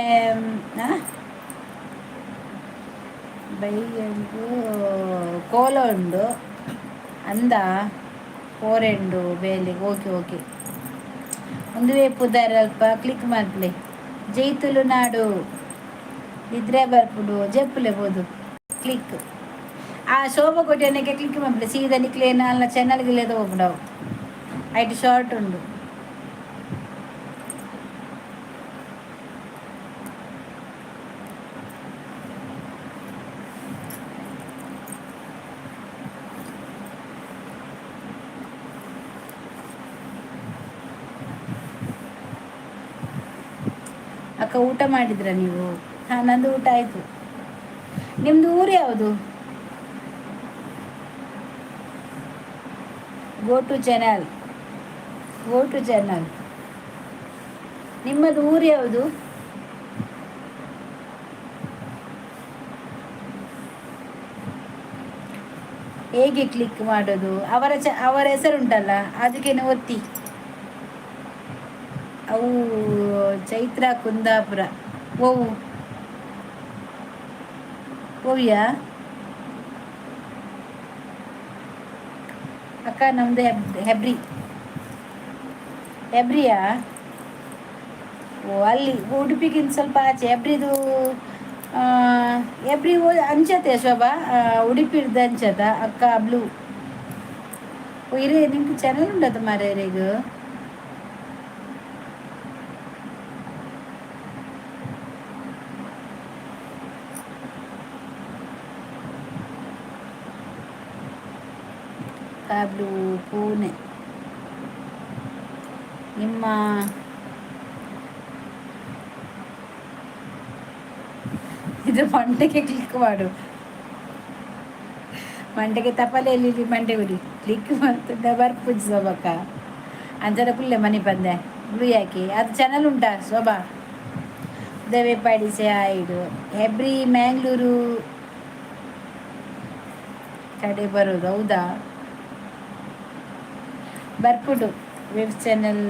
Speaker 1: ಬೈಗಂಟು ಕೋಲ ಉಂಡು ಅಂದ. ಕೋರೆಂಡು ಬೇಲೆ. ಓಕೆ ಓಕೆ, ಒಂದು ಪುದಾರ ಅಲ್ಪ ಕ್ಲಿಕ್ ಮಾಡ್ಲೆ. ಜೈ ತುಳುನಾಡು ನಿದ್ರೆ ಬರ್ಪುಡು ಜಪ್ಪುಲೆ ಬೋದು ಕ್ಲಿಕ್. ಆ ಶೋಭಾ ಕೊಟ್ಟಿಯನ್ನಕ್ಕೆ ಕ್ಲಿಕ್ ಮಾಡ್ಲೆ ಸೀದಾ ನಿಕ್ಲೇನ ಅಲ್ಲ ಚಾನಲ್ಗಿಲ್ಲದ ಹೋಗ್ಬಿಡವು. ಐಟಿ ಶಾರ್ಟ್ ಉಂಡು. ಅಕ್ಕ ಊಟ ಮಾಡಿದ್ರ ನೀವು? ಹಾಂ, ನಂದು ಊಟ ಆಯಿತು. ನಿಮ್ಮದು ಊರು ಯಾವುದು? Go to channel. ನಿಮ್ಮದು ಊರು ಯಾವುದು? ಹೇಗೆ ಕ್ಲಿಕ್ ಮಾಡೋದು? ಅವರ ಹೆಸರುಂಟಲ್ಲ, ಅದಕ್ಕೇನೆ ಒತ್ತಿ. ಅವು ಚೈತ್ರ ಕುಂದಾಪುರ. ಓವಿಯಾ ಅಕ್ಕ? ನಮ್ಮದು ಹೆಬ್ರಿಯಾ? ಓ, ಅಲ್ಲಿ ಉಡುಪಿಗಿಂತ ಸ್ವಲ್ಪ ಆಚೆ. ಹೆಬ್ರಿ ಅಂಚತೆ ಶೋಭಾ. ಉಡುಪಿಡ್ದು ಅಂಚದ ಅಕ್ಕ ಬ್ಲೂ. ಓ ಇರೇ, ನಿಮ್ಗೆ ಚಾನಲ್ ಉಂಡದ ಮಾರೇರಿಗ? ಕಾಬ್ಲು ಪೂನೆ. ನಿಮ್ಮ ಇದು ಮಂಟೆಗೆ ಕ್ಲಿಕ್ ಮಾಡು. ಮಂಟೆಗೆ ತಪ್ಪಲೆಯಲ್ಲಿ ಮಂಟೆ ಬಿಡಿ ಕ್ಲಿಕ್ ಮಾಡ್ತಿದ್ದ ಬರ್ಪುಜ್ ಶೋಭಕ್ಕ ಅಂಚನ ಕುಲ್ಲೆ ಮನೆ ಬಂದೆ. ಬ್ಲೂ ಯಾಕೆ? ಅದು ಚಾನಲ್ ಉಂಟಾ ಶೋಭಾ? ದೇವೇಪಾಡಿ ಆಯಿಡು ಹೆಬ್ರಿ ಮ್ಯಾಂಗ್ಳೂರು ಕಡೆ ಬರೋದು. ಹೌದಾ? ಬರ್ಪುಡು ವೆಬ್ ಚಾನಲ್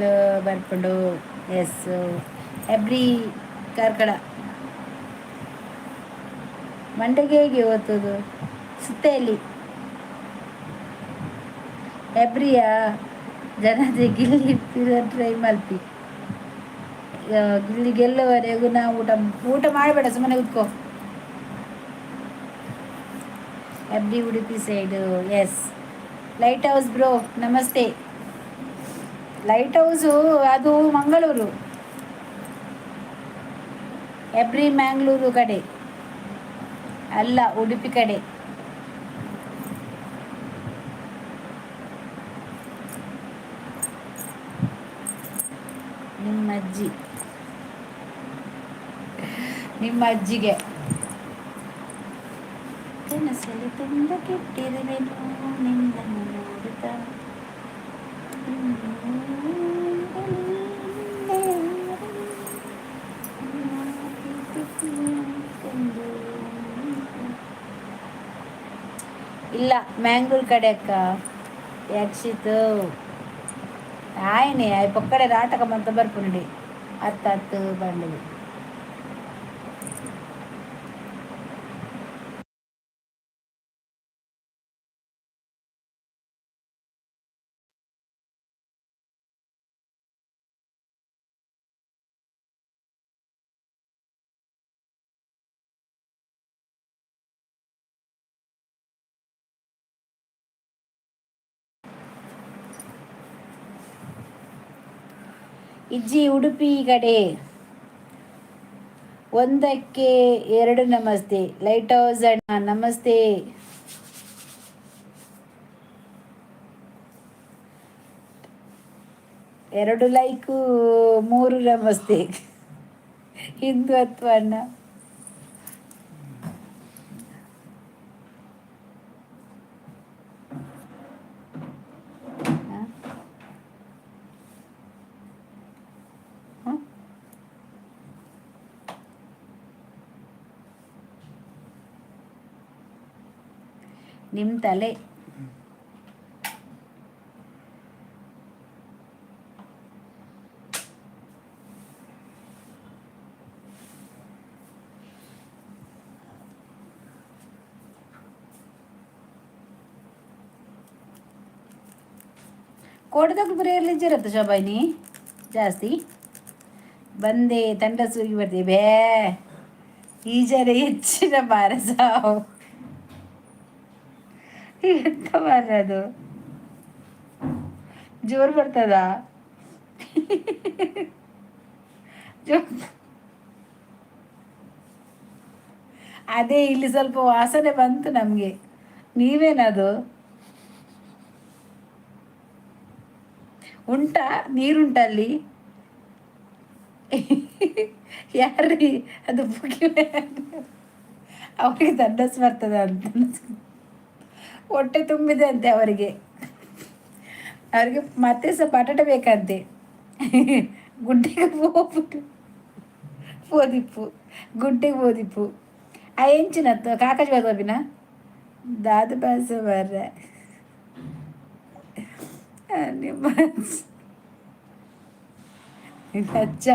Speaker 1: ಬರ್ಪುಡು. ಎಸ್, ಎವ್ರಿ ಕಾರ್ಕಳ. ಮಂಡೆಗೆ ಹೇಗೆ ಓದ್ತದು? ಸುತ್ತೆಯಲ್ಲಿ ಎಬ್ರಿಯಾ? ಜನತೆ ಗಿಲ್ಲಿ ಟ್ರೈ ಮಲ್ಪಿ ಗಿಲ್ಲಿ ಗೆಲ್ಲುವವರೆಗೂ ನಾವು ಊಟ ಊಟ ಮಾಡಬೇಡ, ಸುಮ್ಮನೆ ಕೂತ್ಕೋ. ಎಬ್ಡಿ Udupi side, yes. Light house bro, ನಮಸ್ತೆ. ಲೈಟ್ ಹೌಸು ಅದು ಮಂಗಳೂರು, ಎಬ್ರಿ ಮ್ಯಾಂಗ್ಳೂರು ಕಡೆ ಅಲ್ಲ, ಉಡುಪಿ ಕಡೆ. ನಿಮ್ಮ ಅಜ್ಜಿ, ನಿಮ್ಮ ಅಜ್ಜಿಗೆ ಕನಸಲ್ಲಿ ತುಂಬ ಕೆಟ್ಟಿರುವೆನು ನಿನ್ನನ್ನು ನೋಡುತ್ತಾ. ಇಲ್ಲ, ಮ್ಯಾಂಗ್ಳೂರ್ ಕಡೆ ಅಕ್ಕ. ಯಕ್ಷಿತು ಆಯ್ನೆ ಆಯ್ ಪಕ್ಕಡೆ ನಾಟಕ ಅಂತ ಬರ್ಪುಂಡಿ ಹತ್ತು ಬಂಡದು. ಇಜ್ಜಿ ಉಡುಪಿ ಕಡೆ ಒಂದಕ್ಕೆ ಎರಡು ನಮಸ್ತೆ. ಲೈಟ್ ಹೌಸ್ ಅಣ್ಣ ನಮಸ್ತೆ. ಎರಡು ಲೈಕು, ಮೂರು ನಮಸ್ತೆ. ಹಿಂದುತ್ವ ಅಣ್ಣ. ನಿಮ್ಮ ತಲೆ ಕೋಟದಾಗ ಬರೀ ಇರತ್ತೆ ಶೋಭಾಯಿನಿ ಜಾಸ್ತಿ. ಬಂದೆ ತಂಡ ಸುಗಿ ಬರ್ತೀವಿ ಬೇ ಈ ಜನ ಹೆಚ್ಚಿನ ಬಾರಸಾವು ಎಂತ ಮಾರದು ಜೋರು ಬರ್ತದ ಅದೇ ಇಲ್ಲಿ ಸ್ವಲ್ಪ ವಾಸನೆ ಬಂತು ನಮಗೆ. ನೀವೇನದು ಉಂಟಾ, ನೀರುಂಟಲ್ಲಿ? ಯಾರ್ರೀ ಅದು ಅವರಿಗೆ ದಂಡಸ್ ಬರ್ತದ ಅಂತ ಹೊಟ್ಟೆ ತುಂಬಿದೆ ಅಂತೆ ಅವರಿಗೆ ಮತ್ತೆ ಸಹ ಬಟಾಟೆ ಬೇಕಂತೆ. ಗುಡ್ಡೆಗೆ ಹೋಗ್ಬಿಟ್ಟು ಓದಿಪ್ಪು ಗುಡ್ಡೆಗೆ ಓದಿಪ್ಪು ಆ ಎಂಚಿನತ್ತು ಕಾಕಜ್ ಬಾಬಿನ ದಾದ ಬಾಸ ಬರ್ರೆ ನಿಮ್ಮ ಅಜ್ಜ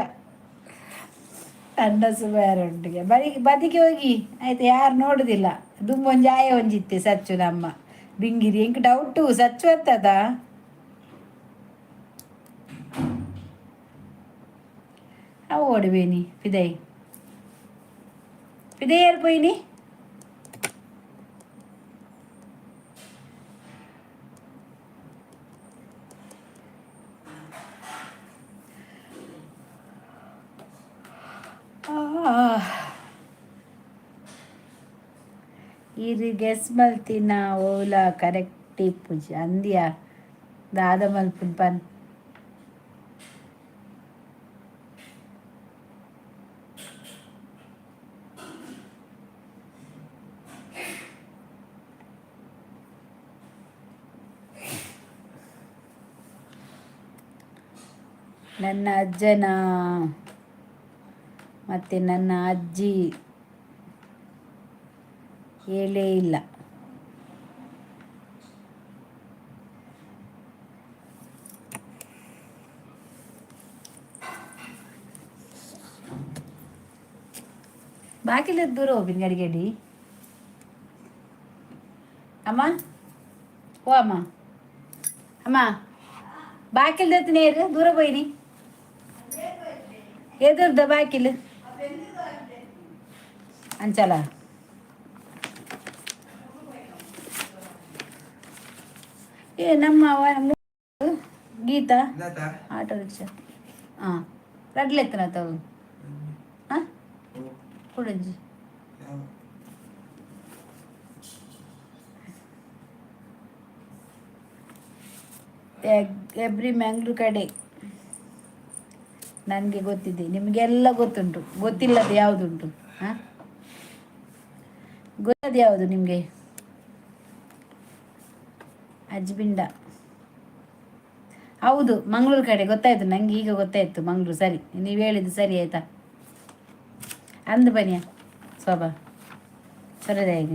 Speaker 1: ಅಣ್ಣ ಸುಮಾರೊಟ್ಟಿಗೆ ಬದಿಗೆ ಹೋಗಿ ಆಯ್ತು, ಯಾರು ನೋಡುದಿಲ್ಲ. ದುಂಬೊಂಜಿ ಆಯ ಒಂಜಿತ್ತೆ ಸಚ್ಚು ನಮ್ಮ ಬಿಂಗಿರಿ ಎಂಕ್ ಡೌಟು ಸಚ್ಚು ಅಂತದ ಅವು ಓಡಬೇನಿ ಪಿದೈ ಯಾರು ಪೋಯಿನಿ ఇది గెస్ మల్తిన ఓలా కరెక్ట్ పూజ అందియా దాద మల్పున్ పన్ ನನ್ನ ಅಜ್ಜನ ಮತ್ತು ನನ್ನ ಅಜ್ಜಿ ಹೇಳೇ ಇಲ್ಲ. ಬಾಕಿಲ ದೂರ ಹೋಗ್ಬಿನ್ ಗಡಿಗಡಿ ಅಮ್ಮ, ಓ ಅಮ್ಮ, ಅಮ್ಮ ಬಾಕಿಲ್ ನೇರು ದೂರ போயிನಿ ಎದುರ್ದ ಬಾಕಿಲ್ ಅಂಚಲ ಏ ನಮ್ಮ ಗೀತಾ ಆಟೋ ರಿಕ್ಷಾ ಹಾಂ ರಡ್ಲೆತ್ತನ ತಾವು ಹಾಂ ಕೊಡಂಜಿ ಎವ್ರಿ ಮ್ಯಾಂಗ್ಳೂರ್ ಕಡೆ ನನಗೆ ಗೊತ್ತಿದೆ, ನಿಮಗೆಲ್ಲ ಗೊತ್ತುಂಟು, ಗೊತ್ತಿಲ್ಲದೆ ಯಾವುದುಂಟು? ಹಾಂ ಗೊತ್ತದು ಯಾವುದು ನಿಮಗೆ? ಅಜ್ಬಿಂಡ ಹೌದು, ಮಂಗಳೂರು ಕಡೆ ಗೊತ್ತಾಯ್ತು ನನಗೆ, ಈಗ ಗೊತ್ತಾಯ್ತು ಮಂಗಳೂರು. ಸರಿ, ನೀವು ಹೇಳಿದ್ದು ಸರಿ ಆಯ್ತಾ? ಅಂದು ಬನ್ನಿಯ ಶೋಭಾ ಸರಿದ ಈಗ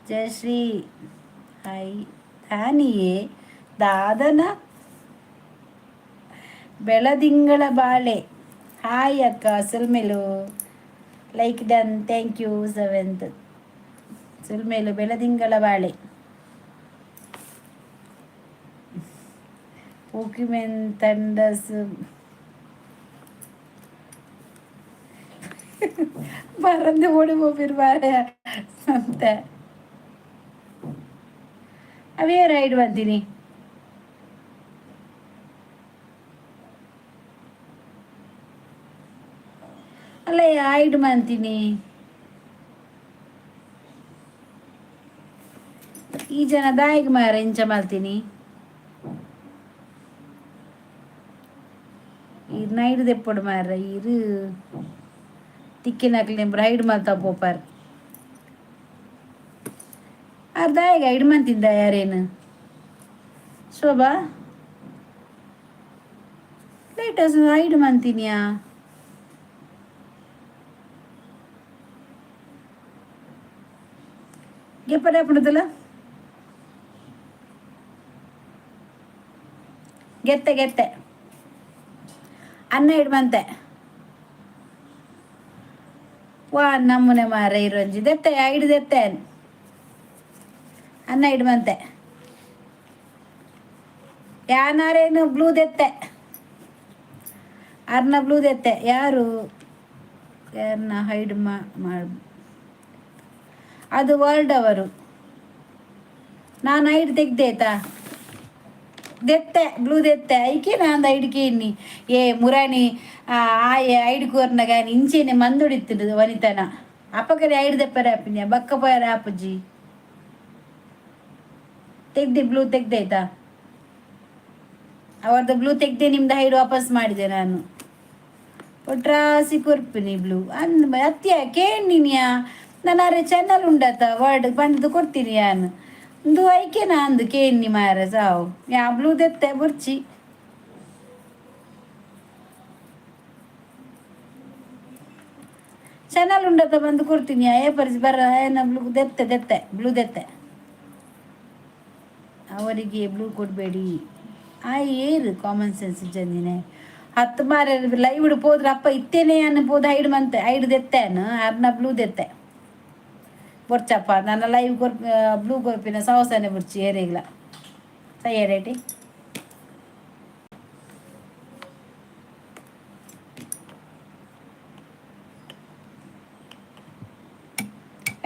Speaker 1: ಜಯಶ್ರೀ ಹಾಯ್ ದಾನಿಯೇ ದಾದನ ಬೆಳದಿಂಗಳ ಬಾಳೆ ಹಾಯ್ ಅಕ್ಕ ಸುಲ್ಮೇಲು like done thank you seventh ಸುಲ್ಮೇಲು ಬೆಳದಿಂಗಳ ಬಾಳೆ ಪೋಕಿಮೆನ್ ತಂಡಸ್ பறந்து ஓடி போயிருவாரு ಅಂತ ಅವೇ ರೈಡ್ ಬಂತೀನಿ ಅಲ್ಲ ಐಡ್ ಮಾಡ್ತೀನಿ ಈ ಜನ ದಾಯಿಗೆ ಮಾರ ಇಂಚ ಮಾಡ್ತೀನಿ ಇದು ನೈಡ್ ತೆಪ್ಪಡು ಮಾರ ಇದು ತಿಕ್ಕಿನಾಕ್ಲಿ ರೈಡ್ ಮಾಡ್ತಾ ಪೋಪಾರ್ ಅರ್ಧ ಈಗ ಐಡ್ ಮಂತಿದ್ದ ಯಾರೇನು ಶೋಭಾ ಲೈಟ್ ಐಡ್ ಮಂತಿನಿಯಾ ಗೆಪ್ಪಡೆ ಹಾಕೊಂಡದಲ್ಲ ಗೆತ್ತೆ ಗೆತ್ತೆ ಅನ್ನ ಇಡ್ಬಂತೆ ವಾ ನಮ್ಮನೆ ಮಾರ ಇರೋಂಜಿ ದೆತ್ತೆ ಹಿಡ್ದೆತ್ತೆ ಅನ್ನ ಇಡ್ಬಂತೆ ಯಾನಾರೇನು ಬ್ಲೂ ದೆತ್ತೆ ಅರ್ನ ಬ್ಲೂ ದೆತ್ತೆ ಯಾರು ಯಾರನ್ನ ಹೈಡ್ ಅದು ವರ್ಲ್ಡ್ ಅವರು ನಾನು ಹೈಡ್ ತೆಗ್ದಾಯ್ತಾ ದೆತ್ತೆ ಬ್ಲೂ ದೆತ್ತೆ ಐಕೆ ನಾನು ಐಡ್ಕೆ ಇನ್ನಿ ಏ ಮುರಾಣಿ ಆಯೆ ಐಡ್ಕೋರ್ನ ಗಾನಿ ಇಂಚೆನೆ ಮಂದುಡಿತ್ತು ವನಿತನ ಅಪ್ಪಕರೆ ಐಡ್ ದೆಪ್ಪರ ಆಪಿನ್ಯ ಬಕ್ಕ ಪೋಯರ ಆಪಜ್ಜಿ ತೆಗ್ದೆ ಬ್ಲೂ ತೆಗ್ದಾಯ್ತಾ ಅವರದ್ದು ಬ್ಲೂ ತೆಗ್ದೆ ನಿಮ್ದು ಹೈಡ್ ವಾಪಸ್ ಮಾಡಿದೆ ನಾನು ಒಟ್ರಾಸಿ ಕೊರ್ಪಿನಿ ಬ್ಲೂ ಅತ್ಯ ಕೇಳಿನಿಯಾ ನಾನು ಅರೆ ಚಾನಲ್ ಉಂಡತ ವರ್ಡ್ ಬಂದು ಕೊಡ್ತೀನಿ ನಾನು ಒಂದು ಐಕೆ ನಂದು ಕೇಳಿ ಮಾರ ಸಾವು ಯಾ ಬ್ಲೂ ದೆತ್ತೆ ಬುರ್ಚಿ ಚಾನಲ್ ಉಂಡತ ಬಂದು ಕೊಡ್ತೀನಿ ಏ ಪರಿಸಿ ಬರ ಏನ ಬ್ಲೂ ದೆತ್ತೆ ದೆತ್ತೆ ಬ್ಲೂ ದೆತ್ತೆ ಅವರಿಗೆ ಬ್ಲೂ ಕೊಡಬೇಡಿ ಏರು ಕಾಮನ್ ಸೆನ್ಸ್ ಜಂದಿನೇ ಹತ್ತು ಮಾರ ಲೈವ್ ಹೋದ್ರೆ ಅಪ್ಪ ಇತ್ತೇನೆ ಅನ್ಬೋದು ಐಡ್ ಮಂತೆ ಐಡ್ ದೆತ್ತೇನು ಅರ್ನ ಬ್ಲೂ ದೆತ್ತೆ ಬೊರ್ಚಪ್ಪ ನನ್ನ ಲೈವ್ ಬ್ಲೂ ಕೊರ್ಪಿನ ಸಾವಸನೆ ಬುರ್ಚಿ ಏರಿಗ್ಲ ಸಯ್ಯ ರೇಟಿ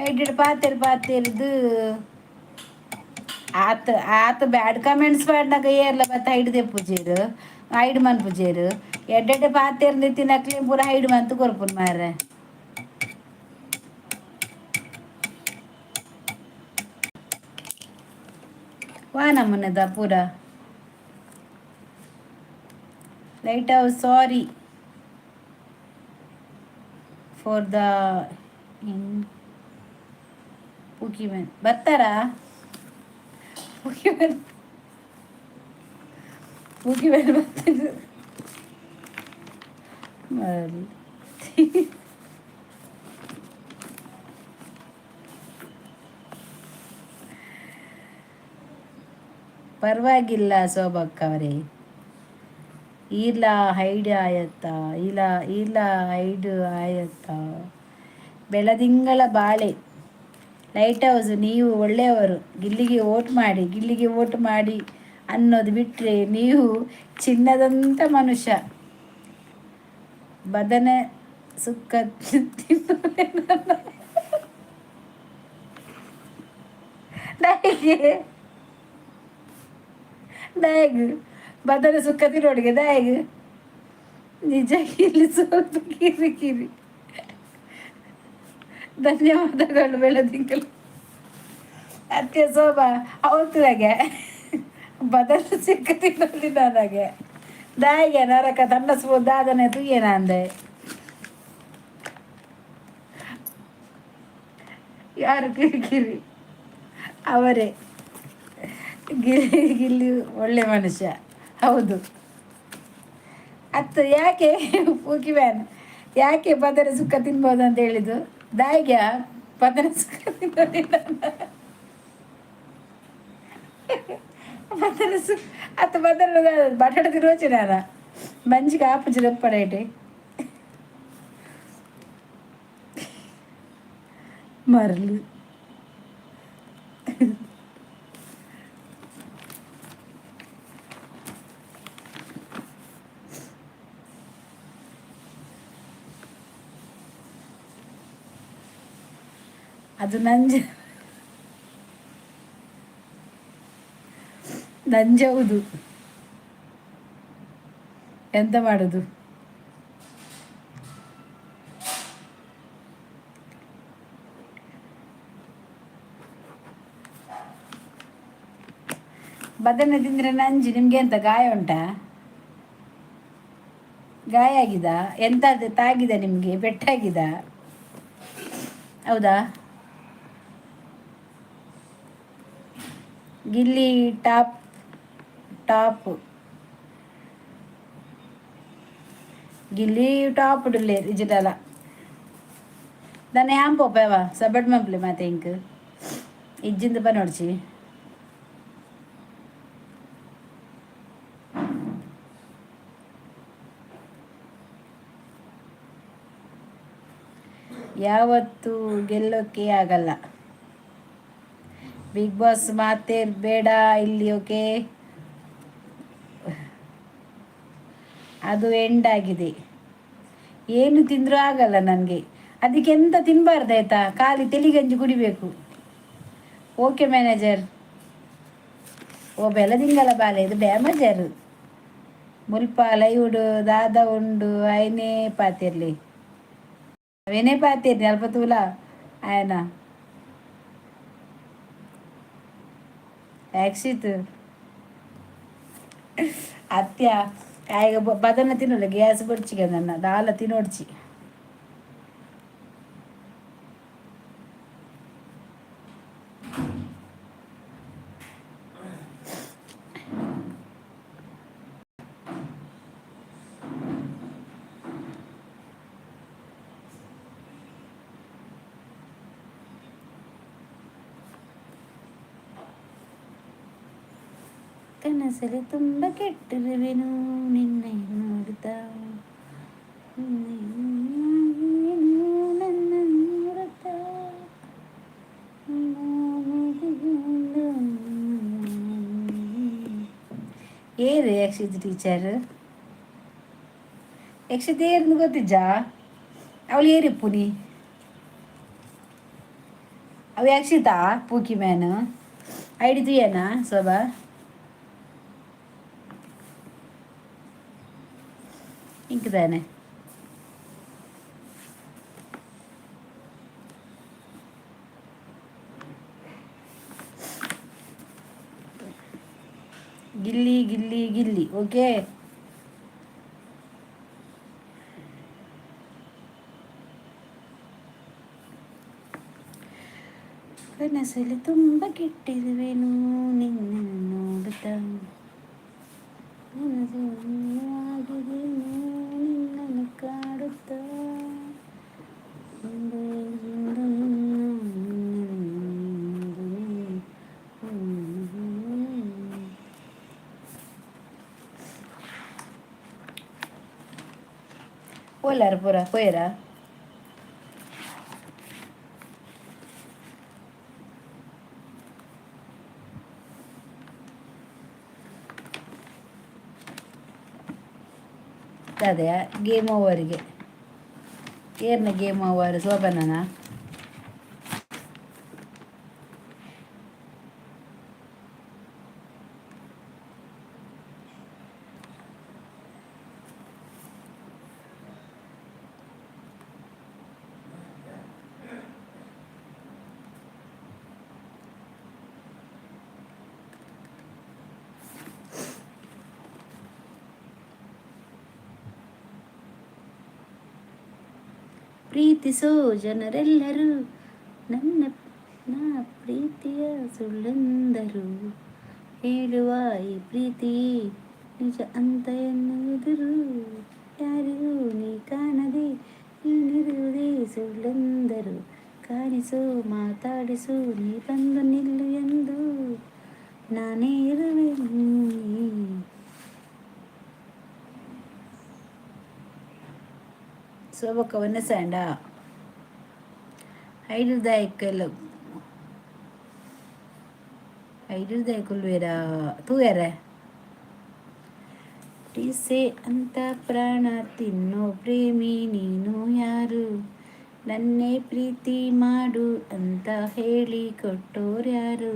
Speaker 1: ಐಡ್ ಪಾತೇರಿದು ಆತ ಬ್ಯಾಡ್ ಕಮೆಂಟ್ಸ್ ಮಾಡ್ನಾಗ ಏರ್ಲ ಬತ್ತ ಐಡ್ ಪೂಜೇರು ಐಡ್ ಮನ್ ಪೂಜೇರು ಎಡ್ಡೆ ಪಾತೇರ್ನ ತಿನ್ನಕ್ಲಿ ಪೂರ ಐಡ್ ಮಂತ್ ಕೊರ್ಪುನ್ ಮಾರ್ರೆ ವಾ ನಮ್ಮನದ ಪೂರ light house sorry for the Pokemon ಬರ್ತಾರಾ ಪೂಕಿಮನ್ ಪೂಕಿಮನ್ ಬರ್ತಿದ್ದು ಮರಲಿ ಪರವಾಗಿಲ್ಲ ಶೋಭಕ್ಕ ಅವರೇ. ಇಲ್ಲ ಹೈಡ್ ಆಯತ್ತ, ಇಲ್ಲ ಇಲ್ಲ ಹೈಡ್ ಆಯತ್ತ. ಬೆಳದಿಂಗಳ ಬಾಳೆ ಲೈಟ್ ಹೌಸ್, ನೀವು ಒಳ್ಳೆಯವರು, ಗಿಲ್ಲಿಗೆ ಓಟ್ ಮಾಡಿ, ಗಿಲ್ಲಿಗೆ ಓಟ್ ಮಾಡಿ ಅನ್ನೋದು ಬಿಟ್ಟರೆ ನೀವು ಚಿನ್ನದಂಥ ಮನುಷ್ಯ. ಬದನೆ ಸುಕ್ಕ ದಾಯಿಗೆ ದಾಯಿಗೆ ಬದನೆ ಸುಕ್ಕ ತಿನ್ನೋಡಿಗೆ ದಾಯಿಗೆ ನಿಜ ಇಲ್ಲಿ ಸ್ವಲ್ಪ ಕಿರಿ ಕಿರಿ. ಧನ್ಯವಾದಗಳು ಬೆಳದಿಂಕಲು ಅತ್ತೆ ಶೋಭಾ. ಅವತ್ತಿನಾಗೆ ಬದಲು ಸಿಕ್ಕ ತಿನ್ನೋಡಿ ನನಗೆ ದಾಯಿಗೆ ನರಕ ತಂಡಸ್ಬೋದು ದಾದನೆ ತುಯ್ಯನ ಅಂದೆ. ಯಾರು ಕಿರಿಕಿರಿ ಅವರೇ. ಗಿಲ್ಲಿ ಒಳ್ಳೆ ಮನುಷ್ಯ ಹೌದು. ಅತ್ತ ಯಾಕೆ ಪೂಕಿ ವ್ಯಾನ್ ಯಾಕೆ ಬದನೆ ಸುಕ್ಕ ತಿನ್ಬೋದು ಅಂತ ಹೇಳಿದ್ದು ದಾಯಿಗೆ ಬದನೆ ಸುಕ್ಕ ತಿನ್ನೋದಿಲ್ಲ. ಬದನೆ ಸುಕ್ಕ ಅತ್ತ ಬದನೆ ಬಟಾಟೆ ತಿರುವಚಿ ನಾನು ಮಂಜಿಗೆ ಆಪುಜಿ ಪಡೇಟೆ ಮರಲು ಅದು ನಂಜೌದು. ಎಂತ ಮಾಡೋದು. ಬದನೆ ತಿಂದರೆ ನಂಜಿ. ನಿಮ್ಗೆ ಎಂತ ಗಾಯ ಉಂಟಾ? ಗಾಯ ಆಗಿದ? ಎಂತ ತಾಗಿದೆ ನಿಮಗೆ? ಪೆಟ್ಟಾಗಿದ? ಹೌದಾ? Gilli top top Gilli top ಉಡಲೆ ಇಜಿಟಲ దాన్ని ఏం పోపావా సబడ్ మంప్లే మాతే ఇంక ఇజ్జింది పని నడిచి ಯಾವತ್ತೂ ಗೆಲ್ಲೋಕೆ ಆಗಲ್ಲ. ಬಿಗ್ ಬಾಸ್ ಮಾತೇ ಬೇಡ ಇಲ್ಲಿ, ಓಕೆ? ಅದು ಎಂಡ್ ಆಗಿದೆ. ಏನು ತಿಂದರೂ ಆಗಲ್ಲ ನನಗೆ. ಅದಕ್ಕೆ ಎಂತ ತಿನ್ನಬಾರ್ದು ಆಯಿತಾ? ಖಾಲಿ ತೆಲಿಗಂಜಿ ಕುಡಿಬೇಕು. Okay manager. ಓ ಬೆಳದಿಂಗಲ ಬಾಲೆ ಇದು ಡ್ಯಾಮೇಜರ್. ಮುಲ್ಪ ಲೈವುಡು ದಾದ ಉಂಡು ಐನೇ ಪಾತಿರ್ಲಿ ಅವೇನೇ ಪಾತಿರ್ಲಿ ಅಲ್ಪ ತೂಲ ಆಯನ ಯಾಕ್ಷಿತ್ ಅತ್ಯ ಆಯ್ಗ ಬದನ ತಿನ್ನೋಲ್ಲ ಗ್ಯಾಸ್ ಬಡ್ಚಿಗೆ ನನ್ನ ದಾಲ ತಿನ್ನೋಡ್ಚಿ ಕನಸಲ್ಲಿ ತುಂಬ ಕೆಟ್ಟಿರುವೆನು ನಿನ್ನೆ ನೋಡುತ್ತಾ ನನ್ನ ನೋಡುತ್ತಾ ಏರು ಯಕ್ಷಿತ್ ಟೀಚರ್ ಯಕ್ಷಿತ್ ಏರ್ನು ಗೊತ್ತಿಜ್ಜ ಅವಳು ಏರಿಪ್ಪು ನೀ ಅವು ಯಕ್ಷಿತಾ ಪೂಕಿ ಮ್ಯಾನ್ ಐಡಿದು ಏನಾ ಶೋಭಾ ಇಂಕದಾನೆ ಗಿಲ್ಲಿ ಗಿಲ್ಲಿ ಗಿಲ್ಲಿ ಓಕೆ ಮನಸ್ಸಲ್ಲಿ ತುಂಬ ಕೆಟ್ಟಿರುವೆನು ನಿನ್ನ ನೋಡುತ್ತಾ ಆಗಿದೆ ನಿನ್ನನ್ನು ಕಾಡುತ್ತಾ Polar por afuera. ಅದೇ ಗೇಮ್ ಓವರಿಗೆ ಏರ್ನ ಗೇಮ್ ಓವರ್ ಶೋಭನನ ಪ್ರೀತಿಸೋ ಜನರೆಲ್ಲರೂ ನನ್ನ ನಾ ಪ್ರೀತಿಯ ಸುಳ್ಳೆಂದರು ಹೇಳುವ ಈ ಪ್ರೀತಿ ನಿಜ ಅಂತ ಎನ್ನುವುದರು ಯಾರಿಗೂ ನೀ ಕಾಣದೆ ನೀನಿರುವುದೇ ಸುಳ್ಳೆಂದರು ಕಾಣಿಸು ಮಾತಾಡಿಸು ನೀ ಬಂದು ನಿಲ್ಲು ಎಂದು ನಾನೇ ಇರುವೆ ಶೋಭಕವನ್ನ ಸ್ಯಾಂಡ ಐಡಿದಾಯ್ಕಲ್ವೇರಾ ತೂ ಯಾರ ಪ್ರೀಸೆ ಅಂತ ಪ್ರಾಣ ತಿನ್ನೋ ಪ್ರೇಮಿ ನೀನು ಯಾರು ನನ್ನೇ ಪ್ರೀತಿ ಮಾಡು ಅಂತ ಹೇಳಿ ಕೊಟ್ಟೋರ್ಯಾರು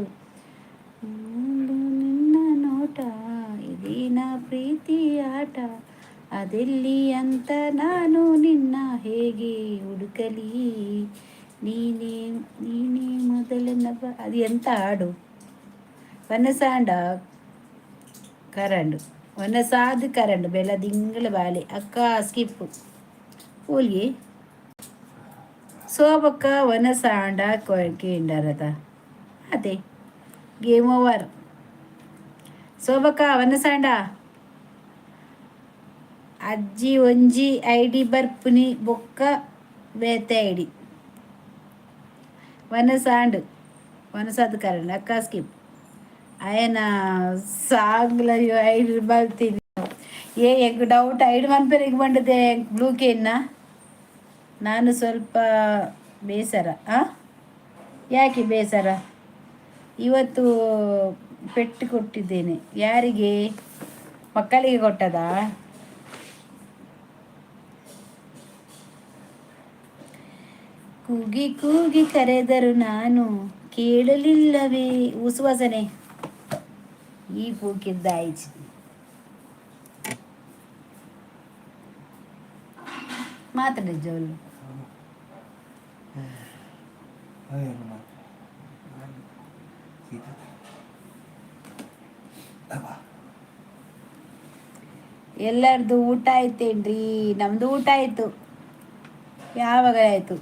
Speaker 1: ನಿನ್ನ ನೋಟ ಇದೇನ ಪ್ರೀತಿ ಆಟ ಅದೆಲ್ಲಿ ಅಂತ ನಾನು ನಿನ್ನ ಹೇಗೆ ಹುಡುಕಲಿ ನೀನೇ ನೀನೇ ಮೊದಲನ ಅದು ಎಂತ ಹಾಡು ವನಸಾಂಡ ಕರಂಡು ವನಸಾದ ಕರಂಡು ಬೆಲ ದಿಂಗಳ ಬಾಲೆ ಅಕ್ಕ ಸ್ಕಿಪ್ಪು ಕೂಲ್ಗಿ ಸೋಬಕ್ಕ ವನಸಾಂಡ ಕೇಂಡರದ ಅದೇ ಗೇಮ್ ಓವರ್ ಸೋಬಕ್ಕ ವನಸಾಂಡ ಅಜ್ಜಿ ಒಂಜಿ ಐಡಿ ಬರ್ಪುನಿ ಬೊಕ್ಕ ಬೇತೆ ಐಡಿ ವನಸಾಂಡ್ ವನಸಾದ ಕಾರಣ ಅಕ್ಕ ಸ್ಕಿಪ್ ಅಯ್ಯನ ಸಾಂಗ್ಲ ಐಡಿ ಬರ್ತೀನಿ ಎಂಗ್ ಡೌಟ್ ಐಡಿ ಮನ್ಪೇರಿಗೆ ಬಂಡದೆ ಬ್ಲೂ ಕೇನ್ನ ನಾನು ಸ್ವಲ್ಪ ಬೇಸರ ಯಾಕೆ ಬೇಸರ ಇವತ್ತು ಪೆಟ್ಟು ಕೊಟ್ಟಿದ್ದೇನೆ ಯಾರಿಗೆ ಮಕ್ಕಳಿಗೆ ಕೊಟ್ಟದಾ ಕೂಗಿ ಕೂಗಿ ಕರೆದರು ನಾನು ಕೇಳಲಿಲ್ಲವೇ ಉಸುವಾಸನೆ ಈ ಪೂಕಿದ್ದಾಯ್ತು ಮಾತಾಡ ಜೋಲು ಎಲ್ಲರದು ಊಟ ಆಯ್ತೇನ್ರಿ ನಮ್ದು ಊಟ ಆಯ್ತು ಯಾವಾಗ ಆಯ್ತು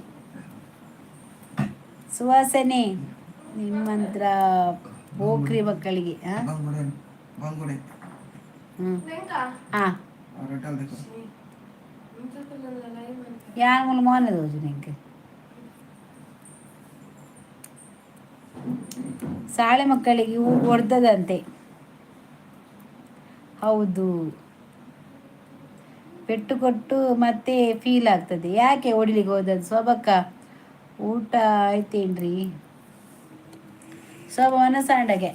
Speaker 1: ಸುವಾಸನೆ ನಿಮ್ಮಂತ್ರ ಬೋಕ್ರಿ ಮಕ್ಕಳಿಗೆ ಯಾರು ಮೋನದ ನಿಂಗೆ ಶಾಲೆ ಮಕ್ಕಳಿಗೆ ಹೊಡೆದದಂತೆ ಹೌದು ಪೆಟ್ಟು ಕೊಟ್ಟು ಮತ್ತೆ ಫೀಲ್ ಆಗ್ತದೆ ಯಾಕೆ ಹೊಡಿಲಿಕ್ಕೆ ಹೋದದ್ದು ಸೊಬಕ್ಕ ಊಟ ಆಯ್ತೇನ್ರಿ ಸೊಬವನ ಸಾಂಡಗೆ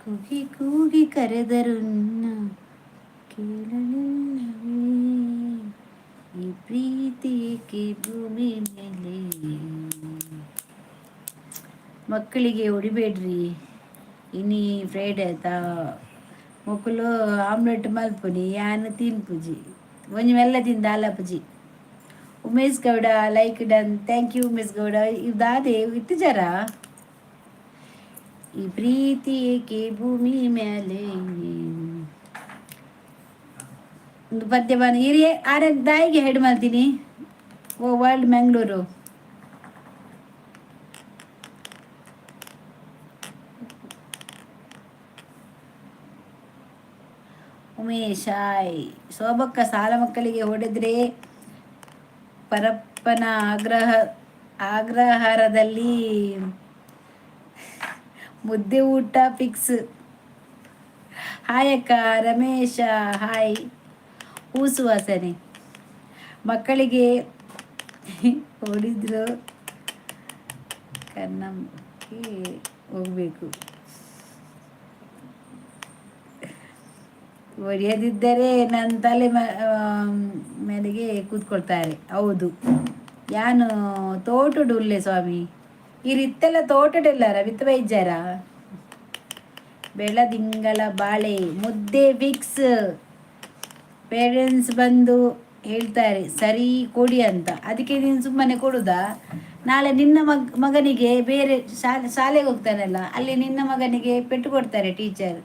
Speaker 1: ಕೂಗಿ ಕೂಗಿ ಕರೆದರು ಕೇಳಲಿಲ್ಲವೇ ಈ ಪ್ರೀತಿಗೆ ಭೂಮಿ ಮೇಲೆ ಮಕ್ಕಳಿಗೆ ಹೊಡಿಬೇಡ್ರಿ ಇನ್ನಿ ಫ್ರೈಡೆ ಆಯ್ತಾ ಮಕ್ಕಳು ಆಮ್ಲೆಟ್ ಮಲ್ಪುನಿ ಯಾನು ತಿನ್ಪುಜಿ ಒಂಜಿ ಮೆಲ್ಲ ತಿಂದ ಅಲಪುಜಿ Umesh Gowda like done thank you Umesh Gowda ಇದಾದೆ ಇತ್ತು ಜರ ಈ ಪ್ರೀತಿ ಏಕೆ ಭೂಮಿ ಮೇಲೆ ಒಂದು ಪದ್ಯ ಬಾನ ಹಿರಿಯ ಆರ ದಾಯಿಗೆ ಹೆಡ್ ಮಾಡ್ತೀನಿ. ಓ ವರ್ಲ್ಡ್ ಮ್ಯಾಂಗ್ಳೂರು. ಉಮೇಶ್ ಹಾಯ್. ಶೋಭಕ್ಕ ಸಾಲ ಮಕ್ಕಳಿಗೆ ಹೊಡೆದ್ರೆ ಪರಪ್ಪನ ಆಗ್ರಹಾರದಲ್ಲಿ ಮುದ್ದೆ ಊಟ ಫಿಕ್ಸ್. ಹಾಯ್ ಅಕ್ಕ. ರಮೇಶ ಹಾಯ್. ಹೂಸುವಾಸನೆ ಮಕ್ಕಳಿಗೆ ಹೊಡಿದ್ರು ಕನ್ನಂಗೆ ಹೋಗ್ಬೇಕು. ಹೊಡೆಯದಿದ್ದರೆ ನನ್ನ ತಲೆ ಮೇಲೆಗೆ ಕೂತ್ಕೊಳ್ತಾರೆ. ಹೌದು ಯಾನು ತೋಟುಡುಲ್ಲೆ ಸ್ವಾಮಿ. ಈ ರಿತ್ತೆಲ್ಲ ತೋಟಡಿಲ್ಲಾರ ವಿತ್ ವೈದ್ಯರ ಬೆಳದಿಂಗಳ ಬಾಳೆ ಮುದ್ದೆ ಫಿಕ್ಸ್. ಪೇರೆಂಟ್ಸ್ ಬಂದು ಹೇಳ್ತಾರೆ ಸರಿ ಕೊಡಿ ಅಂತ, ಅದಕ್ಕೆ ನೀನು ಸುಮ್ಮನೆ ಕೊಡುದಾ? ನಾಳೆ ನಿನ್ನ ಮಗನಿಗೆ ಬೇರೆ ಶಾಲೆಗೆ ಹೋಗ್ತಾನಲ್ಲ, ಅಲ್ಲಿ ನಿನ್ನ ಮಗನಿಗೆ ಪೆಟ್ಟು ಕೊಡ್ತಾರೆ ಟೀಚರ್.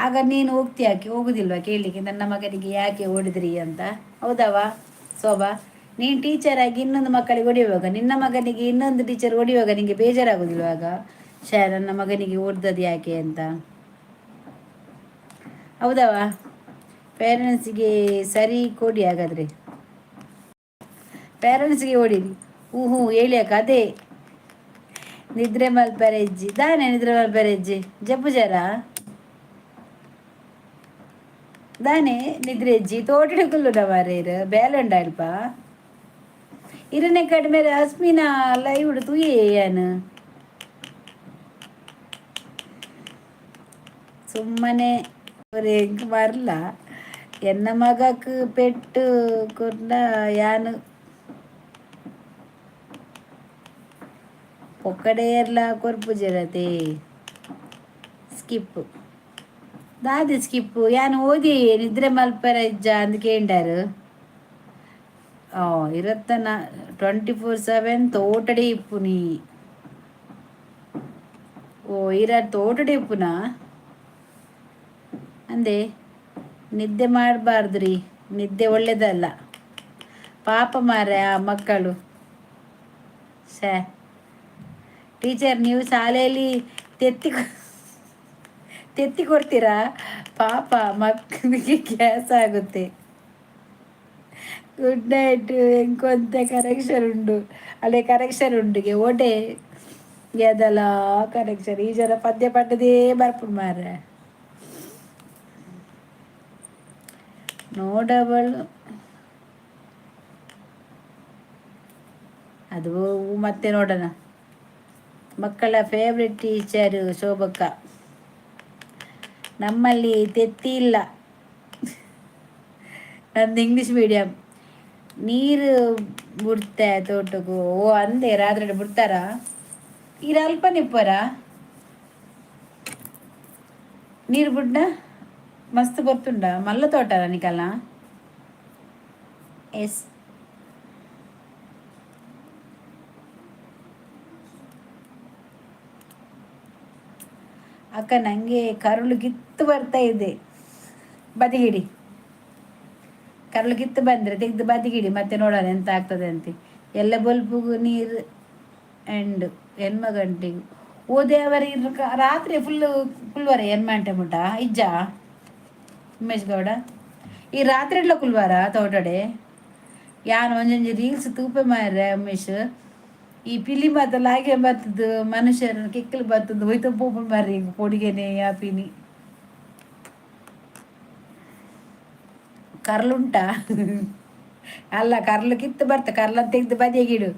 Speaker 1: ಆಗ ನೀನು ಹೋಗುದಿಲ್ವಾ ಕೇಳಲಿಕ್ಕೆ ನನ್ನ ಮಗನಿಗೆ ಯಾಕೆ ಓಡಿದ್ರಿ ಅಂತ? ಹೌದವಾ ಶೋಭಾ? ನೀನು ಟೀಚರ್ ಆಗಿ ಇನ್ನೊಂದು ಮಕ್ಕಳಿಗೆ ಹೊಡೆಯುವಾಗ, ನಿನ್ನ ಮಗನಿಗೆ ಇನ್ನೊಂದು ಟೀಚರ್ ಹೊಡೆಯುವಾಗ ನಿಮಗೆ ಬೇಜಾರಾಗೋದಿಲ್ವಾಗ? ನನ್ನ ಮಗನಿಗೆ ಓಡ್ದದ್ದು ಯಾಕೆ ಅಂತ? ಹೌದವಾ? ಪೇರೆಂಟ್ಸಿಗೆ ಸರಿ ಕೊಡಿ ಹಾಗಾದರೆ. ಪೇರೆಂಟ್ಸ್ಗೆ ಹೊಡೀರಿ. ಹ್ಞೂ ಹೇಳಿ ಅಕ್ಕ. ಅದೇ ನಿದ್ರೆ ಮಲ್ಪರೆಜ್ಜಿ ದಾನೆ ನಿದ್ರೆ ಮಲ್ಪರೆಜ್ಜಿ ಜಪ್ಪು ಜರ ದಾನೆ ನಿದ್ರೆ ಅಜ್ಜಿ ತೋಟಡಿಕುಲ್ಲುಡ ಮಾರೇರು ಬೇಲುಂಡ ಅಲ್ಪ ಇರನೆ ಕಡಿಮೆ ಅಸ್ಮಿನ ಲೈವ್ ತೂಯೇನು ಸುಮ್ಮನೆ ஒரு எங்க வரல என்ன மகாக்கு பெட்டு கொண்டா யானு ಒಕ್ಕಡೆಯರ್ಲ ಕೊರ್ಪು ಜರತೆ ಸ್ಕಿಪ್ ದಾದಿ ಸ್ಕಿಪ್ ಯಾನು ಓದಿ ನಿದ್ರೆ ಮಲ್ಪರ ಇಜ್ಜ ಅಂದ್ ಕೇಂಡಾರು. ಇರತ್ತನ 24/7 ತೋಟಡೆ ಇಪ್ಪು ನೀ. ತೋಟಡೆ ಇಪ್ಪುನಾ ಅಂದೆ ನಿದ್ದೆ ಮಾಡಬಾರ್ದ್ರಿ, ನಿದ್ದೆ ಒಳ್ಳೇದಲ್ಲ ಪಾಪ ಮಾರೆ ಆ ಮಕ್ಕಳು. ಟೀಚರ್ ನೀವು ಶಾಲೆಯಲ್ಲಿ ತೆತ್ತಿ ಕೊಡ್ತೀರಾ? ಪಾಪ ಮಕ್ಕಳಿಗೆ ಗ್ಯಾಸ್ ಆಗುತ್ತೆ. Good night. ಎಂಕೊಂತೆ ಕರೆಕ್ಷನ್ ಉಂಡು ಅಲ್ಲೇ ಕರೆಕ್ಷನ್ ಉಂಡಿಗೆ ಓಟೆ ಅದಲ್ಲ ಕರೆಕ್ಷನ್ ಈ ಜನ ಪದ್ಯ ಪಟ್ಟದೇ ಬರ್ಪು ಮಾರ ನೋಡವಳು ಅದು ಮತ್ತೆ ನೋಡೋಣ. ಮಕ್ಕಳ ಫೇವ್ರೆಟ್ ಟೀಚರು ಶೋಭಕ್ಕ. ನಮ್ಮಲ್ಲಿ ತೆತ್ತಿ ಇಲ್ಲ, ನಂದು ಇಂಗ್ಲೀಷ್ ಮೀಡಿಯಂ. ನೀರು ಬಿಡ್ತೆ ತೋಟಕ್ಕೂ. ಅಂದೆ ರಾತ್ರಿ ಬಿಡ್ತಾರಾ? ನೀರು ಅಲ್ಪ ನಿಪ್ಪರ ನೀರು ಬಿಡ್ಡ ಮಸ್ತ್ ಗೊತ್ತುಂಡ ಮಲ್ಲ ತೋಟರ ನಿಕಲ್ಲ. ಎಸ್ ಅಕ್ಕ ನನಗೆ ಕರುಳು ಗಿತ್ತು ಬರ್ತಾ ಇದೆ. ಬದಿಗಿಡಿ, ಕರುಳು ಗಿತ್ತು ಬಂದರೆ ತೆಗೆದು ಬದಿಗಿಡಿ, ಮತ್ತೆ ನೋಡೋಣ ಎಂತ ಆಗ್ತದೆ ಅಂತ. ಎಲ್ಲ ಬಲ್ಪಿಗೂ ನೀರು ಎಂಡ್ ಹೆಣ್ಮ ಗಂಟೆಗೂ ಓದೇ ಅವರಿ ರಾತ್ರಿ ಫುಲ್ವರ ಎನ್ಮಂಟೆ ಮುಟ ಇಜ್ಜ ಉಮೇಶ್ ಗೌಡ ಈ ರಾತ್ರಿ ಎಲ್ಲ ಕುಲ್ವಾರ ತೋಟಡೆ ಯಾನು ಒಂಜೊಂಜಿ ರೀಲ್ಸ್ ತೂಪೆ ಮಾರ್ರೆ ಉಮೇಶ್. ಈ ಪಿಲಿ ಬತ್ತಲ್ಲ ಹಾಗೆ ಬರ್ತದ ಮನುಷ್ಯರ ಕೆಕ್ಕಲು ಬರ್ತದ ಹೋಯ್ತು ಪೋಪು ಮಾರಿ ಕೊಡಿಗೆನೆ ಯಾಪಿನಿ ಕರ್ಲುಂಟ ಅಲ್ಲ ಕರ್ಲು ಕಿತ್ತು ಬರ್ತ ಕರ್ಲ ತೆಗೆದು ಬದಿಯಾಗಿಡು.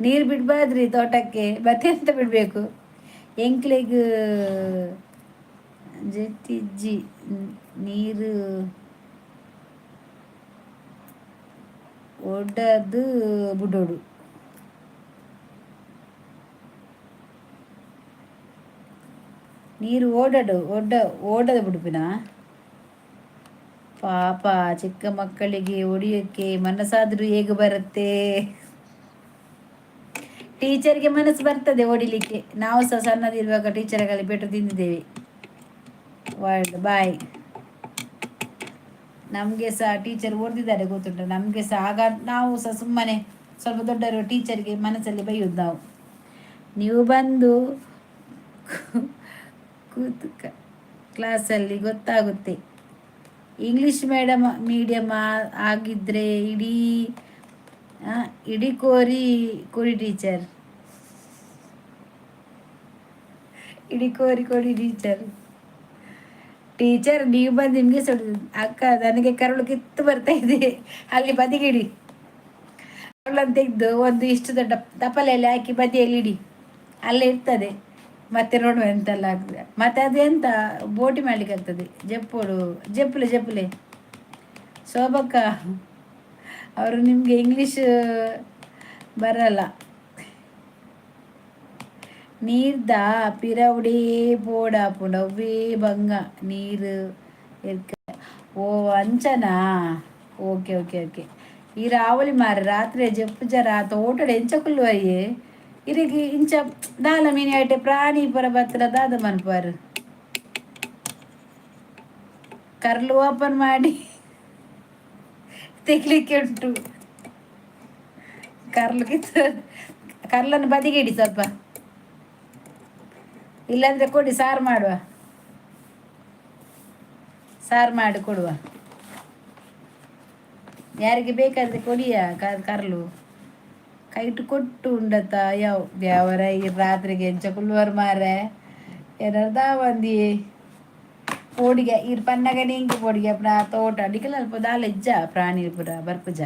Speaker 1: ನೀರು ಬಿಡ್ಬಾರ್ದ್ರಿ ತೋಟಕ್ಕೆ, ಮತ್ತೆ ಎಂತ ಬಿಡಬೇಕು? ಎಂಕ್ಲೆಗ್ ಜೆತ್ತಿಜ್ಜಿ ನೀರು ಒಡ್ಡದು ಬುಡೋಡು. ನೀರು ಓಡದ ಬಿಡುಪಿನ ಪಾಪ ಚಿಕ್ಕ ಮಕ್ಕಳಿಗೆ ಹೊಡಿಯೋಕ್ಕೆ ಮನಸ್ಸಾದ್ರೂ ಹೇಗೆ ಬರುತ್ತೆ? ಟೀಚರ್ಗೆ ಮನಸ್ಸು ಬರ್ತದೆ ಹೊಡಿಲಿಕ್ಕೆ. ನಾವು ಸಹ ಸಣ್ಣದಿರುವಾಗ ಟೀಚರ್ಗಳಲ್ಲಿ ಪೆಟ್ಟು ತಿಂದಿದ್ದೇವೆ. ವರ್ಲ್ಡ್ ಬಾಯ್. ನಮಗೆ ಸಹ ಟೀಚರ್ ಓದಿದ್ದಾರೆ ಗೊತ್ತುಂಟು, ನಮಗೆ ಸಹ ಆಗ ನಾವು ಸಹ ಸುಮ್ಮನೆ ಸ್ವಲ್ಪ ದೊಡ್ಡವರು ಟೀಚರ್ಗೆ ಮನಸ್ಸಲ್ಲಿ ಬೈಯೋದು ನಾವು. ನೀವು ಬಂದು ಕೂತು ಕ್ಲಾಸಲ್ಲಿ ಗೊತ್ತಾಗುತ್ತೆ. ಇಂಗ್ಲೀಷ್ ಮೀಡಿಯಮ್ ಆಗಿದ್ದರೆ ಇಡೀ ಇಡೀ ಕೋರಿ ಟೀಚರ್, ಇಡೀ ಕೋರಿ ಟೀಚರ್ ನೀವು ಬಂದು ನಿಮಗೆ ಅಕ್ಕ ನನಗೆ ಕರುಳು ಕಿತ್ತು ಬರ್ತಾ ಇದೆ, ಅಲ್ಲಿ ಬದಿಗಿಡಿ. ಕರುಳನ್ನು ತೆಗೆದು ಒಂದು ಇಷ್ಟು ದೊಡ್ಡ ತಪ್ಪಲೆಯಲ್ಲಿ ಹಾಕಿ ಬದಿಯಲ್ಲಿ ಇಡಿ, ಅಲ್ಲೇ ಇರ್ತದೆ. ಮತ್ತೆ ನೋಡುವ ಎಂತೆಲ್ಲ ಆಗ್ತದೆ. ಮತ್ತೆ ಅದು ಎಂತ ಬೋಟಿ ಮಾಡ್ಲಿಕ್ಕೆ ಆಗ್ತದೆ. ಜಪ್ಪಲೆ ಶೋಭಕ್ಕ ಅವರು ನಿಮಗೆ ಇಂಗ್ಲೀಷ್ ಬರಲ್ಲ. ನೀರ್ದ ಪಿರವುಡಿ ಪೋಡ ಪುಡವೇ ಬಂಗ ನೀರು ಓ ಅಂಚನಾ. Okay okay okay. ಈ ರಾವಳಿ ಮಾರ ರಾತ್ರಿ ಜಪ್ಪು ಜರ ತೋಟಡ ಎಂಚಕುಲ್ವಯ್ಯೇ ಇರಿಗೆ ಇಂಚ ದಾಲ ಮೀನು ಆಯ್ಟೆ ಪ್ರಾಣಿ ಪರ ಬತ್ರ ದಾದ ಮನ್ಪಾರು ಕರ್ಲು ಓಪನ್ ಮಾಡಿ ತೆಗ್ಲಿಕ್ಕೆ ಉಂಟು. ಕರ್ಲನ್ನು ಬದಿಗಿಡಿ ಸ್ವಲ್ಪ, ಇಲ್ಲಾಂದ್ರೆ ಕೊಡಿ ಸಾರು ಮಾಡುವ, ಸಾರು ಮಾಡಿ ಕೊಡುವ. ಯಾರಿಗೆ ಬೇಕಾದ್ರೆ ಕೊಡಿಯ ಕರ್ಲು ಕೈಟು ಕೊಟ್ಟು ಉಂಡತ್ತ ಯಾವ ದೇವರ ಈ ರಾತ್ರಿಗೆ ಎಂಚಕುಲ್ವರ್ ಮಾರೆ ಏನರ್ದ ಬಂದಿ ಪೋಡಿಗೆ ಇರ್ ಪನ್ನಗ ನಿಂಗೆ ಪೋಡಿಗೆ ತೋಟ ಅಡಿಕೆಲ್ಲ ಅಲ್ಪ ದಾಲ ಇಜ್ಜ ಪ್ರಾಣಿ ಪುರ ಬರ್ಪುಜ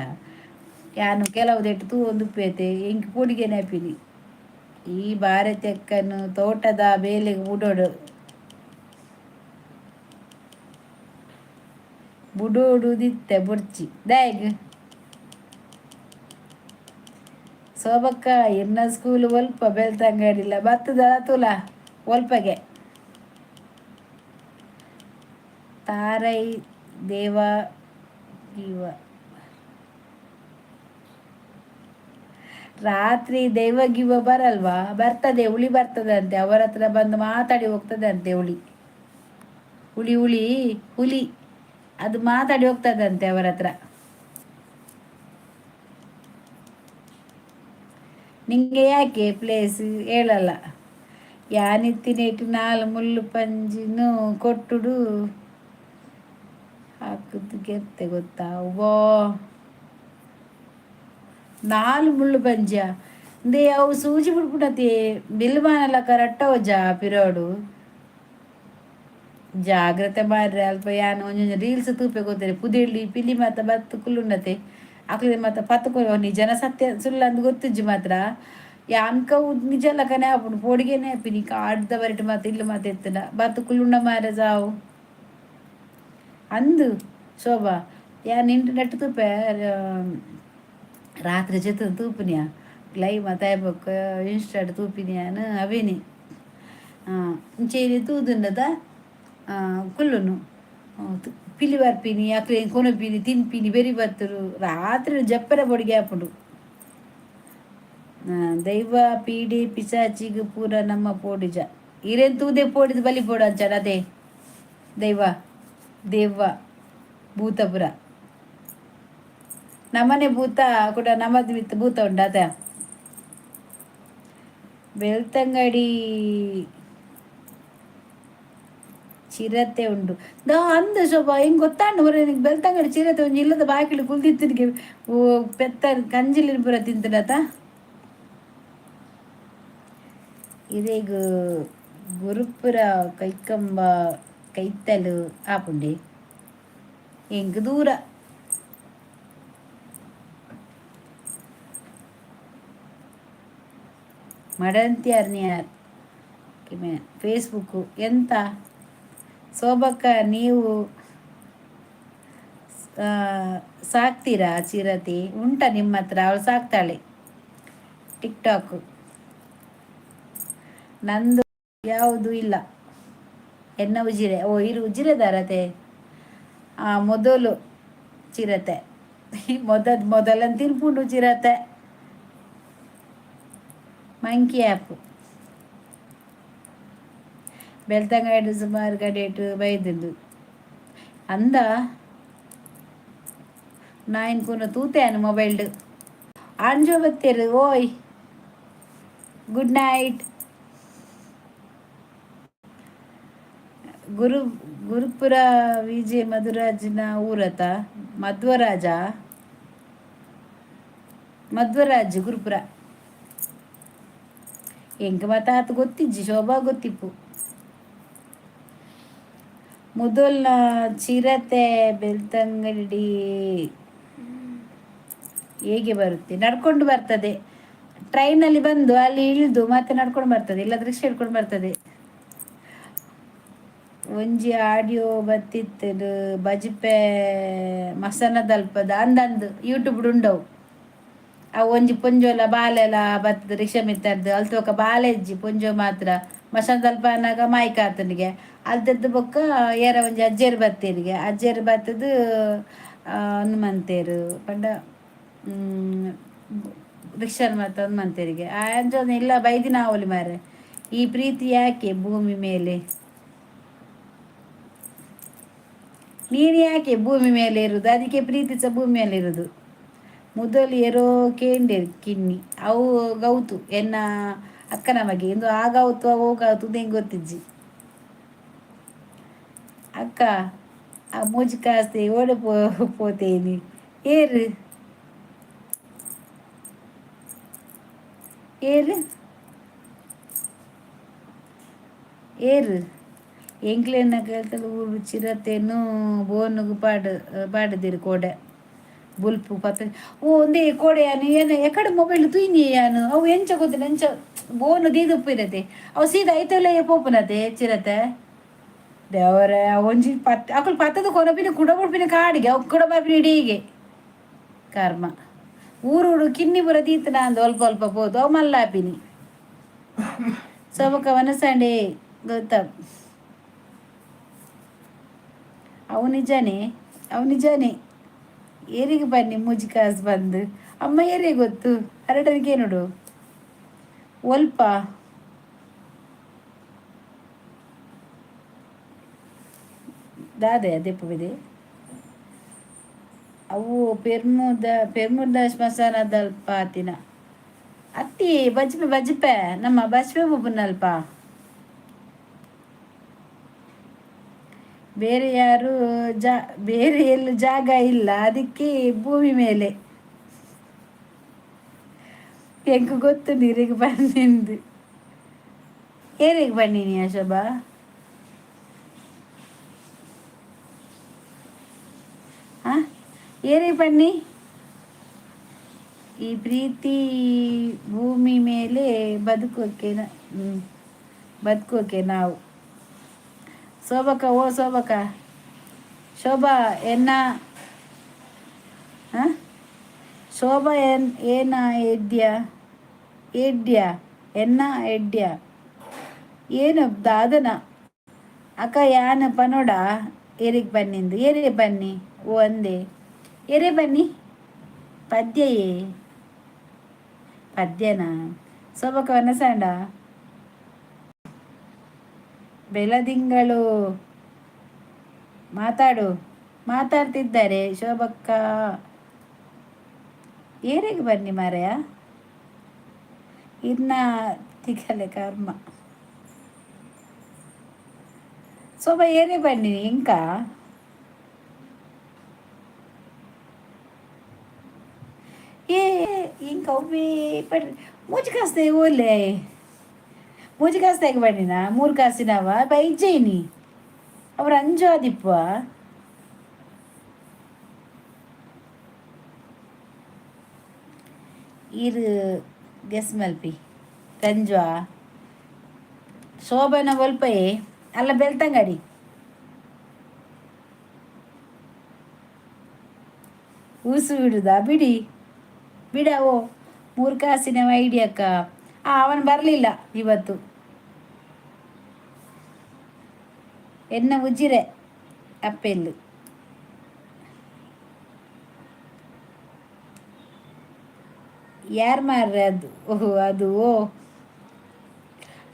Speaker 1: ಯಾನು ಕೆಲವುದೆಟ್ಟು ತೂ ಒಂದು ಉಪ್ಪೇತೆ ಎಂಕಿ ಪೋಡಿಗೆ ನೆಪಿನಿ ಈ ಬಾರೆ ತೆಕ್ಕನು ತೋಟದ ಬೇಲೆಗೆ ಬುಡೋಡು ದಿತ್ತೆ ಬುಡ್ಚಿ ದಾಯಗ್ ಸೋಬಕ್ಕ ಎನ್ನ ಸ್ಕೂಲ್ ಒಲ್ಪ ಬೆಳ್ತಂಗಡಿಲ್ಲ ಬತ್ತದ ತುಲ ಒಲ್ಪಗೆ ತಾರೈ ದೇವ ಇವ ರಾತ್ರಿ ದೈವಗಿವ ಬರಲ್ವಾ? ಬರ್ತದೆ, ಹುಳಿ ಬರ್ತದಂತೆ, ಅವರ ಹತ್ರ ಬಂದು ಮಾತಾಡಿ ಹೋಗ್ತದಂತೆ. ಹುಲಿ ಅದು ಮಾತಾಡಿ ಹೋಗ್ತದಂತೆ ಅವರ ಹತ್ರ. ನಿಂಗೆ ಯಾಕೆ ಪ್ಲೇಸ್ ಹೇಳಲ್ಲ? ಯಾನಿತ್ತಿನೇಟು ನಾಲ್ ಮುಳ್ಳು ಪಂಜಿನು ಕೊಟ್ಟುಡು ಹಾಕುದು ಗೆತ್ತೆ ಗೊತ್ತಾ? ಓ 4 ಮುಳ್ಳು ಪಂಜ ದೇ ಅವು ಸೂಜಿ ಬಿಡ್ಬಿಡತಿ ಬಿಲ್ಮಾನಲ್ಲ ಕರೆಕ್ಟವ ಪಿರೋಡು ಜಾಗ್ರತೆ ಮಾಡ್ರೆ ಅಲ್ಪ ಯಾನು ಒಂಜೊಂದು ರೀಲ್ಸ್ ತೂಪೆ ಗೊತ್ತೇನೆ ಪುದಿಳ್ಳಿ ಪಿಲಿ ಮಾತ ಬತ್ತು ಕುಲ್ಲುಂಡತೆ ಅಕ್ಲೆ ಮಾತ ಪತ್ತುಕೊ ನಿಜನ ಸತ್ಯ ಸುಳ್ಳು ಅಂದ್ ಗೊತ್ತಿಜ್ಜಿ ಮಾತ್ರ ಯಾನ್ಕವು ನಿಜಲ್ಲ ಕನೆ ಆಪುಂಡು ಪೋಡಿಗೆನೆ ಆಪಿನಿ ಕಾಡ್ದ ಬರಿಟ್ ಮಾತ ಇಲ್ಲು ಮಾತ ಎತ್ತನ ಬತ್ತು ಕುಲ್ಲುಂಡ ಮಾರ ಜಾವು ಅಂದು ಶೋಭಾ ಯಾನ್ ಇಂಟರ್ನೆಟ್ ತೂಪೆ ರಾತ್ರಿ ಜೊತೆ ತೂಪಿನಿಯ ಲೈವ್ ಮಾತಾಡ್ಬೇಕು ಇನ್ಸ್ಟಾಡ್ ತೂಪಿನಿಯಾನು ಅವೇನಿ ಇಂಚೇರಿ ತೂದುಂಡದ ಕುಲ್ಲುನು ಪಿಲಿ ಬರ್ಪಿನಿ ಅಕ್ಲೆ ಕೊನಪಿನಿ ತಿನ್ಪಿನಿ ಬೆರಿ ಬತ್ತರು ರಾತ್ರಿ ಜಪ್ಪರ ಬೊಡಿಗೆ ಹಾಪುಂಡು ದೈವ ಪೀಡಿ ಪಿಸಾಚಿಗೆ ಪೂರ ನಮ್ಮ ಪೋಡಿಜ ಇರೇನ್ ತೂದೆ ಪೋಡಿದ ಬಲಿ ಪೋಡ ಅಂಚಾಡ ಅದೇ ದೇವ ಭೂತಪುರ ನಮ್ಮನೆ ಭೂತ ಕೂಡ ನಮ್ಮದು ವಿತ್ ಭೂತ ಉಂಟು ಅದ ಬೆಳ್ತಂಗಡಿ ಚಿರತೆ ಉಂಡು ಅಂದ ಶೋಭಾ ಹಿಂಗೆ ಗೊತ್ತಾಂಡು ಬರ ನಿಂಗೆ ಬೆಳ್ತಂಗಡಿ ಚಿರತೆ ಒಂಜಿ ಇಲ್ಲದ ಬಾಕಿಲು ಕುಲ್ದಿತ್ತಿನಿಗೆ ಓ ಪೆತ್ತ ಕಂಜಿಲಿನ ಪುರ ತಿಂತನತ ಇದೇಗ ಗುರುಪುರ ಕೈಕಂಬ ಕೈತಲು ಆಪುಂಡೆ ಹೆಂಗ್ ದೂರ ಮಡಂತ್ಯಾರ್ನ್ಯಾರ್ ಫೇಸ್ಬುಕ್ಕು ಎಂತ ಶೋಭಕ್ಕ ನೀವು ಸಾಕ್ತೀರಾ ಚಿರತೆ ಉಂಟ ನಿಮ್ಮ ಹತ್ರ? ಅವಳು ಸಾಕ್ತಾಳೆ ಟಿಕ್ಟಾಕ್. ನಂದು ಯಾವುದು ಇಲ್ಲ ಎನ್ನ ಉಜಿರೆ ಉಜಿರೆದಾರತೆ ಮೊದಲು ಚಿರತೆ ಮೊದಲಂತ ತಿನ್ಪುಂಡು ಚಿರತೆ ಮಂಕಿ ಆ್ಯಪ್ ಬೆಳ್ತಂಗಡಿ ಸುಮಾರು ಕಡೆಟ್ ಬೈದುಂಡು ಅಂದ ನಾಯಿನ್ ಕೂನ ತೂತೆಯಾನು ಮೊಬೈಲ್ಡು ಅಂಜೋ ಬತ್ತೇರು ಓಯ್ ಗುಡ್ ನೈಟ್. ಗುರು ಗುರುಪುರ ವಿಜಯ ಮಧುರಾಜ್ನ ಊರತ ಮಧ್ವರಾಜ ಮಧ್ವರಾಜ್ ಗುರುಪುರ ಎಂಕ ಮಾತಾತ ಗೊತ್ತಿಜ್ಜಿ ಶೋಭಾ ಗೊತ್ತಿಪ್ಪು ಮುದಲ್ನ ಚಿರತೆ ಬೆಳ್ತಂಗಡಿ ಹೇಗೆ ಬರುತ್ತೆ ನಡ್ಕೊಂಡು ಬರ್ತದೆ ಟ್ರೈನಲ್ಲಿ ಬಂದು ಅಲ್ಲಿ ಇಳಿದು ಮತ್ತೆ ನಡ್ಕೊಂಡು ಬರ್ತದೆ ಇಲ್ಲಾದ್ರೆ ರಿಕ್ಷಾ ಹಿಡ್ಕೊಂಡು ಬರ್ತದೆ. ಒಂಜಿ ಆಡಿಯೋ ಬತ್ತಿತ್ತು ಬಜಿಪೆ ಮಸನದಲ್ಪದ ಅಂದಂದು ಯೂಟ್ಯೂಬ್ ಉಂಡವು ಅವು ಒಂಜಿ ಪೊಂಜೋಲ ಬಾಲೆಲ ಬತ್ತದ ರಿಕ್ಷಾ ಮಿತ್ತರ್ದು ಅಲ್ತೊಕ ಬಾಲೆ ಇಜ್ಜಿ ಪೊಂಜೋ ಮಾತ್ರ ಮಸನದಲ್ಪ ಅನ್ನಾಗ ಮಾಯ್ಕ ಆತನಿಗೆ ಅಲ್ತದ್ದು ಬೊಕ್ಕ ಏರ ಒಂಜಿ ಅಜ್ಜೇರು ಬತ್ತೇರಿಗೆ ಅಜ್ಜೇರು ಬತ್ತದು ಹನುಮಂತೇರು ಪಂಡ ರಿಕ್ಷಾನ್ ಮಾತ ಹನುಮಂತೇರಿಗೆ ಅಂಜೊಂದು ಇಲ್ಲ ಬೈದಿನ ಅವಲಿ ಮಾರೆ ಈ ಪ್ರೀತಿ ಯಾಕೆ ಭೂಮಿ ಮೇಲೆ ನೀನು ಯಾಕೆ ಭೂಮಿ ಮೇಲೆ ಇರುವುದು ಅದಕ್ಕೆ ಪ್ರೀತಿ ಸಹ ಭೂಮಿ ಮೇಲೆ ಇರುವುದು. ಮೊದಲು ಎರೋ ಕೇಂಡೇರು ಕಿನ್ನಿ ಅವು ಗೌತು ಎನ್ನ ಅಕ್ಕನ ಮಗೆ ಇಂದು ಆ ಗೌತು ಅವು ಗೌತು ಹೆಂಗೆ ಗೊತ್ತಿಜ್ಜಿ ಅಕ್ಕ ಆ ಮೂಜಿ ಕಾಸ್ತೆ ಓಡಿ ಪೋತೇನಿ ಏರು ಏರು ಏರು ಎಂಕ್ಲೆನ್ನ ಕೇಳ್ತಲು ಊರು ಚಿರತೆನು ಬೋನುಗು ಪಾಡದಿರು ಕೋಡೆ ಬುಲ್ಪು ಪತ್ತ ಓ ಒಂದೇ ಕೋಡೆಯಾನು ಏನು ಎಕಡೆ ಮೊಬೈಲ್ ತುಯ್ನಿಯಾನು ಅವು ಎಂಚ ಗೊತ್ತಿಲ್ಲ ಎಂಚ ಬೋನು ದೀದುಪ್ಪಿರತೆ ಅವು ಸೀದಾ ಐತಲ್ಲ ಪೋಪುನತೆ ಚಿರತೆ ದೇವರ ಒಂಜಿ ಅಕಲ್ ಪತ್ತದ ಕೊನಪಿನ ಕುಡಬುಡ್ಪಿನ ಕಾಡಿಗೆ ಅವು ಕುಡಬರ್ಪಿನ ಇಡೀಗೆ ಕರ್ಮ ಊರು ಕಿನ್ನಿ ಬುರ ದೀತನ ಅಂದ ಅಲ್ಪ ಅಲ್ಪ ಪೋದು ಅವು ಮಲ್ಲಾಪಿನಿ ಸೊಬಕ ಮನಸಂಡೆ ಗೊತ್ತ ಅವು ನಿಜಾನೇ ಏರಿಗೆ ಬನ್ನಿ ಮುಜಿ ಕಾಸು ಬಂದು ಅಮ್ಮ ಏರೇ ಗೊತ್ತು ಹರಡನಿಗೆ ನೋಡು ಒಲ್ಪ ದಾದೆ ದೆಪ್ಪವಿದೆ ಅವು ಪೆರ್ಮುದ ಸ್ಮಶಾನದಲ್ಪ ಆತಿನ ಅತ್ತಿ ಬಜ್ಪೆ ನಮ್ಮ ಬಜ್ಪೆ ಒಬ್ಬನಲ್ಪ ಬೇರೆ ಯಾರು ಬೇರೆ ಎಲ್ಲೂ ಜಾಗ ಇಲ್ಲ ಅದಕ್ಕೆ ಭೂಮಿ ಮೇಲೆ ಹೆಂಗೆ ಗೊತ್ತು ನೀರಿಗೆ ಬಂದಿಂದು ಏರಿಗೆ ಬನ್ನಿನಿ ಶೋಭಾ ಹಾಂ ಏರಿಗೆ ಬನ್ನಿ ಈ ಪ್ರೀತಿ ಭೂಮಿ ಮೇಲೆ ಬದುಕೋಕೆ ನಾವು ಶೋಭಕ ಓ ಶೋಭಕ ಶೋಭಾ ಎನ್ನ ಶೋಭಾ ಏನ ಎಡ್ಯ ಎನ್ನ ಎಡ್ಯ ಏನು ದಾದನ ಅಕ್ಕ ಯಾನ ಪನೋಡ ಏರಿಗೆ ಬನ್ನಿಂದು ಏರೇ ಬನ್ನಿ ಓ ಅಂದೆ ಏರೇ ಬನ್ನಿ ಪದ್ಯನಾ ಶೋಭಕ ವನಸಂಡ ಬೆಳದಿಂಗಳು ಮಾತಾಡ್ತಿದ್ದಾರೆ ಶೋಭಕ್ಕ ಏರಿಗೆ ಬನ್ನಿ ಮಾರಯ್ಯ ಇನ್ನ ತಿಗಲೆ ಕರ್ಮ ಶೋಭಾ ಏರೇ ಬನ್ನಿ ಇಂಕ ಇಂಕ ಒಬ್ಬಿ ಪಡ್ರಿ ಮೂಜಿ ಕಾಸ್ತೆ ಓಲೆ ಮೂಜಿ ಕಾಸ್ತಾಗ ಬನ್ನಿನ 3 ಕಾಸಿನವ ಬೈಜೇನಿ ಅವ್ರು ಅಂಜು ಆದಿಪ್ಪ ಇರು ಗೆಸ್ ಮಲ್ಪಿ ರಂಜುವ ಶೋಭನ ಒಲ್ಪಯೇ ಅಲ್ಲ ಬೆಳ್ತಂಗಡಿ ಊಸು ಬಿಡುದಾ ಬಿಡವೋ 3 ಕಾಸಿನ ಐಡಿಯಕ್ಕ ಅವನು ಬರಲಿಲ್ಲ ಇವತ್ತು ಎನ್ನ ಉಜ್ಜಿರೆ ಅಪ್ಪೆಲ್ಲು ಯಾರು ಮಾರ್ರೆ ಅದು ಓಹೋ ಅದು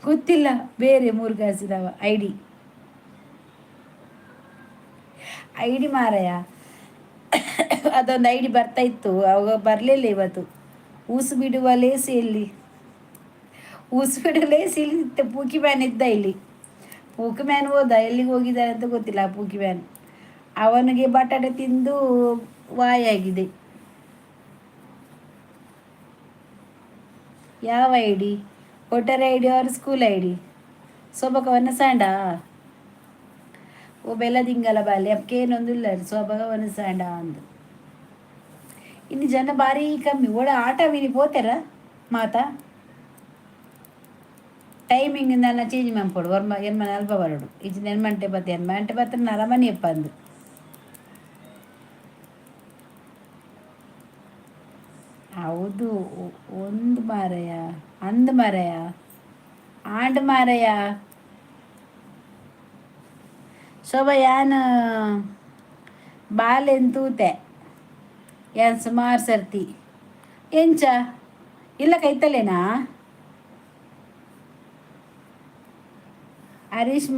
Speaker 1: ಗೊತ್ತಿಲ್ಲ, ಬೇರೆ ಮುರುಘಾಸಿನವ ಐ ಡಿ ಮಾರಾಯ. ಅದೊಂದು ಐ ಡಿ ಬರ್ತಾ ಇತ್ತು, ಅವಾಗ ಬರಲಿಲ್ಲ ಇವತ್ತು. ಊಸು ಬಿಡುವ ಲೇಸಿಯಲ್ಲಿ ಊಸು ಬಿಡುವ ಲೇಸಿಯಲ್ಲಿ ಪೂಕಿ ಮ್ಯಾನ್ ಇದ್ದ ಇಲ್ಲಿ. ಪೂಕಿ ಮ್ಯಾನ್ ಹೋದ, ಎಲ್ಲಿಗೆ ಹೋಗಿದ್ದಾನೆ ಅಂತ ಗೊತ್ತಿಲ್ಲ ಆ ಪೂಕಿ ಮ್ಯಾನ್. ಅವನಿಗೆ ಬಟಾಟೆ ತಿಂದು ವಾಯಾಗಿದೆ. ಯಾವ I D? Voter I D ಅವ್ರ ಸ್ಕೂಲ್ ಐ ಡಿ ಸೊಬಗವನ್ನ ಸಾಂಡ ಓ ಬೆಲ್ಲದಿಂಗಲ ಬಾಲ್ಯ ಅಕ್ಕೇನೊಂದಿಲ್ಲ ಸೊಬಗವನ್ನ ಸಾಂಡ ಅಂದು. ಇನ್ನು ಜನ ಭಾರಿ ಕಮ್ಮಿ ಓಡ ಆಟ ಮೀನಿ ಪೋತಾರ ಮಾತಾ ಟೈಮಿಂಗ್ ನನ್ನ ಚೇಂಜ್ ಮಾಡ್ಕೊಡು ವರ್ಮ ಎನ್ಮನೆ ಅಲ್ಪ ಬರಡು ಇದು ಎನ್ಮಂಟೆ ಬತ್ತ ನರಮನಿ ಎಪ್ಪ ಅಂದು. ಹೌದು, ಒಂದು ಮಾರಯ ಅಂದು ಮಾರಯ ಆಂಡ್ ಮಾರಯ ಶೋಭ ಯಾನ್ ಬಾಲೆಂತೂತೆ ಯಾನ್ ಸುಮಾರು ಸರ್ತಿ ಎಂಚ ಇಲ್ಲ ಕೈತಲೇನಾ. ಹರೀಶ್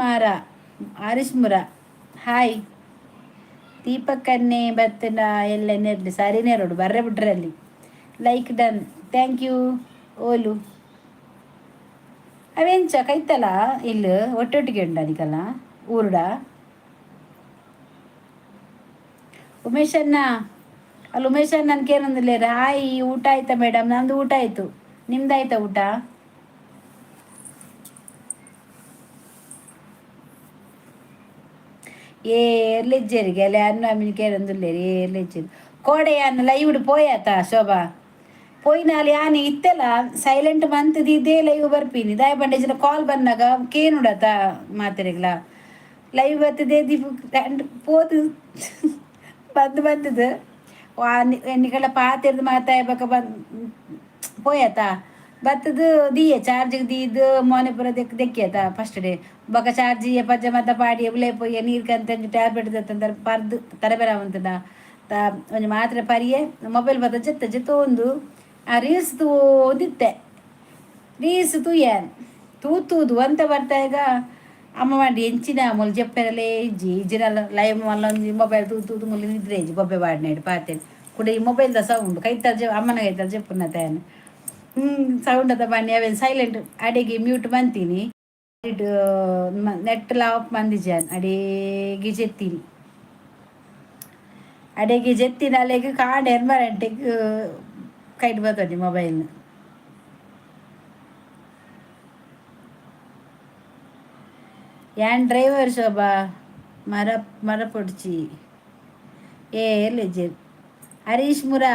Speaker 1: ಮುರ ಹಾಯ್. ದೀಪಕ್ಕನ್ನೇ ಬತ್ತನ ಎಲ್ಲ ನೆರಲಿ ಸರಿ ನೇರೋಡು ಬರ್ರೆ ಬಿಟ್ರಲ್ಲಿ ಲೈಕ್ ಡನ್ ಥ್ಯಾಂಕ್ ಯು ಓಲು. ಅವೆಂಚ ಕೈತಲ್ಲ ಇಲ್ಲ ಒಟ್ಟೊಟ್ಟಿಗೆ ಉಂಡನಿಕಲ್ಲ ಊರುಡ ಉಮೇಶ್ ಅಣ್ಣ. ಅಲ್ಲಿ ಉಮೇಶ್ ಅಣ್ಣ ನನ್ಗೇನಂದಿಲ್ಲ. ಹಾಯ್, ಊಟ ಆಯ್ತಾ ಮೇಡಮ್? ನಂದು ಊಟ ಆಯ್ತು, ನಿಮ್ದಾಯ್ತಾ ಊಟ? ಏರ್ಲಿಜ್ಜೇರಿಗೆ ಅಲ್ಲ ಅನ್ನ ಅಮ್ಮಿನ ಕೇಳಂದಿಲ್ಲೇರಿ ಏರ್ಲಿಜ್ಜೇರಿ ಕೋಡೆಯನ್ನ ಲೈವ್ ಪೋಯಾತ ಶೋಭಾ ಪೋಯ್ನಾಲಿ ಯಾನ್ ಇತ್ತೆಲ್ಲ ಸೈಲೆಂಟ್ ಮಂತದ ಇದೇ ಲೈವ್ ಬರ್ಪೀನಿ ದಾಯ ಬಂಡೇಜಿನ ಕಾಲ್ ಬಂದಾಗ ಕೇನುಡತ ಮಾತೆರೆಗ್ಲ ಲೈವ್ ಬರ್ತದೆ ದೀಪ ಪೋದು ಬಂದದು ಎನ್ನಿಕಲ್ಲ ಪಾತಿರ್ದು ಮಾತಾಡ್ಬೇಕ ಪೋಯತ ಬತ್ತದು ದೀಯ ಚಾರ್ಜಿಗೆ ದೀದು ಮೋನೆ ಪುರ ದೆಕ್ಕಿಯತ ಫಸ್ಟ್ ಡೇ ಬೊಕ ಚಾರ್ಜ್ ಪಜ್ಜ ಮತ್ತ ಪಾಡಿ ಎಬ್ಲೆ ಪೊಯ್ಯ ನೀರು ಕಂತ ಟ್ಯಾಬ್ಲೆಟ್ ದತ್ತಂದ್ರೆ ಪರ್ದು ತರಬೇರ ಅವಂತದ ಒಂಜಿ ಮಾತ್ರೆ ಪರಿಯೆ ಮೊಬೈಲ್ ಬತ್ತ ಜೆತ್ತ ಒಂದು ಆ ರೀಲ್ಸ್ ಓದಿತ್ತೆ ರೀಲ್ಸ್ ತೂಯನ್ ತೂದು ಅಂತ ಬರ್ತಾ ಈಗ ಅಮ್ಮ ಮಾಡಿ ಎಂಚಿನ ಮೊಲ್ ಜಪ್ಪೆರಲ್ಲೇ ಇಜ್ಜಿನಲ್ಲ ಲೈವ್ ಮಲ್ಲೊಂದು ಮೊಬೈಲ್ ತೂದು ಮುಲ್ಲಿ ನಿದ್ರೆ ಇಜ್ಜಿ ಬೊಬ್ಬೆ ಬಾಡಿನಾಡು ಪಾತೇನೆ ಕೂಡ ಈ ಮೊಬೈಲ್ದ ಸೌಂಡ್ ಕೈತಲ್ ಅಮ್ಮನ ಕೈತಲ್ ಜಪ್ಪುನ ತಾನು ಸೌಂಡ್ ಅದ ಬನ್ನಿ ಅವೇನು ಸೈಲೆಂಟ್ ಅಡಿಗೆ ಮ್ಯೂಟ್ ಬಂತೀನಿ ಇದು ನೆಟ್ ಆಫ್ ಮಂದಿಜಾನ್ ಅಡೇಗೆ ಜೆತ್ತೀನಿ ಅಡೆಗೆ ಜೆತ್ತಿನ ಅಲೆಗೆ ಕಾಂಡ ಎನ್ಮರಂಟೆಗೆ ಕೈಟ್ ಬರ್ತದೆ ಮೊಬೈಲ್ನ. ಯಾನ್ ಡ್ರೈವರ್ ಶೋಭಾ ಮರ ಪೊಡ್ಚಿ ಲೆಜರ್ ಹರೀಶ್ ಮುರಾ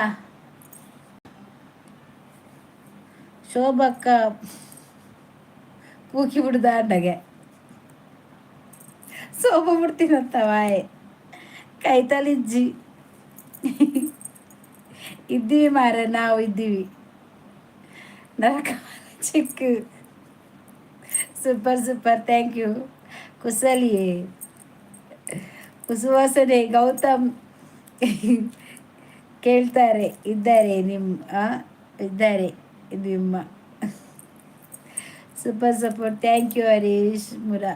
Speaker 1: ಶೋಭಕ್ಕ ಪೂಕಿ ಬಿಡುದ ಅಂಡಗೆ ಸೋಪ ಬಿಡ್ತೀನಂತ ವಾಯ್ ಕೈತಲಿಜ್ಜಿ ಇದ್ದೀವಿ ಮಾರ ನಾವು ಇದ್ದೀವಿ ನರಕ ಚಿಕ್ಕ ಸೂಪರ್ ಥ್ಯಾಂಕ್ ಯು ಕುಸಲಿಯೇ ಕುಸುವಾಸನೆ ಗೌತಮ್ ಕೇಳ್ತಾರೆ ಇದ್ದಾರೆ ನಿಮ್ಮ ಸೂಪರ್ ಥ್ಯಾಂಕ್ ಯು ಹರೀಶ್ ಮುರಾ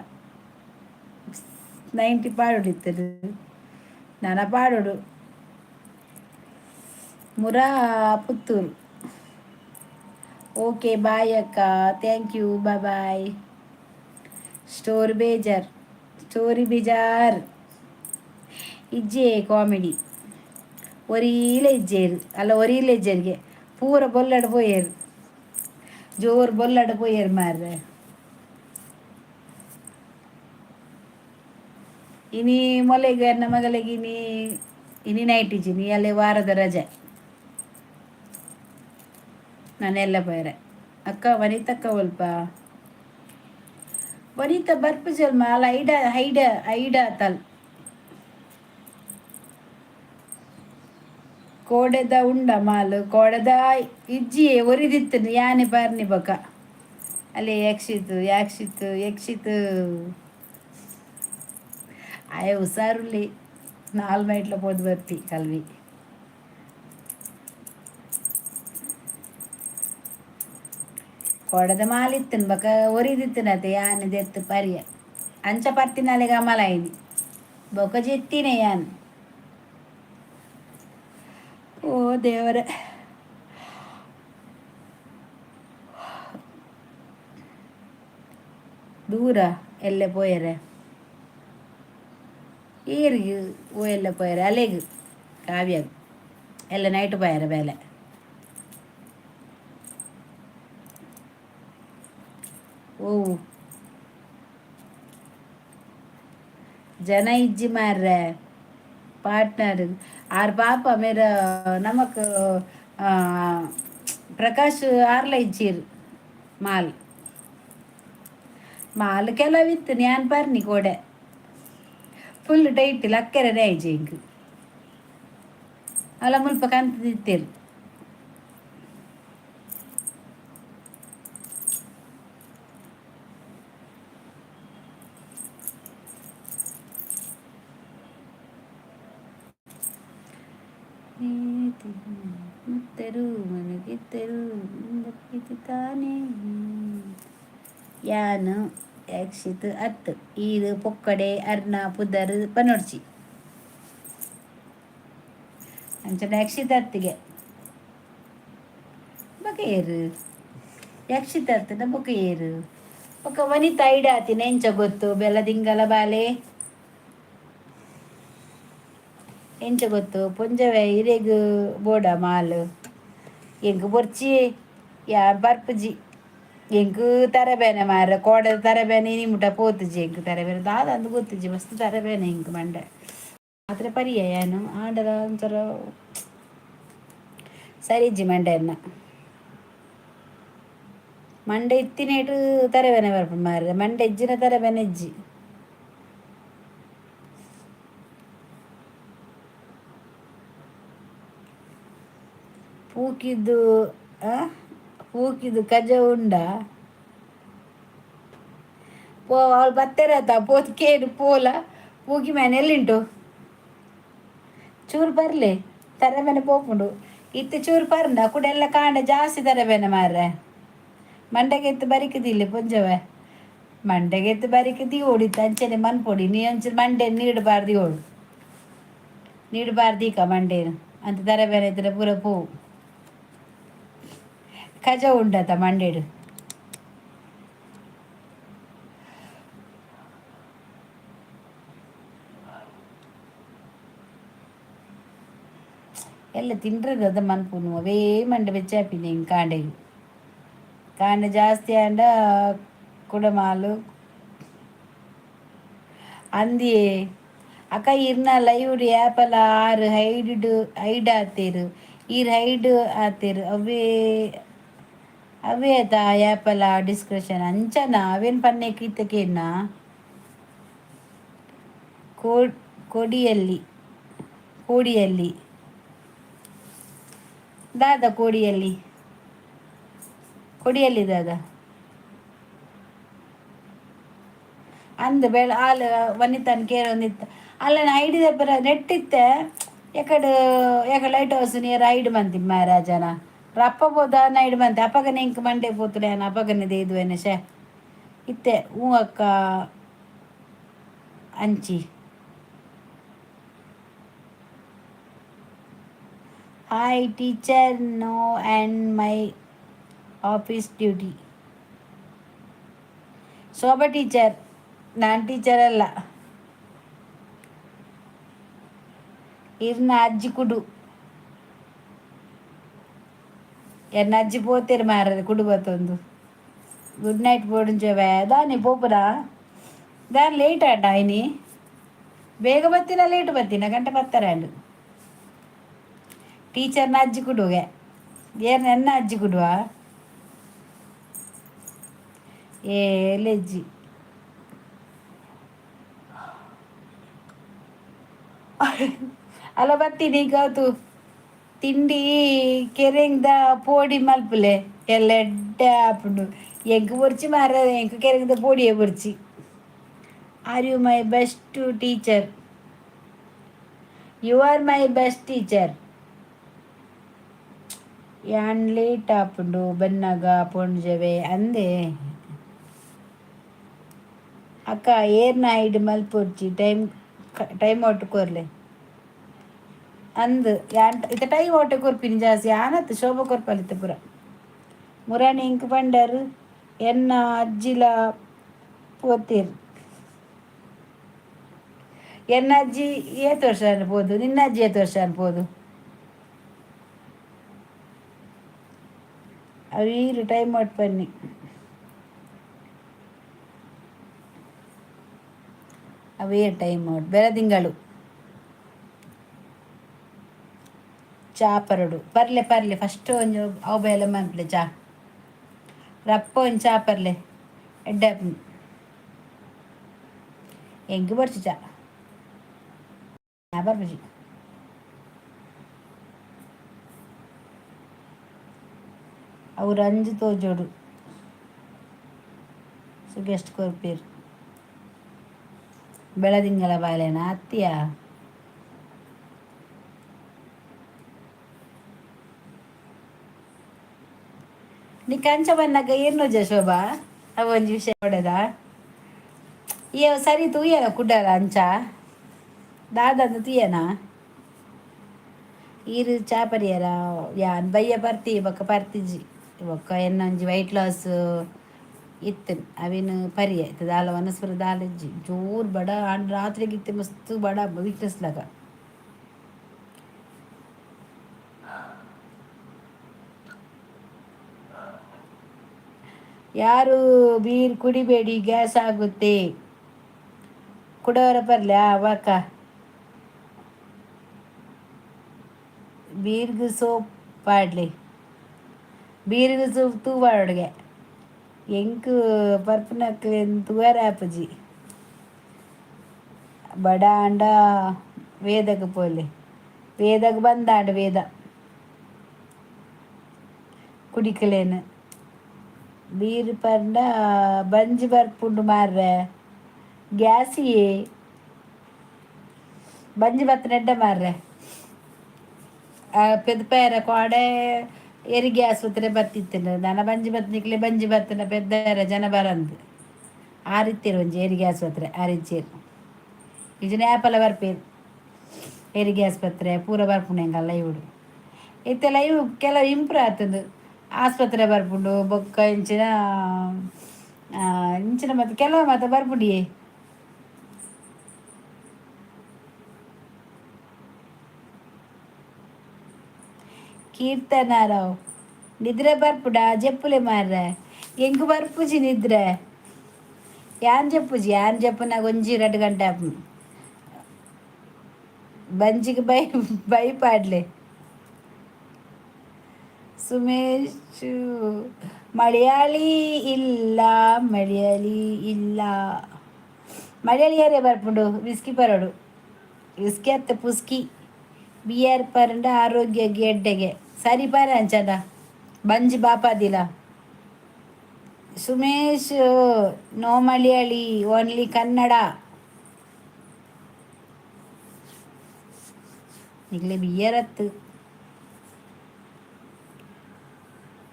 Speaker 1: 90 ಪಾಡೋಡಿತ್ತು ನನ್ನ ಪಾಡೋಡು ಮುರಾ ಪುತ್ತೂರು. ಓಕೆ ಬಾಯ್ ಅಕ್ಕ, ಥ್ಯಾಂಕ್ ಯು, ಬಾಯ್. ಸ್ಟೋರಿ ಬೇಜಾರ್ ಇಜ್ಜೆ ಕಾಮಿಡಿ ಒರೀಲೆ ಇಜ್ಜೇರು ಅಲ್ಲ ಒರೀಲೆ ಇಜ್ಜೇರಿಗೆ ಪೂರ ಬೊಲ್ಲಡ ಪೋಯೇರು ಜೋರು ಬೊಲ್ಲಡ ಪೋಯೇರು ಮಾರ್ರೆ. ಇನಿ ಮೊಲೆಗೆ ನನ್ನ ಮಗಳಿಗೆ ಇನಿ ನೈಟ್ ಇಜ್ಜಿನಿ ಅಲ್ಲೇ ವಾರದ ರಜೆ ನಾನೆಲ್ಲ ಬೇರೆ ಅಕ್ಕ ವನಿತಕ್ಕ ಸ್ವಲ್ಪ ವನಿತ ಬರ್ಪು ಜಲ್ಮ ಅಲ್ಲ ಐಡ ತಲ್ ಕೋಡೆದ ಉಂಡ ಮಾಲು ಕೋಡೆದ ಇಜ್ಜಿಯೇ ಒರಿದಿತ್ತು ಯಾನೆ ಬರ್ನಿ ಬಕ ಅಲ್ಲಿ ಯಕ್ಷಿತ್ತು ಆಯ ಹುಷಾರುಲ್ಲಿ 4 ನೈಟ್ಲ ಪೋದು ಬರ್ತಿ ಕಲ್ವಿ ಕೊಡದ ಮಾಲಿತ್ತನ್ ಬಕ ಒರಿದಿತ್ತನತೆ ಯಾನದೆತ್ತು ಪರಿಯ ಅಂಚ ಪತ್ತಿನಾಲೆ ಗಮಲಾಯಿನಿ ಬೊಕ ಜೆತ್ತಿನೇ ಯಾನ್ ಓ ದೇವರೇ. ದೂರ ಎಲ್ಲೆ ಪೋಯರೆ ಈರಿಗೆ ಓ ಎಲ್ಲ ಪೋಯರೆ ಅಲೆಗ್ ಕಾವ್ಯಾಗ ಎಲ್ಲ ನೈಟ್ ಪೋಯರೆ ಬೇಲೆ ಓ ಜನ ಇಜ್ಜಿ ಮಾರ್ರೆ ಪಾರ್ಟ್ನರ್ ಆರ್ ಪಾಪ ಮೇರ ನಮಕ್ ಪ್ರಕಾಶ್ ಆರ್ಲ ಇಜ್ಜೀರ್ ಮಾಲ್ ಮಾಲ್ ಕೆಲವಿತ್ತು ನ್ಯಾನ್ ಬರ್ನಿ ಕೋಡೆ ಫುಲ್ ಟೈಟ್ ಲಕ್ಕೆರೆ ಐಜಿಂಗ್ ಅಲ್ಲ ಮುಲ್ಪ ಕಂತ ತಿತ್ತೇರು ಮುತ್ತರು ಮನಗಿತ್ತರು ತಾನೇ ಯಾನು ಯಕ್ಷಿತ್ ಅತ್ತು ಈದು ಪೊಕ್ಕಡೆ ಅರ್ನ ಪುದರ್ ಪನೊಡ್ಚಿ ಅಂಚನ ಯಕ್ಷಿತ್ ಅತ್ತಿಗೆ ಬೊಕ ಏರು ಯಕ್ಷಿತ್ ಅತ್ತನ ಬೊಕ ಏರು ಬೊಕ ವನಿತ ಐಡಾತಿ ನೆಂಚ ಗೊತ್ತು ಬೆಲ್ಲದಿಂಗಲ ಬಾಲೆ ಎಂಚ ಗೊತ್ತು ಪೊಂಜವೆ ಇರೆಗ್ ಬೋಡ ಮಾಲ್ ಎಂಕ್ ಬೊರ್ಚಿ ಯಾರ್ ಬರ್ಪುಜಿ ಎಂಕ್ ತರಬೇನೆ ಮಾರ ಕೋಡದ ತರಬೇನೆ ಇನಿ ಮುಟ ಪೋತುಜಿ ಎಂಕ್ ತರಬೇನೆ ದಾದ ಅಂದು ಗೊತ್ತುಜಿ ಮಸ್ತ್ ತರಬೇನೆ ಎಂಕ್ ಮಂಡೆ ಮಾತ್ರ ಪರಿಯ ಏನು ಆಂಡಲ ಒಂಥರ ಸರಿಜ್ಜಿ ಮಂಡೆಯನ್ನ ಮಂಡೆ ಇತ್ತಿನೇಟು ತರಬೇನೆ ಬರ್ಪ ಮಾರ ಮಂಡೆ ಇಜ್ಜಿನ ತರಬೇನೆ ಇಜ್ಜಿ ಪೂಕಿದ್ದು ಪೂಕಿದ್ದು ಕಜ ಉಂಡ ಪೋ ಅವಳು ಬತ್ತೆರತ ಪೋತ್ಕೇನು ಪೋಲ ಪೂಕಿ ಮ್ಯಾನೆ ಎಲ್ಲಿಂಟು ಚೂರು ಬರ್ಲಿ ತರಬೇನೆ ಪೋಪುಂಡು ಇತ್ತು ಚೂರು ಪರ್ನ ಕುಡೆಲ್ಲ ಕಾಂಡ ಜಾಸ್ತಿ ತರಬೇನೆ ಮಾರ್ರೆ ಮಂಡೆಗೆತ್ತು ಬರಿಕದಿಲ್ಲ ಪೊಂಜವೆ ಮಂಡೆಗೆತ್ತು ಬರಿಕದಿ ಓಡಿತ್ತು ಅಂಚನೆ ಮನ್ಪೊಡಿ ನೀ ಒಂಚೂರು ಮಂಡೆ ನೀಡಬಾರ್ದು ಓಡು ನೀಡಬಾರ್ದೀಕ ಮಂಡೇನು ಅಂತ ತರಬೇನೆ ಇದ್ರೆ ಪೂರ ಪೋವು ಕಜ ಉಂಡತ ಮಂಡೇಡು ಎಲ್ಲ ತಿಂಡ್ರದು ಅದ ಮನ್ಪುನು ಅವೇ ಮಂಡೆ ಬೆಚ್ಚಾಪಿನಿ ಹಿಂಗೆ ಕಾಂಡೆಗೆ ಕಾಂಡೆ ಜಾಸ್ತಿ ಆಂಡ ಕುಡಮಾಲು ಅಂದಿ ಅಕ್ಕ ಇರ್ನ ಲೈವ್ಡ್ ಆ್ಯಪಲ್ಲ ಆರು ಹೈಡ್ ಆತೇರು ಈರ್ ಹೈಡ್ ಆತೇರು ಅವೇ ಅವೇ ಆಯ್ತ ಆ್ಯಪಲ್ಲ ಡಿಸ್ಕ್ರಿಪ್ಷನ್ ಅಂಚನ ಅವೇನು ಪನ್ನೆಕ್ ಇತ್ತಕೇನ ಕೋಡಿಯಲ್ಲಿ ಕೋಡಿಯಲ್ಲಿ ದಾದ ಕೋಡಿಯಲ್ಲಿ ಕೊಡಿಯಲ್ಲಿ ದಾದ ಅಂದು ಬೆಳ ಹಾಲು ವನಿತನ ಕೇಳೊಂದಿತ್ತು ಅಲ್ಲ ಐಡಿದ ಬರ ನೆಟ್ಟಿತ್ತೆ ಎಕಡೆ ಲೈಟ್ ಹೌಸ್ ನಿಯರ್ ಐಡ್ ಮಂತಿ ಮಹಾರಾಜನ ರಪ್ಪ ಬೋದ ನೈಡ್ ಮಂತಿ ಅಪ್ಪಗನೆ ಇಂಕ್ ಮಂಡೆ ಪೋತುಡೆ ಅನ್ನ ಅಪ್ಪಗನೆ ದೇದುವೇನೆ ಶೇ ಇತ್ತೆ ಹ್ಞೂ ಅಕ್ಕ ಅಂಚಿ hi teacher no and my office duty Shobha teacher ನಾನು ಟೀಚರ್ ಅಲ್ಲ ಇರ್ನ ಅಜ್ಜಿ ಕುಡು ಎನ್ನ ಅಜ್ಜಿ ಪೋತೇರು ಮಾರ ಕುಡು ಬತ್ತೊಂದು ಗುಡ್ ನೈಟ್ ಬೋಡುಂಜವೆ ದಾನಿ ಪೋಪುರ ದಾನ್ ಲೇಟ್ ಆಟ ಇನಿ ಬೇಗ ಬತ್ತಿನ ಲೇಟ್ ಬತ್ತಿನ ಗಂಟೆ ಬತ್ತಾರಂಡು ಟೀಚರ್ನ ಅಜ್ಜಿ ಕುಡುಗೆ ಏನ್ ಎನ್ನ ಅಜ್ಜಿ ಕುಡುವ ಏ ಲೆಜ್ಜಿ ಅಲ್ಲ ಬತ್ತೀನಿ ಗೌತು ತಿಂಡಿ ಕೆರೆಂಗ್ದ ಪೋಡಿ ಮಲ್ಪುಲೆ ಎಲ್ಲ ಎಡ್ಡೆ ಆಪುಂಡು ಎಂಕ್ ಬೊರ್ಚಿ ಮಾರ ಎಂಕ್ ಕೆರೆಂಗ್ದ ಪೋಡಿಯೇ ಬೊರ್ಚಿ are you my best teacher you are my best teacher ಯಾನ್ ಲೇಟ್ ಆಪುಂಡು ಬನ್ನಾಗ ಪೊಂಡ್ಜವೆ ಅಂದೆ ಅಕ್ಕ ಏರ್ನ ಐಡ್ ಮಲ್ಪೊರ್ಚಿ ಟೈಮ್ ಔಟ್ ಕೊರ್ಲೆ ಅಂದ್ ಯಾನ್ ಇತ್ತ ಟೈಮ್ ಔಟ್ ಕೊರ್ಪಿನಿ ಜಾಸ್ತಿ ಆನತ್ ಶೋಭ ಕೊರ್ಪಲಿತ್ತ ಪೂರ ಮುರಾಣಿ ಇಂಕ್ ಪಂಡರ್ ಎನ್ನ ಅಜ್ಜಿಲ ಪೋತೆರ್ ಎನ್ನ ಅಜ್ಜಿ ಏತ್ ವರ್ಷ ಅನ್ಬೋದು ನಿನ್ನ ಅಜ್ಜಿ ಏತ್ ವರ್ಷ ಅನ್ಬೋದು ಅವೀರು ಟೈಮ್ ಔಟ್ ಪನ್ನಿ ಅವೇ ಟೈಮ್ ಔಟ್ ಬೆಳದಿಂಗಳು ಚಾ ಪರಡು ಪರ್ಲೆ ಪರ್ಲೆ ಫಸ್ಟ್ ಒಂಜು ಅವು ಬೇಲೆ ಮನ್ಪುಲೆ ಚಾ ರಪ್ಪ ಒಂಜಿ ಚಾ ಪರ್ಲೆ ಎಡ್ಡೆ ಎಂಕ್ ಬರ್ಚು ಚಾ ಬರ್ಪುಜಿ ಅವ್ರು ಅಂಜು ತೋಜೋಡು ಸುಗೆಸ್ಟ್ ಕೊರ್ಪೇರು ಬೆಳದಿಂಗಳ ಬಾಲೆನ ಅತ್ತಿಯ ನೀ ಕಂಚ ಬನ್ನಗ ಏರ್ನೋಜ ಶೋಭಾ ಅವ ಒಂಜಿ ವಿಷಯ ಹೊಡೆದ ಇಯ ಸರಿ ತೂಯನ ಕುಡ್ಡಲ ಅಂಚ ದಾದಂದು ತೂಯನ ಈರು ಚಾಪರಿಯರ ಯಾನ್ ಬಯ್ಯ ಬರ್ತಿ ಬೊಕ್ಕ ಪರ್ತಿಜಿ ಬೊಕ್ಕ ಎನ್ನ ಒಂಜಿ ವೈಟ್ ಲಾಸ್ ಇತ್ತು ಅವಿನ ಪರಿಯ ಇತ್ತು ದಾಲ ವನಸ್ಪುರ ದಾಲ ಇಜ್ಜಿ ಜೋರು ಬಡ ಆಂಡ್ ರಾತ್ರಿಗೆ ಇತ್ತೆ ಮಸ್ತ್ ಬಡ ವೀಕ್ನೆಸ್ ಲಗ ಯಾರು ಬೀರ್ ಕುಡಿಬೇಡಿ ಗ್ಯಾಸ್ ಆಗುತ್ತೆ ಕುಡವರ ಬರ್ಲೆ ಅವಾಕ ಬೀರ್ಗ್ ಸೋಪ್ ಪಾಡ್ಲಿ ಬೀರ್ಗ್ ಸೋಪ್ ತೂವಾಡೊಡ್ಗೆ ಎಂಕ್ ಪರ್ಪುನಕ್ಲೆ ತೂವರ ಆಪುಜಿ ಬಡ ಅಂಡ ವೇದಗ್ ಪೋಲೆ ವೇದಗ್ ಬಂದಾಂಡ ವೇದ ಕುಡಿಕಲೇನು ಬೀರ್ ಪಂಡ ಬಂಜಿ ಬರ್ಪುಂಡು ಮಾರ್ರೆ ಗ್ಯಾಸಿಯೇ ಬಂಜಿ ಬತ್ತನ ಎಡ್ಡೆ ಮಾರ್ರೆ ಪೆದ್ಪೇರ ಕೋಡೆ ಹೆರಿಗೆ ಆಸ್ಪತ್ರೆ ಬತ್ತಿತ್ತೇನೆ ದನ ಬಂಜಿ ಬತ್ತನಿಕ್ಲೆ ಬಂಜಿ ಬತ್ತನ ಪೆದ್ದೇರ ಜನ ಬರಂದು ಆರಿತ್ತೇರು ಒಂಜಿ ಹೆರಿಗೆ ಆಸ್ಪತ್ರೆ ಆರಿಚ್ಚೇರು ಇಜು ನೇಪಲ ಬರ್ಪೇರು ಹೆರಿಗೆ ಆಸ್ಪತ್ರೆ ಪೂರ ಬರ್ಪುಂಡು ಲೈವ್ಡು ಇತ್ತೆ ಲೈವ್ ಕೆಲವು ಇಂಪ್ರೂವ್ ಆಗ್ತದೆ ಆಸ್ಪತ್ರೆ ಬರ್ಪುಂಡು ಬೊಕ್ಕ ಇಂಚಿನ ಇಂಚಿನ ಮತ್ತೆ ಕೆಲವು ಮಾತ ಬರ್ಪುಂಡಿಯೇ ಕೀರ್ತನಾರಾವ್ ನಿದ್ರೆ ಬರ್ಪುಡ ಜೆಪ್ಪುಲೆ ಮಾರ್ರೆ ಎಂಕ್ ಬರ್ಪುಜಿ ನಿದ್ರೆ ಯಾನ್ ಜಪ್ಪುಜಿ ಯಾನ್ ಜಪ್ಪುನಾಗ ಒಂಜಿ 2 ಗಂಟೆ ಆಪುಂಡು ಬಂಜಿಗೆ ಬೈ ಪಾಡ್ಲೆ ಸುಮೇಶ್ ಮಲಯಾಳಿ ಇಲ್ಲ ಮಲಯಾಳಿ ಇಲ್ಲ ಮಲಯಾಳಿ ಯಾರೇ ಬರ್ಪುಂಡು ವಿಸ್ಕಿ ಪರಡು ವಿಸ್ಕಿ ಅತ್ತೆ ಪುಸ್ಕಿ ಬಿಯರ್ ಪರಂಡ ಆರೋಗ್ಯ ಗೆಡ್ಡೆಗೆ ಸರಿ ಪಾರ ಅಂಚನ ಬಂಜಿ ಬಾಪಾದಿಲ್ಲ ಸುಮೇಶ್ ನೋ ಮಲಯಾಳಿ ಓನ್ಲಿ ಕನ್ನಡ ಈಗಲೇ ಬಿಯರ್ ಹತ್ತು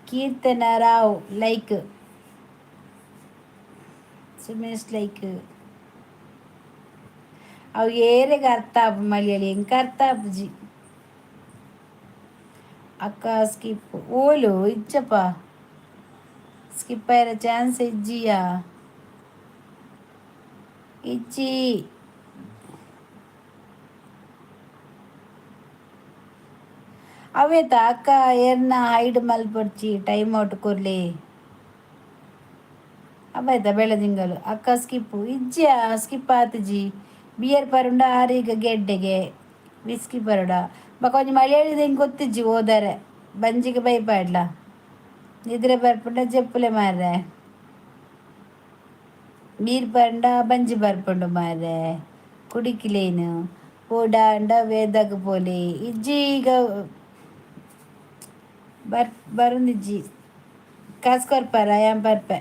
Speaker 1: ಕೀರ್ತನ ರಾವ್ ಲೈಕ್ ಸುಮೇಶ್ ಲೈಕ್ ಅವು ಏರೆಗೆ ಅರ್ಥ ಆಪು ಮಲಯಾಳಿ ಎಂಕ ಅರ್ಥ ಆಪುಜಿ ಅಕ್ಕ ಸ್ಕಿಪ್ ಓಲು ಇಜ್ಜಪ್ಪ ಸ್ಕಿಪ್ ಆಯ್ರ ಚಾನ್ಸ್ ಇಜ್ಜಿಯಾ ಇಜ್ಜಿ ಅವೇತ ಅಕ್ಕ ಏರ್ನ ಹೈಡ್ ಮಲ್ಪೊಡ್ಚಿ ಟೈಮ್ ಔಟ್ ಕೊರ್ಲಿ ಅವಾಯ್ತ ಬೆಳದಿಂಗಲು ಅಕ್ಕ ಸ್ಕಿಪ್ಪು ಇಜ್ಜಿಯ ಸ್ಕಿಪ್ ಆತುಜಿ ಬಿಯರ್ ಪರುಂಡ ಆರೀಗ ಗೆಡ್ಡೆಗೆ ವಿಸ್ಕಿ ಪರುಡ ಬಕ ಒಂಜಿ ಮಲಯಾಳಿದ ಹಿಂಗೆ ಗೊತ್ತಿಜ್ಜಿ ಹೋದರೆ ಬಂಜಿಗೆ ಬೈಪಾಡ್ಲ ನಿದ್ರೆ ಬರ್ಪುಂಡ ಜಪ್ಪುಲೆ ಮಾರ್ರೆ ಬೀರ್ ಪಂಡ ಬಂಜಿ ಬರ್ಪುಂಡು ಮಾರ್ರೆ ಕುಡಿಕಿಲೇನು ಪೋಡಾಂಡ ವೇದಗ್ ಪೋಲೆ ಇಜ್ಜಿ ಈಗ ಬರುಂದಿಜ್ಜಿ ಕಾಸ್ಕೊರ್ಪಾರ ಯಾನ್ ಬರ್ಪೆ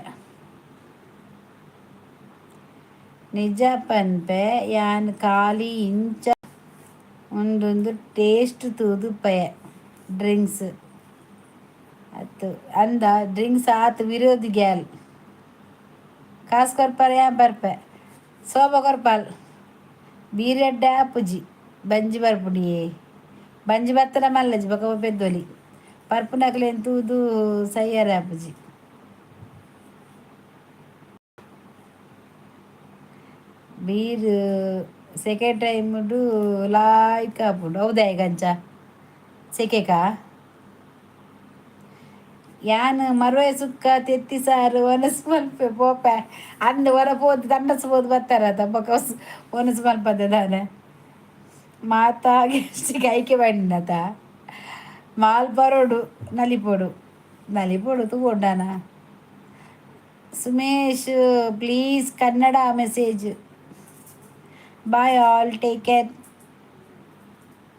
Speaker 1: ನಿಜ ಪನ್ಪೆ ಯಾನ್ ಖಾಲಿ ಇಂಚ ಒಂದೊಂದು ಟೇಸ್ಟ್ ತೂದು ಪಯ ಡ್ರಿಂಕ್ಸ್ आत अंद ड्रिंक्स आत विरोध ग्याल खास कर पर यहाँ पर पे सौ बकर पाल बीरेड आपुजी बंजी बरपुड़िए बंजी बत्तला मल्लजी बका पेद्दोली परपु नकलेन तूदू सैयर आपुजी बीर सेकेंड टाइम लाइक अपुడు అవుదాయి గంచా सेकेका यान मरवे सुक्का तेत्ती सार वनस मल्पे पोपा अंद वर पोद दंडस पोद बत्तार बकस वनस मल्पदे दाने ಮಾತಾ ಗೆಸ್ಟಿಗೆ ಆಯ್ಕೆ ಮಾಡಿನತ ಮಾಲ್ ಬರೋಡು ನಲಿಪೋಡು ನಲಿಪೋಡು ತಗೊಂಡಾನ Sumesh please Kannada message bye all take care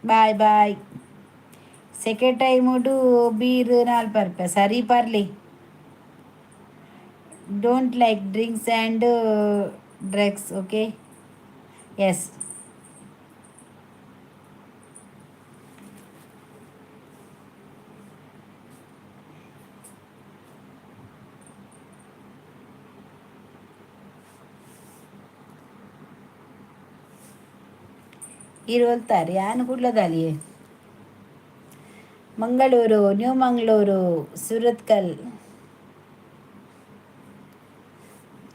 Speaker 1: bye bye second time beer ನಾಲ್ ಪರ್ಪೆ ಸರಿ ಪರ್ಲಿ don't like drinks and drugs okay yes ಇರೋಲ್ತಾರೆ ಯಾನು ಕುಡ್ಲದಲ್ಲಿ ಮಂಗಳೂರು ನ್ಯೂ ಮಂಗಳೂರು ಸುರತ್ಕಲ್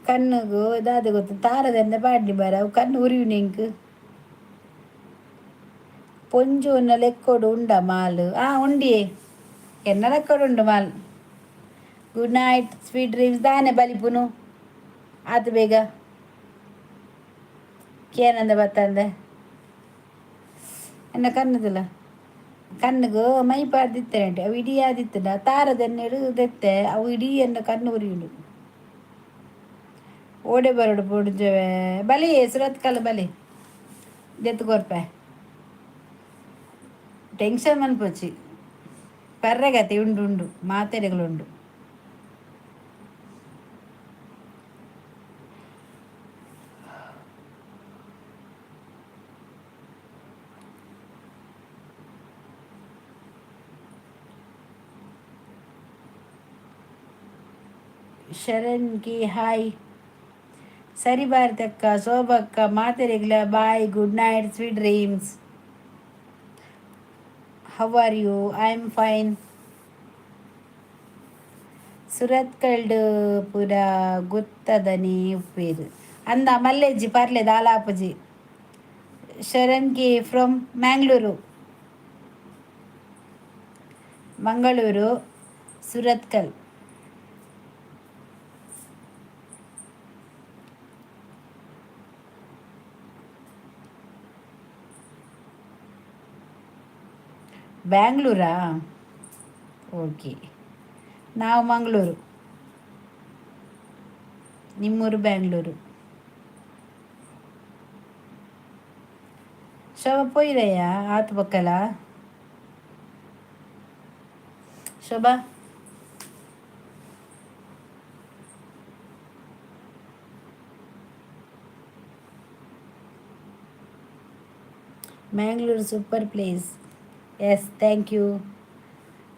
Speaker 1: ಕಣ್ಣುಗು ಇದಾದ ಗೊತ್ತು ತಾರದಿಂದ ಪಾಡ್ಲಿ ಬಾರ ಅವು ಕಣ್ಣು ಉರಿವು ನಿಂಕ್ ಪೊಂಜು ಉನ್ನ ಲೆಕ್ಕೋಡು ಉಂಡ ಮಾಲ್ ಉಂಡಿಯೇ ಎನ್ನ ಲೆಕ್ಕೋಡು ಉಂಡು mall good night sweet dreams ದಾನೆ ಬಲಿಪುನು ಆತು ಬೇಗ ಕೇನಂದ ಬತ್ತಂದೆ ಎನ್ನ ಕಣ್ಣದಿಲ್ಲ ಕಣ್ಣಿಗೂ ಮೈ ಪಾಡ್ದಿತ್ತೇನೆ ಅವು ಇಡೀ ಆದಿತ್ತನ ತಾರದನ್ನೆಡು ದೆತ್ತೆ ಅವು ಇಡೀ ಎನ್ನ ಕಣ್ಣು ಉರಿಯುಂಡು ಓಡೆ ಬರೋಡು ಪೊಡ್ಜವೆ ಬಲಿ ಸುರತ್ಕಲ್ ಬಲಿ ದೆತ್ತು ಕೊರ್ಪೆ ಟೆನ್ಷನ್ ಮನ್ಪೋಚಿ ಪರ್ರೆಗತಿ ಉಂಡು ಉಂಡು ಮಾತೆರೆಗಳುಂಡು ಶರಣ್ಗೆ ಹಾಯ್ ಸರಿ ಭಾರತಕ್ಕ ಶೋಭಕ್ಕ ಮಾತೆರೆಗ್ಲ bye good night sweet dreams how are you I am fine ಸುರತ್ಕಲ್ಡ್ ಪೂರ ಗೊತ್ತದನಿ ಉಪ್ಪೇರು ಅಂದ ಮಲ್ಲೆಜ್ಜಿ ಪರ್ಲೆ ದಾಲಾಪಜಿ ಶರಣ್ಗೆ ಫ್ರಮ್ ಮ್ಯಾಂಗ್ಳೂರು ಮಂಗಳೂರು ಸುರತ್ಕಲ್ ಬ್ಯಾಂಗ್ಳೂರಾ ಓಕೆ ನಾವು ಮಂಗಳೂರು ನಿಮ್ಮೂರು ಬ್ಯಾಂಗ್ಳೂರು ಶೋಭಾ ಪೋಯಿರಯ್ಯ ಆತು ಬಕ್ಕಲ Shobha Mangalore super place yes thank you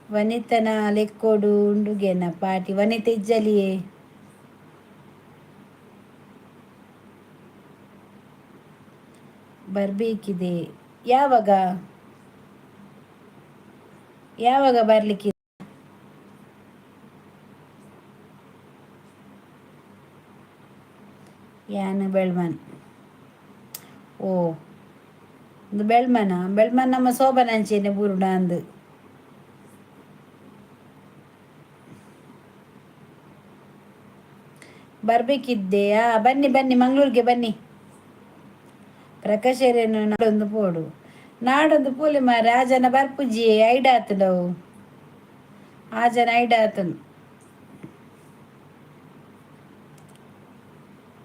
Speaker 1: ವನಿತನ ಲೆಕ್ಕೋಡು ಉಂಡುಗೆನ ಪಾಟಿ ವನಿತ ಇಜ್ಜಲಿಯೇ ಬರಬೇಕಿದೆ ಯಾವಾಗ ಯಾವಾಗ ಬರಲಿಕ್ಕೆ ಯಾನು ಬೆಳ್ಮನ್ ಓ ಒಂದು ಬೆಳ್ಮನ್ ನಮ್ಮ ಶೋಭನಂಚೇನೆ ಬುರುಡ ಅಂದು ಬರಬೇಕಿದ್ದೆಯಾ ಬನ್ನಿ ಬನ್ನಿ ಮಂಗಳೂರಿಗೆ ಬನ್ನಿ ಪ್ರಕಾಶರೇನು ನಾಡೊಂದು ಪೋಡು ನಾಡೊಂದು ಪೋಲಿ ಮಾರ ಆ ಜನ ಬರ್ಪುಜಿ ಐಡ ಆತನವು ಆ ಜನ ಐಡ ಆತನು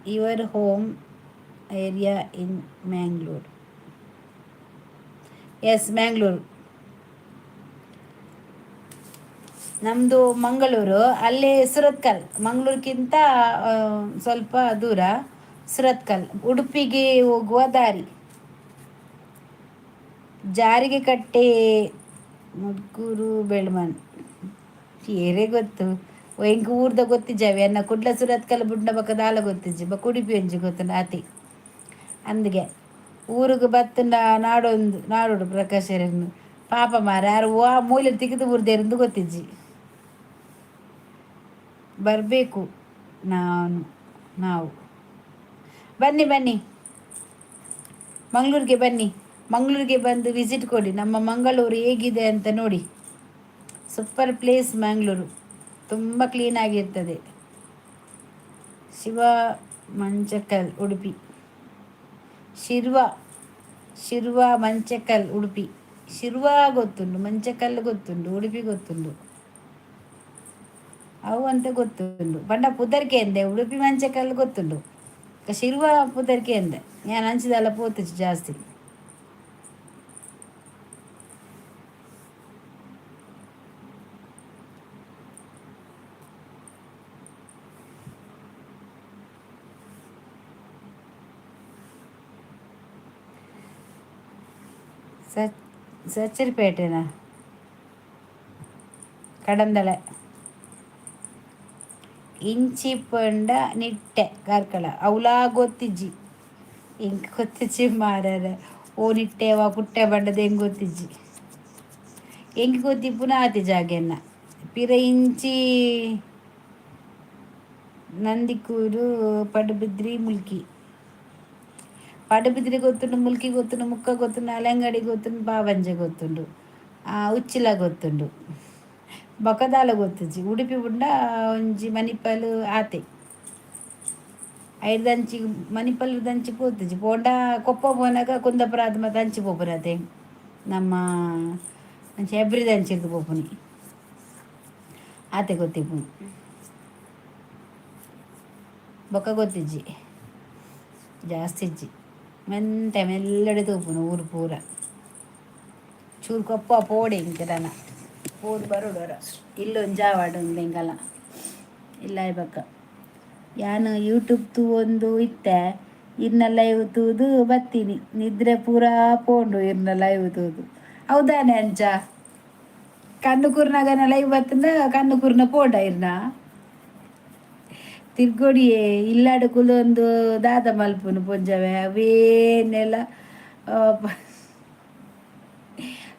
Speaker 1: your home area in Mangalore yes Mangalore ನಮ್ಮದು ಮಂಗಳೂರು ಅಲ್ಲೇ ಸುರತ್ಕಲ್ ಮಂಗಳೂರಿಗಿಂತ ಸ್ವಲ್ಪ ದೂರ ಸುರತ್ಕಲ್ ಉಡುಪಿಗೆ ಹೋಗುವ ದಾರಿ ಜಾರಿಗೆ ಕಟ್ಟೆ ಮುಗ್ಗೂರು ಬೆಳ್ಮನ್ ಏರೇ ಗೊತ್ತು ಎಂಕ್ ಊರ್ದ ಗೊತ್ತಿಜ್ಜಾವೆ ಅನ್ನ ಕುಡ್ಲ ಸುರತ್ ಕಲ್ ಬುಡ್ನ ಬಕ್ಕ ದಾಲ ಗೊತ್ತಿಜ್ಜಿ ಬಕ್ಕ ಉಡುಪಿ ಒಂಜಿ ಗೊತ್ತು ಆತಿ ಅಂದ್ಗೆ ಊರಿಗೆ ಬತ್ತಂಡ ನಾಡೋಡು ಪ್ರಕಾಶರನ್ನು ಪಾಪ ಮಾರ ಯಾರು ಆ ಮೂಲೆ ತೆಗೆದು ಊರ್ದೇರಂದು ಗೊತ್ತಿಜ್ಜಿ ಬರಬೇಕು ನಾವು ಬನ್ನಿ ಬನ್ನಿ ಮಂಗಳೂರಿಗೆ ಬನ್ನಿ ಮಂಗಳೂರಿಗೆ ಬಂದು ವಿಸಿಟ್ ಕೊಡಿ ನಮ್ಮ ಮಂಗಳೂರು ಹೇಗಿದೆ ಅಂತ ನೋಡಿ. ಸೂಪರ್ ಪ್ಲೇಸ್ ಮ್ಯಾಂಗ್ಳೂರು, ತುಂಬ ಕ್ಲೀನಾಗಿರ್ತದೆ. ಶಿವ ಮಂಚಕಲ್ ಉಡುಪಿ, ಶಿರ್ವ ಶಿರ್ವ ಮಂಚಕಲ್ ಉಡುಪಿ. ಶಿರ್ವ ಗೊತ್ತುಂಡು, ಮಂಚಕಲ್ ಗೊತ್ತುಂಡು, ಉಡುಪಿ ಗೊತ್ತುಂಡು, ಅವು ಅಂತ ಗೊತ್ತುಂಡು. ಪಂಡ ಪುದರ್ಕೆ ಎಂದೆ ಉಡುಪಿ ಮಂಚಕಲ್ ಗೊತ್ತುಂಡು, ಶಿರ್ವ ಪುದರ್ಕೆ ಎಂದೆ ನಾನು ಅಂಚಿದೆಲ್ಲ ಪೋತಿச்சு ಜಾಸ್ತಿ. ಸಚ್ಚರಿಪೇಟೆನ ಕಡಂದಳೆ ಇಂಚಿ ಪಂಡ ನಿಟ್ಟೆ ಕಾರ್ಕಳ ಅವಲಾ ಗೊತ್ತಿಜ್ಜಿ ಇಂಕ ಗೊತ್ತಿಜ್ಜಿ ಮಾರಾರ ಓ ನಿಟ್ಟೆವ ಪುಟ್ಟೆ ಬಂಡದ ಹೆಂಗೆ ಗೊತ್ತಿಜ್ಜಿ ಹೆಂಗೆ ಗೊತ್ತಿ ಪುನಃ ಆತಿ ಜಾಗೆನ್ನ ಪಿರ ಇಂಚಿ ನಂದಿಕೂರು ಪಡುಬಿದ್ರಿ ಮುಲ್ಕಿ. ಪಡುಬಿದ್ರಿ ಗೊತ್ತುಂಡು, ಮುಲ್ಕಿ ಗೊತ್ತುಂಡು, ಮುಕ್ಕ ಗೊತ್ತುಂಡು, ಅಲೆಂಗಡಿ ಗೊತ್ತುಂಡು, ಬಾವಂಜೆ ಗೊತ್ತುಂಡು, ಉಚ್ಚಿಲ ಗೊತ್ತುಂಡು, ಬೊಕದಾಲ ಗೊತ್ತಿಜ್ಜಿ. ಉಡುಪಿ ಬುಂಡ ಒಂಜಿ ಮಣಿಪಾಲು ಆತೆ ಐಡ್ದಂಚಿ ಮಣಿಪಾಲ್ ದಂಚಿ ಪೋತಿಜ್ಜಿ ಪೋಂಡ ಕೊಪ್ಪ ಪೋನಾಗ ಕುಂದಾಪುರ ಆದ ಮತ್ತೆ ಅಂಚಿ ಪೋಪುರತೆ ನಮ್ಮ ಅಂಚಿ ಹೆಬ್ರಿ ದಂಚಿರ್ದು ಪೋಪುನಿ ಆತೆ ಗೊತ್ತಿಪ್ಪುನಿ ಬೊಕ್ಕ ಗೊತ್ತಿಜ್ಜಿ ಜಾಸ್ತಿ ಇಜ್ಜಿ ಮೆಂತೆ ಮೆಲ್ಲಡೆ ತೂಪುನು ಊರು ಪೂರ ಚೂರು ಕೊಪ್ಪ ಪೋಡೆ ಇಂಕದನ ಊರು ಬರೋಡರ ಇಲ್ಲೊಂದು ಜಾವಾಡು ಉಂಡೆಂಗಲ್ಲ ಇಲ್ಲ ಬಕ್ಕ ಯಾನು ಯೂಟ್ಯೂಬ್ ತು ಒಂದು ಇತ್ತೆ ಇನ್ನ ಲೈವ್ ತೂದು ಬತ್ತೀನಿ ನಿದ್ರೆ ಪೂರಾ ಪೋಂಡು ಇರ್ನ ಲೈವ್ ತೂದು ಹೌದಾನೆ ಅಂಚ ಕಣ್ಣು ಕೂರ್ನಾಗನ ಲೈವ್ ಬತ್ತಂದ ಕಣ್ಣು ಕೂರ್ನ ಪೋಂಡ ಇರ್ನ ತಿರ್ಗೊಡಿಯೇ ಇಲ್ಲಾಡು ಕುಲೊಂದು ದಾದ ಮಲ್ಪುನು ಪೊಂಜವೆ ಅವೇನೆಲ್ಲ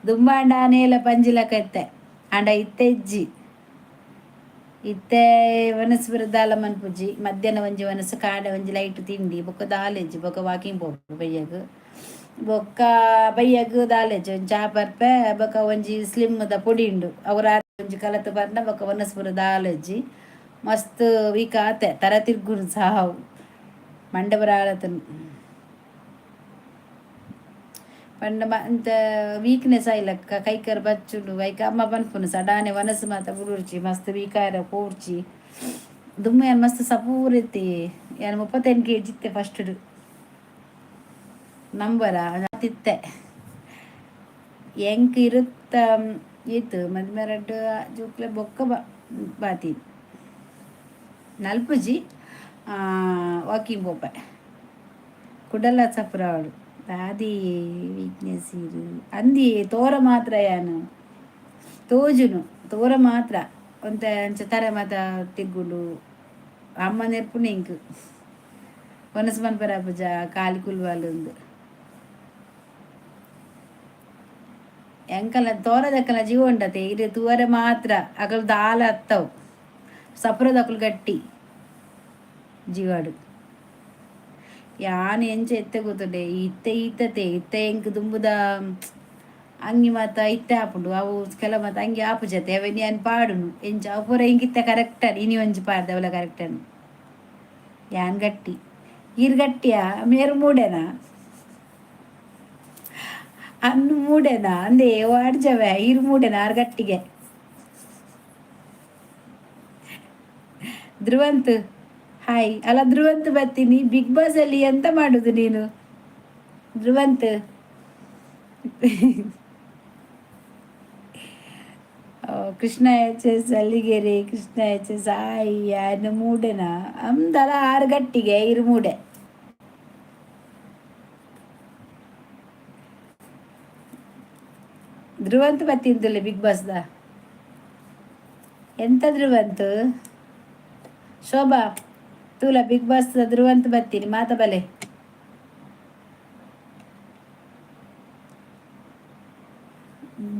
Speaker 1: ದುಂಬಾಂಡ ಆನೆಲ್ಲ ಪಂಜಿಲಕತ್ತೆ ಅಂಡ ಇತ್ತೆ ಇಜ್ಜಿ ಇತ್ತೆ ವನಸ್ಪುರ ದಾಲ ಮನ್ಪುಜಿ ಮಧ್ಯಾಹ್ನ ಒಂಜಿ ವನಸು ಕಾಂಡೆ ಒಂಜಿ ಲೈಟ್ ತಿಂಡಿ ಬೊಕ್ಕ ದಾಲೆಜ್ಜಿ ಬೊಕ್ಕ ವಾಕಿಂಗ್ ಪೋಪು ಬಯ್ಯಗ್ ಬೊಕ್ಕ ಬಯ್ಯಗ್ ದಾಲೆಜ್ಜಿ ಒಂಜಿ ಚಾ ಬರ್ಪೆ ಬೊಕ್ಕ ಒಂಜಿ ಸ್ಲಿಮ್ದ ಪೊಡಿ ಉಂಡು ಅವ್ರ ಒಂಜಿ ಕಲತ್ ಬರ್ನ ಬೊಕ್ಕ ವನಸ್ಪುರ ದಾಲೆಜ್ಜಿ ಮಸ್ತ್ ವೀಕ ಆತೆ ತರ ತಿರ್ಗುನು ಸಾವು ಮಂಡೆ ಬರ ಆಳತನು ಪಂಡ ಅಂತ ವೀಕ್ನೆಸ್ ಆಯ್ಲ ಕೈಕರ್ ಬಚ್ಚುಂಡು ವೈಕ ಅಮ್ಮ ಪನ್ಪುನು ಸಡಾನೆ ವನಸು ಮಾತ ಬುಡುರ್ಚಿ ಮಸ್ತ್ ವೀಕಾರ ಪೋರ್ಚಿ ದುಮ್ಮು ಏನು ಮಸ್ತ್ ಸಪೂರ್ ಎತ್ತಿ ಏನು 38 kg ಇತ್ತೆ ಫಸ್ಟ್ ನಂಬರ ತಿತ್ತೆ ಎಂಕ್ ಇರುತ್ತ ಇತ್ತು ಮದ್ಮೆರಡ್ಡು ಜೂಕ್ಲೆ ಬೊಕ್ಕ ಬಾತಿ ನಲ್ಪುಜಿ ವಾಕಿಂಗ್ ಪೋಪೆ ಕುಡಲ ಸಪ್ರಾವಡು ಆದಿ ವೀಕ್ನೆಸ್ ಇರು ಅಂದಿ ತೋರ ಮಾತ್ರ ಯಾನು ತೋಜುನು ತೋರ ಮಾತ್ರ ಒಂತ ಅಂಚ ತರ ಮಾತ ತಿರ್ಗುಂಡು ಅಮ್ಮ ನೆರ್ಪುನ ಇಂಕ್ ಒನಸ್ ಮನ್ಪರ ಪೂಜ ಕಾಲಿ ಕುಲ್ವಾಲುಂದು ಎಂಕಲ ತೋರದಕ್ಕಲ ಜೀವ ಉಂಡತೆ ಇದು ತೂವರೆ ಮಾತ್ರ ಅಕಲ್ ದಾಲ ಹತ್ತವು ಸಪ್ರದಕುಲು ಗಟ್ಟಿ ಜೀವಾಡು ಯಾನು ಎಂಚ ಎತ್ತೆ ಗೊತ್ತುಂಡೆ ಇತ್ತೆ ಈತತೆ ಇತ್ತೆ ಎಂಕ್ ದುಂಬುದ ಅಂಗಿ ಮಾತ ಇತ್ತೆ ಆಪುಂಡು ಅವು ಕೆಲ ಮಾತ ಅಂಗಿ ಆಪು ಜತೆ ಅವೆ ನೀನು ಪಾಡುನು ಎಂಚ ಅವು ಪೂರ ಹಿಂಗಿತ್ತೆ ಕರೆಕ್ಟ್ ಇನಿ ಒಂಜಿ ಪಾಡ್ದೆ ಅವಲ ಕರೆಕ್ಟ್ ಅನ್ನು ಯಾನ್ ಗಟ್ಟಿ ಈರ್ ಗಟ್ಟಿಯಾ ಮೇರು ಮೂಡೆನಾ ಅನ್ನು ಮೂಡೆನಾ ಅಂದೇ ವಾಡ್ಜವೆ ಈರು ಮೂಡೆನಾ ಆರು ಗಟ್ಟಿಗೆ ಧ್ರುವಂತ್ ಹಾಯ್ ಅಲ್ಲ ಧ್ರುವಂತ್ ಬರ್ತೀನಿ ಬಿಗ್ ಬಾಸ್ ಅಲ್ಲಿ ಎಂತ ಮಾಡುದು ನೀನು ಧ್ರುವಂತ್ ಕೃಷ್ಣ ಎಚ್ ಎಸ್ ಅಲ್ಲಿಗೆರೆ ಕೃಷ್ಣ ಎಚ್ ಎಸ್ ಆಯ್ ಯಾನು ಮೂಡೆನಾ ಅಮ್ದಲ 6 ಗಟ್ಟಿಗೆ ಇರು ಮೂಡೆ ಧ್ರುವಂತ್ ಬತ್ತಿಂತಲ್ಲ ಬಿಗ್ ಬಾಸ್ದ ಎಂತ ಧ್ರುವಂತು ಶೋಭಾ ತೂಲ ಬಿಗ್ ಬಾಸ್ ಧ್ರುವಂತ ಬರ್ತೀನಿ ಮಾತ ಬಲೆ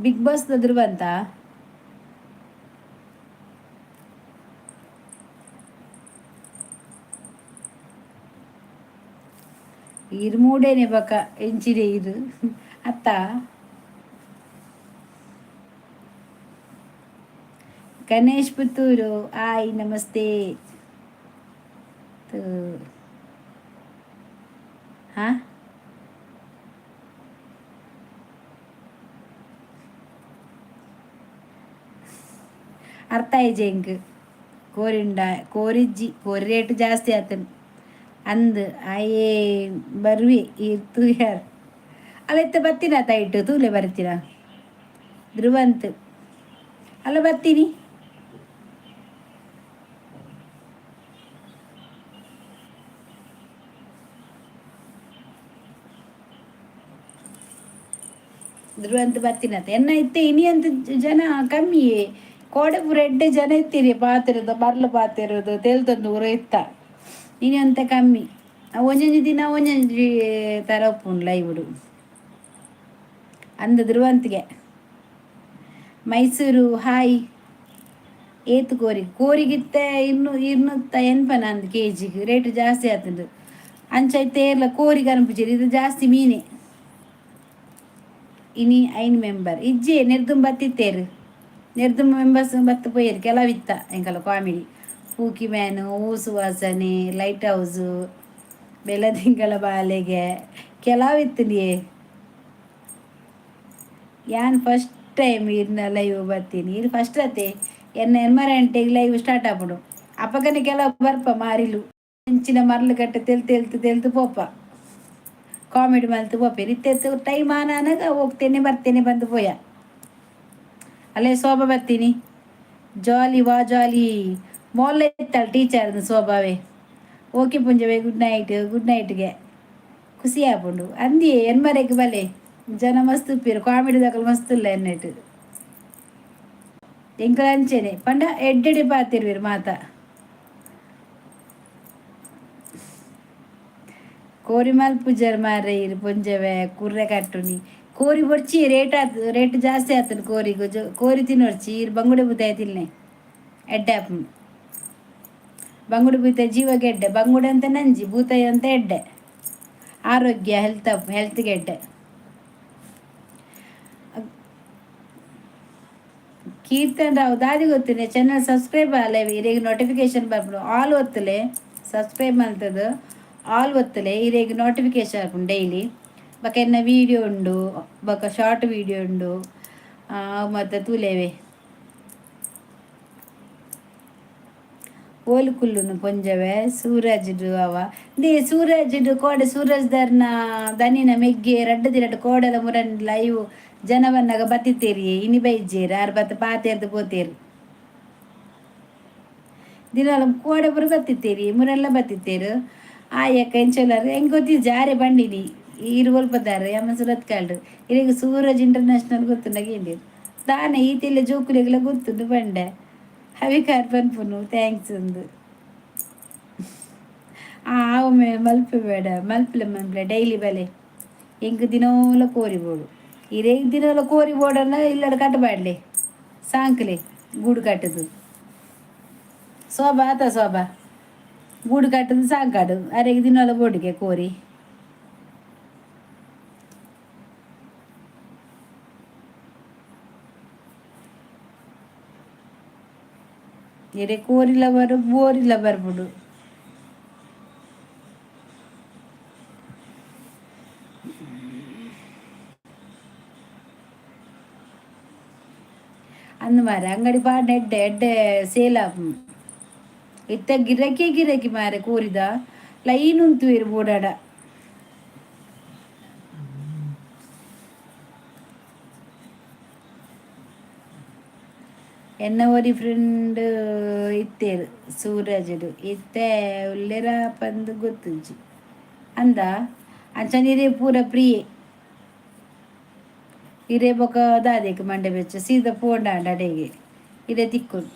Speaker 1: ಬಿಗ್ ಬಾಸ್ ಧ್ರುವಂತ ಇರು ಮೂಡೇನೆ ಬಕ ಎಂಚಿದೆ ಇದು ಅತ್ತ ಗಣೇಶ್ ಪುತ್ತೂರು ಆಯ್ ನಮಸ್ತೆ ಹಾ ಅರ್ಥ ಆಯ್ಜೆ ಇಂಕ್ ಕೋರಿಂಡ ಕೋರಿಜ್ಜಿ ಕೋರಿ ರೇಟ್ ಜಾಸ್ತಿ ಆತನು ಅಂದ್ ಆಯೇ ಬರ್ವಿ ಇತ್ತು ಯಾರು ಅಲ್ಲ ಇತ್ತ ಬತ್ತೀನ ತೈಟು ತೂಲೆ ಬರ್ತೀರ ಧ್ರುವಂತ್ ಅಲ್ಲ ಬರ್ತೀನಿ ಧ್ರುವಂತ ಬರ್ತೀನಂತ ಎನ್ನ ಇತ್ತೆ ಇನಿ ಅಂತ ಜನ ಕಮ್ಮಿ ಕೋಡೆಪುರ ಎಡ್ಡೆ ಜನ ಇತ್ತೀರಿ ಪಾತಿರೋದು ಬರ್ಲು ಪಾತಿರೋದು ತೆಲ್ತಂದು ಊರ ಇತ್ತ ಇನಿ ಅಂತ ಕಮ್ಮಿ ಒಂಜೊಂಜಿ ದಿನ ಒಂಜೊಂಜಿ ಥರ ಉಪ್ಪುಂಡು ಲೈವ್ಡು ಅಂದ ಧ್ರುವಂತಿಗೆ ಮೈಸೂರು ಹಾಯ್ ಏತು ಕೋರಿಗಿತ್ತೆ ಇನ್ನೂತ್ತ ಎನ್ಪನ ಅಂದು ಕೆ ಜಿಗೆ ರೇಟ್ ಜಾಸ್ತಿ ಆತಂದು ಅಂಚೈತೆ ಎಲ್ಲ ಕೋರಿಗೆ ಅನ್ಪಿಸಿರಿ ಇದು ಜಾಸ್ತಿ ಮೀನೆ ಇನಿ ಐನ್ ಮೆಂಬರ್ ಇಜ್ಜೆ ನೆರ್ದುಂ ಬತ್ತಿತ್ತೇರು ನೆರ್ದುಂ ಮೆಂಬರ್ಸ್ ಬತ್ತು ಪೋಯರು ಕೆಲವಿತ್ತ ಎಂಕಲ್ಲ ಕಾಮಿಡಿ ಪೂಕಿ ಮ್ಯಾನು ಊಸು ವಾಸನೆ ಲೈಟ್ ಹೌಸು ಬೆಳದಿಂಗಳ ಬಾಲೆಗೆ ಕೆಲವಿತ್ತು ನೀ ಯಾನ್ ಫಸ್ಟ್ ಟೈಮ್ ಇರ್ನ ಲೈವ್ ಬರ್ತೀನಿ ಇದು ಫಸ್ಟ್ ಅತ್ತೆ ಎನ್ನ ಎನ್ಮರಂಟೆಗೆ ಲೈವ್ ಸ್ಟಾರ್ಟ್ ಆಗ್ಬಿಡು ಅಪ್ಪಗನೆ ಕೆಲವು ಬರ್ಪ ಮಾರಿಲು ಹೆಂಚಿನ ಮರ್ಲು ಕಟ್ಟ ತೆಲ್ತು ಪೋಪ ಕಾಮಿಡಿ ಮಲ್ತು ಪೋಪೆ ಇತ್ತೆತ್ತು ಟೈಮ್ ಆನಾಗ ಹೋಗ್ತೇನೆ ಬರ್ತೇನೆ ಬಂದು ಪೋಯ ಅಲ್ಲೇ ಶೋಭಾ ಬರ್ತೀನಿ ಜಾಲಿ ವಾ ಜಾಲಿ ಮೊಲ್ಲ ಇತ್ತಲ್ಲ ಟೀಚರ್ದು ಶೋಭಾವೇ ಓಕೆ ಪುಂಜವೇ ಗುಡ್ ನೈಟ್ಗೆ ಖುಷಿ ಆಪುಂಡು ಅಂದಿ ಎನ್ಮರೆಗೆ ಬಲೆ ಜನ ಮಸ್ತ್ ಉಪ್ಪಿರು ಕಾಮಿಡಿ ದಾಖಲು ಮಸ್ತ್ ಇಲ್ಲ ಎನ್ನೆಟ್ಟು ಎಂಕಲ ಅಂಚೆನೆ ಪಂಡ ಎಡ್ಡೆಡೆ ಪಾತಿರ್ವಿರು ಮಾತ ಕೋರಿ ಮಲ್ಪುಜರ್ ಮಾರೆ ಇರು ಪೊಂಜವೆ ಕುರ್ರೆ ಕಟ್ಟುನಿ ಕೋರಿ ಬರ್ಚಿ ರೇಟ್ ಜಾಸ್ತಿ ಆತನು ಕೋರಿಗೂ ಕೋರಿ ತಿನ್ನೊರ್ಚಿ ಇರು ಬಂಗುಡೆ ಬೂತಾಯ ತಿನ್ನೆ ಎಡ್ಡೆ ಆಪು ಬಂಗುಡೆ ಬೂತಾಯ ಜೀವಗೆ ಎಡ್ಡೆ ಬಂಗುಡೆ ಅಂತ ನಂಜಿ ಬೂತಾಯ ಅಂತ ಎಡ್ಡೆ ಆರೋಗ್ಯ ಹೆಲ್ತ್ಗೆ ಎಡ್ಡೆ ಕೀರ್ತನ್ ರಾವ್ ದಾದಿ ಗೊತ್ತಿಲ್ಲ ಚಾನಲ್ ಸಬ್ಸ್ಕ್ರೈಬ್ ಅಲ್ಲವೇ ಇರೇಗ ನೋಟಿಫಿಕೇಶನ್ ಬರ್ಬಿಡು ಆಲ್ ಒತ್ತಲೆ ಸಬ್ಸ್ಕ್ರೈಬ್ ಮಾಡ್ತದ ಆಲ್ ಒತ್ತಲೆ ಇರೇಗ ನೋಟಿಫಿಕೇಶನ್ ಹಾಕೊಂಡು ಡೈಲಿ ಬಕ ಎನ್ನ ವೀಡಿಯೋ ಉಂಡು ಬಕ ಶಾರ್ಟ್ ವೀಡಿಯೋ ಉಂಡು ಮತ್ತು ತೂಲೇವೆ ಓಲು ಕುಲ್ಲುನು ಪೊಂಜವೆ ಸೂರಜ್ಡು ಅವ ಸೂರಜ್ಡು ಕೋಡೆ ಸೂರಜ್ ಧರ್ನ ದನಿನ ಮೆಗ್ಗೆ ರಡ್ಡು ಕೋಡೆಲ ಮುರನ್ ಲೈವ್ ಜನವನ್ನಾಗ ಬತ್ತಿತ್ತೇರಿ ಇನಿ ಬೈಜೇರು ಆರು ಬತ್ತ ಪಾತೇರ್ದು ಪೋತೇರು ದಿನಾಲ ಕೋಡೆ ಪುರ ಬತ್ತಿತ್ತೇರಿ ಮುರೆಲ್ಲ ಬತ್ತಿತ್ತೇರು ಆಯಕ್ಕ ಎಂಚೋಲಾರು ಹೆಂಗೆ ಗೊತ್ತಿದ್ದು ಜಾರೆ ಬಂಡಿನಿ ಈರು ಒಲ್ಪದಾರ ಯಮ್ಮ ಸುರತ್ ಕಾಲ್ರು ಇಲ್ಲಿಗೆ ಸೂರಜ್ ಇಂಟರ್ನ್ಯಾಷನಲ್ ಗೊತ್ತುಂಡಾಗೇಂದಿರು ತಾನೇ ಈತೆಲ್ಲ ಜೋಕುಲೆಗೆಲ್ಲ ಗೊತ್ತುಂಡು ಬಂಡೆ ಹವಿಕಾರ್ ಪನ್ಪುನು ಥ್ಯಾಂಕ್ಸ್ ಒಂದು ಒಮ್ಮೆ ಮಲ್ಪೆ ಬೇಡ ಮಲ್ಪಲೆ ಡೈಲಿ ಬಲೆ ಹೆಂಗೆ ದಿನೋಲ ಕೋರಿ ಬೋಡು ಇರೇಗ ದಿನೋಲ ಕೋರಿ ಬೋಡನ್ನ ಇಲ್ಲಡ ಕಟ್ಟಬಾಡ್ಲೆ ಸಾಂಕ್ಲೆ ಗೂಡು ಕಟ್ಟದು ಶೋಭಾ ಗೂಡು ಕಟ್ಟದು ಸಾಂಕಾಡು ಅರೆಗ ದಿನೋಲ ಬೋಡಿಗೆ ಕೋರಿ ಎರೆ ಕೋರಿಲ ಬರು ಬೋರಿಲ್ಲ ಬರ್ಬಿಡು ಅಂದು ಮಾರೆ ಅಂಗಡಿ ಪಾಡ ಎಡ್ಡೆ ಸೇಲ್ ಇತ್ತ ಗಿರಕಿ ಮಾರೆ ಕೋರಿದ ಲೈನ್ ಉಂಟು ಇರು ಬೋಡಾಡ ಎನ್ನ ಒರಿ ಫ್ರೆಂಡ್ ಇತ್ತೇರು ಸೂರಜಡು ಇತ್ತೆ ಉಲ್ಲೆರ ಪಂದು ಗೊತ್ತುಂಜಿ ಅಂದ ಅಂಚನಿರೇ ಪೂರ ಪ್ರಿಯೆ ಇರೇ ಬೊಕ ದಾದೆಗೆ ಮಂಡೆ ಬೆಚ್ಚ ಸೀದಾ ಪೋಂಡ ಅಡೆಗೆ ಇರೇ ತಿಕ್ಕೊಂಡು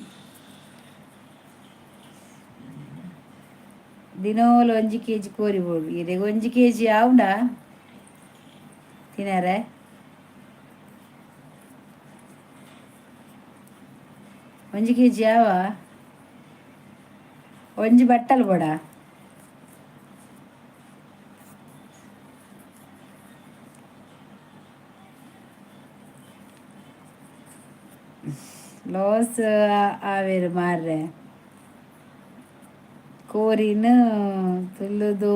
Speaker 1: ದಿನೋಲು 1 kg ಕೋರಿ ಬೋಡು ಇದೀಗ 1 kg ಆವುಂಡ ತಿನ್ನಾರೆ 1 kg ಆವ ಒಂಜಿ ಬಟ್ಟಲು ಬೋಡ ಲಾಸ್ ಆವೇರು ಮಾರ್ರೆ ಕೋರಿನ ತುಲ್ಲುದು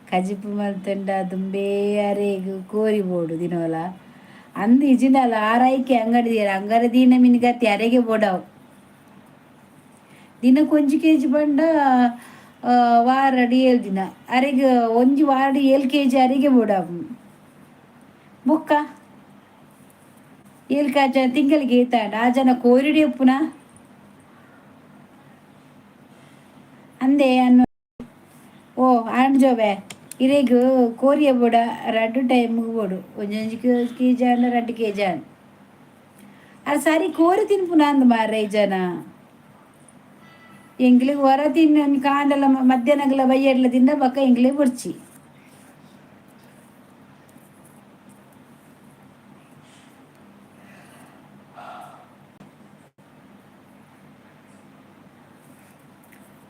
Speaker 1: ಕಜಿಪು ಮಲ್ತಂಡ ದುಂಬೇ ಅರೆಗ್ ಕೋರಿ ಬೋಡು ದಿನವಲ ಅಂದು ಇಜಿಂಡಲ ಆರೈಕೆ ಅಂಗಡಿ ದೀನ ಮಿನಿಗತಿ ಅರೆಗೆ ಬೋಡವು ದಿನಕ್ಕೆ 1 kg ಬಂಡ ವಾರಡ್ 7 ದಿನ ಅರೆಗೆ ಒಂಜಿ ವಾರಡ್ 7 kg ಅರೆಗೆ ಬೋಡವು ಬುಕ್ಕ 7 ತಿಂಗಳಿಗೆ ಏತಾಂಡ ಆ ಜನ ಕೋರಿಡಿ ಉಪ್ಪುನ ಅಂದೆ ಅನ್ನು ಓ ಆಂಡ್ಜೋವೆ ಇರೇಗ ಕೋರಿಯ ಬೋಡ 2 ಟೈಮ್ ಬೋಡು 1 kg ಅಂಡ 2 kg ಅಂಡ್ ಅದು ಸರಿ ಕೋರಿ ತಿನ್ಪುನ ಅಂದ್ ಮಾರ್ರೆ ಈ ಜನ ಎಂಗ್ಲಿಗೆ ಹೊರ ತಿನ್ನ ಕಾಂಡಲ ಮಧ್ಯಾಹ್ನಗಳ ಬೈಯಡ್ಲ ತಿಂದ ಬಕ್ಕ ಎಂಗ್ಲಿಗೆ ಬುಡ್ಚಿ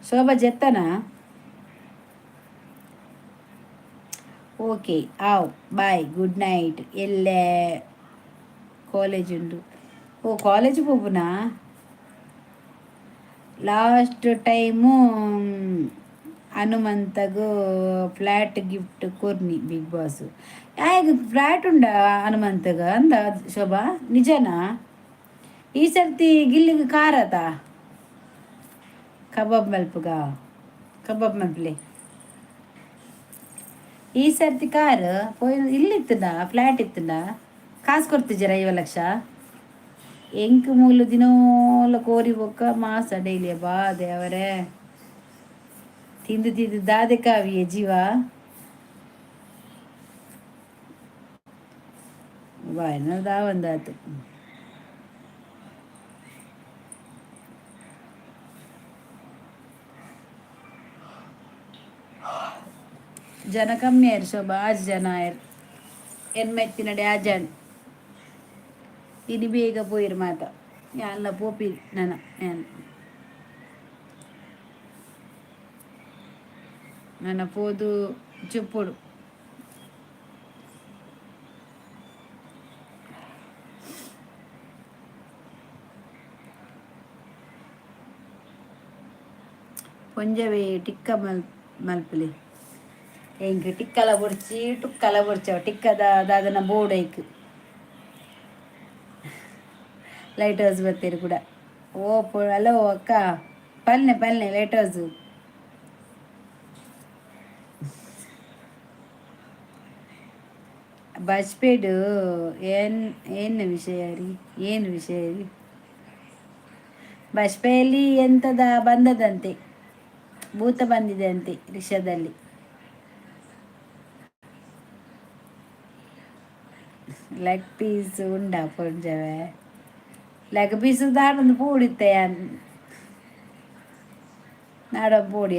Speaker 1: ಶೋಭಾ ಜೆತ್ತನ ಓಕೆ ಆವ್ ಬಾಯ್ ಗುಡ್ ನೈಟ್ ಎಲ್ಲೇ ಕಾಲೇಜ್ ಉಂಡು ಓ ಕಾಲೇಜ್ ಹೋಗುನಾ ಲಾಸ್ಟ್ ಟೈಮು ಹನುಮಂತಗೂ ಫ್ಲ್ಯಾಟ್ ಗಿಫ್ಟ್ ಕೊರ್ನಿ ಬಿಗ್ ಬಾಸ್ ಆಯ್ಗ ಫ್ಲ್ಯಾಟ್ ಉಂಡ ಹನುಮಂತಗ ಅಂದ ಶೋಭಾ ನಿಜನಾ ಈ ಸರ್ತಿ ಗಿಲ್ಲಿಗೆ ಕಾರತ ಕಬಾಬ್ ಮಲ್ಪುಗ ಕಬಾಬ್ ಮಲ್ಪಲೆ ಈ ಸರ್ತಿ ಕಾರ್ ಪೋಯ್ ಇಲ್ಲಿತ್ತದ ಫ್ಲ್ಯಾಟ್ ಇತ್ತದ ಕಾಸು ಕೊಡ್ತಿದ್ದೀರ 5 ಲಕ್ಷ ಎಂಕ್ ಮೂಲು ದಿನೋಲ ಕೋರಿ ಬೊಕ್ಕ ಮಾಸ ಡೈಲಿಯ ಬಾ ದೇವರೇ ತಿಂದು ತಿಂದು ದಾದೆ ಕಾವಿಯ ಜೀವ ಬಾಯ್ನ ದಾವಂದಾತು ಜನ ಕಮ್ಮಿ ಆಯ್ರು ಶೋಭಾ 8 ಜನ ಆಯ್ರು ಎನ್ಮೆತ್ತಿನಡೆ ಆ ಜನ ಇನಿ ಬೇಗ ಪೋಯಿರು ಮಾತ ಎಲ್ಲ ಪೋಪಿ ನನ್ನ ಪೋದು ಚುಪ್ಪುಡು ಪೊಂಜವೇ ಟಿಕ್ಕ ಮಲ್ಪಲಿ ಹೆಂಗೆ ಟಿಕ್ಕಲ ಬುಡ್ಚಿ ಟುಕ್ಕಲ ಬುಡ್ಚವ ಟಿಕ್ಕದ ದಾದನ ಬೋರ್ಡ್ ಐಕ್ ಲೈಟ್ ಹೌಸ್ ಬರ್ತೀರಿ ಕೂಡ ಓ ಹಲೋ ಅಕ್ಕ ಪಲ್ನೆ ಲೈಟ್ ಹೌಸು ಬಜ್ಪೇಡು ಏನು ವಿಷಯ ರೀ ಏನು ವಿಷಯ ರೀ ಬಜ್ಪೆಯಲ್ಲಿ ಎಂಥದ ಬಂದದಂತೆ ಭೂತ ಬಂದಿದೆ ಅಂತೆ ರಿಕ್ಷಾದಲ್ಲಿ ಲೆಗ್ ಪೀಸ್ ಉಂಡ ಪೊಂಜವೆ ಲೆಗ್ ಪೀಸ್ ದಾಡೊಂದು ಪೂಡಿತ್ತೆ ನಾಡ ಪೋಡಿ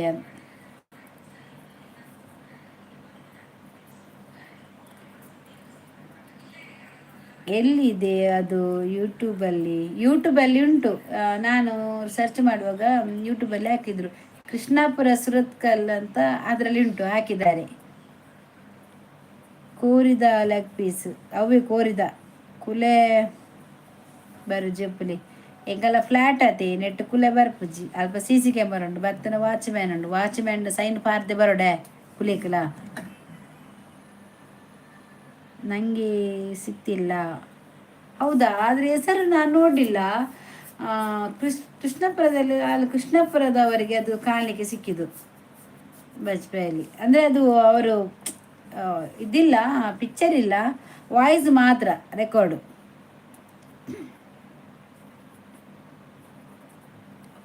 Speaker 1: ಎಲ್ಲಿದೆ ಅದು ಯೂಟ್ಯೂಬಲ್ಲಿ ಉಂಟು ನಾನು ಸರ್ಚ್ ಮಾಡುವಾಗ ಯೂಟ್ಯೂಬಲ್ಲಿ ಹಾಕಿದ್ರು ಕೃಷ್ಣಾಪುರ ಸುರತ್ಕಲ್ ಅಂತ ಅದರಲ್ಲಿ ಉಂಟು ಹಾಕಿದ್ದಾರೆ ಕೋರಿದ ಲೆಗ್ ಪೀಸ್ ಅವೇ ಕೋರಿದ ಕುಲೆ ಬರು ಜಪ್ಪುಲಿ ಎಂಕಲ್ಲ ಫ್ಲಾಟ್ ಆತಿ ನೆಟ್ ಕುಲೆ ಬರ್ಪುಜಿ ಅಲ್ಪ CC ಕ್ಯಾಮರಾ ಉಂಡು ಬತ್ತನ ವಾಚ್ಮ್ಯಾನ್ ಸೈನ್ ಪಾರ್ದೆ ಬರೋಡೆ ಕುಲಿಕಲ ನನಗೆ ಸಿಕ್ತಿಲ್ಲ ಹೌದಾ ಆದರೆ ಹೆಸರು ನಾನು ನೋಡಲಿಲ್ಲ ಕೃಷ್ಣಪುರದಲ್ಲಿ ಅಲ್ಲಿ ಕೃಷ್ಣಪುರದವರಿಗೆ ಅದು ಕಾಣಲಿಕ್ಕೆ ಸಿಕ್ಕಿದ್ದು ಬಜ್ಪೆಯಲ್ಲಿ ಅಂದರೆ ಅದು ಅವರು ಇದಿಲ್ಲ ಪಿಕ್ಚರ್ ಇಲ್ಲ ವಾಯ್ಸ್ ಮಾತ್ರ ರೆಕಾರ್ಡು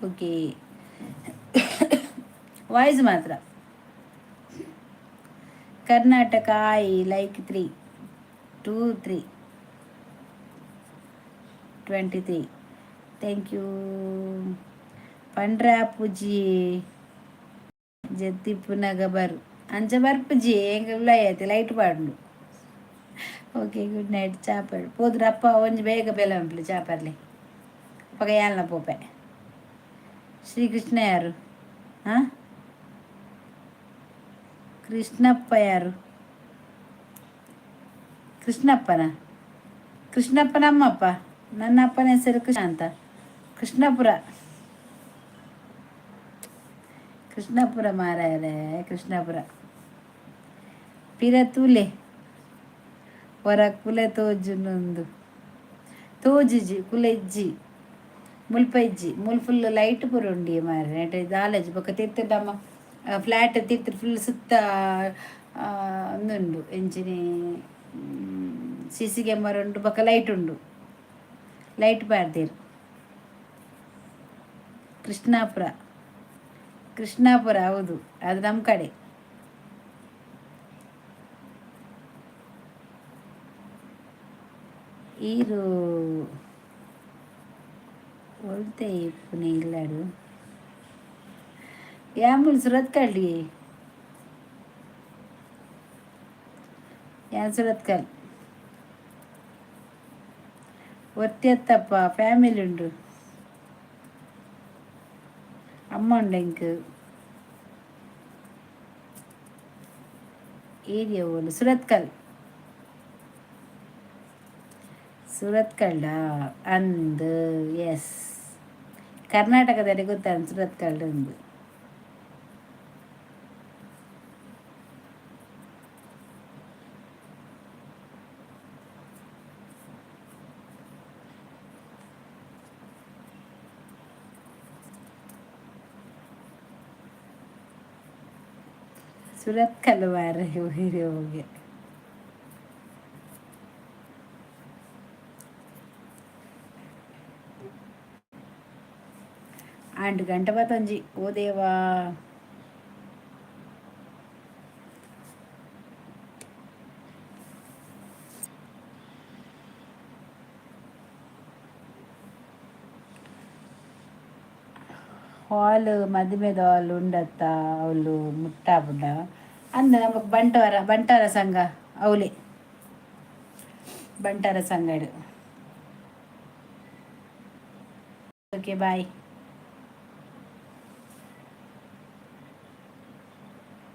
Speaker 1: ಓಕೆ ವಾಯ್ಸ್ ಮಾತ್ರ Karnataka I like 23 thank you ಪಂಡ್ರಾ ಪೂಜಿ ಜತ್ತಿ ಪುನಗ ಬರು ಅಂಚ ಬರ್ಪುಜಿ ಎಂಗ ಉಳ್ಳಾಯತಿ ಲೈಟ್ ಪಾಡ್ನು. ಓಕೆ ಗುಡ್ ನೈಟ್ ಚಾಪಡು ಪೋದ್ರ ಅಪ್ಪ ಒಂಜಿ ಬೇಗ ಬೆಲ ಉಂಟ್ಲು ಚಾಪರ್ಲಿ ಪಗ ಯಾಲ್ನ ಪೋಪೆ. ಶ್ರೀಕೃಷ್ಣ ಯಾರು? ಹಾಂ, ಕೃಷ್ಣಪ್ಪ ಯಾರು? ಕೃಷ್ಣಪ್ಪನ? ಕೃಷ್ಣಪ್ಪ ನಮ್ಮಪ್ಪ. ನನ್ನ ಅಪ್ಪನ ಹೆಸರು ಕೃಷ್ಣ ಅಂತ. ಕೃಷ್ಣಪುರ. ಕೃಷ್ಣಪುರ ಮಾರಾಯರೆ, ಕೃಷ್ಣಪುರ. ಪಿರ ತೂಲೆ ಹೊರ ಕುಲೆ ತೋಜುನೊಂದು ತೋಜುಜಿ ಕುಲೆ ಇಜ್ಜಿ ಮುಲ್ಪ ಇಜ್ಜಿ ಮುಲ್ ಫುಲ್ ಲೈಟ್ ಪೂರ ಉಂಡಿ ಮಾರ ನೆಟ್ ದಾಲಜಿ ಬೊಕ್ಕ ತಿರ್ತದಮ್ಮ ಫ್ಲ್ಯಾಟ್ ತಿರ್ತಿರ್ ಫುಲ್ ಸುತ್ತ ಒಂದುಂಡು ಎಂಚಿನಿ ಸಿಸಿ ಕ್ಯಾಮರಾ ಉಂಡು ಬೊಕ್ಕ ಲೈಟ್ ಉಂಡು. ಲೈಟ್ ಪಾಡ್ದೀರು. ಕೃಷ್ಣಾಪುರ. ಕೃಷ್ಣಾಪುರ ಹೌದು, ಅದು ನಮ್ಮ ಕಡೆ. ಈರು ಒಳ್ತೆ ಪುನೆ ಇಲ್ಲಾಡು ಯಾಂಬುಲ್ ಸುರತ್ ಕಳ್ಳಿ ಯಾನ್ ಸುರತ್ ಕಲ್ ಒತ್ತೆತ್ತಪ್ಪ ಫ್ಯಾಮಿಲಿ ಉಂಡು. ಅಮ್ಮ ಉಂಡು ಎಂಕ್ ಏರಿಯಾ ಓಲು ಸುರತ್ಕಲ್. ಸುರತ್ಕಲ್ಡ ಅಂದು ಎಸ್ ಕರ್ನಾಟಕದಲ್ಲಿ ಗೊತ್ತಾನ ಸುರತ್ಕಲ್ಡ್ ಒಂದು. ಸುರತ್ಕಲ್ ಮಾರ ಹೋಗಿ ಆಂಟು ಗಂಟೆ ಬತ್ತಂಜಿ ಓ ದೇವಾ. ಹಾಲು ಮದುವೆದ ಹಾಲು ಉಂಡತ್ತ ಅವಳು ಮುಟ್ಟಾಪುಂಡ ಅಂದ ನಮಗೆ ಬಂಟಾರ ಸಂಘ ಅವಳೆ ಬಂಟಾರ ಸಂಘಡು. Okay bye.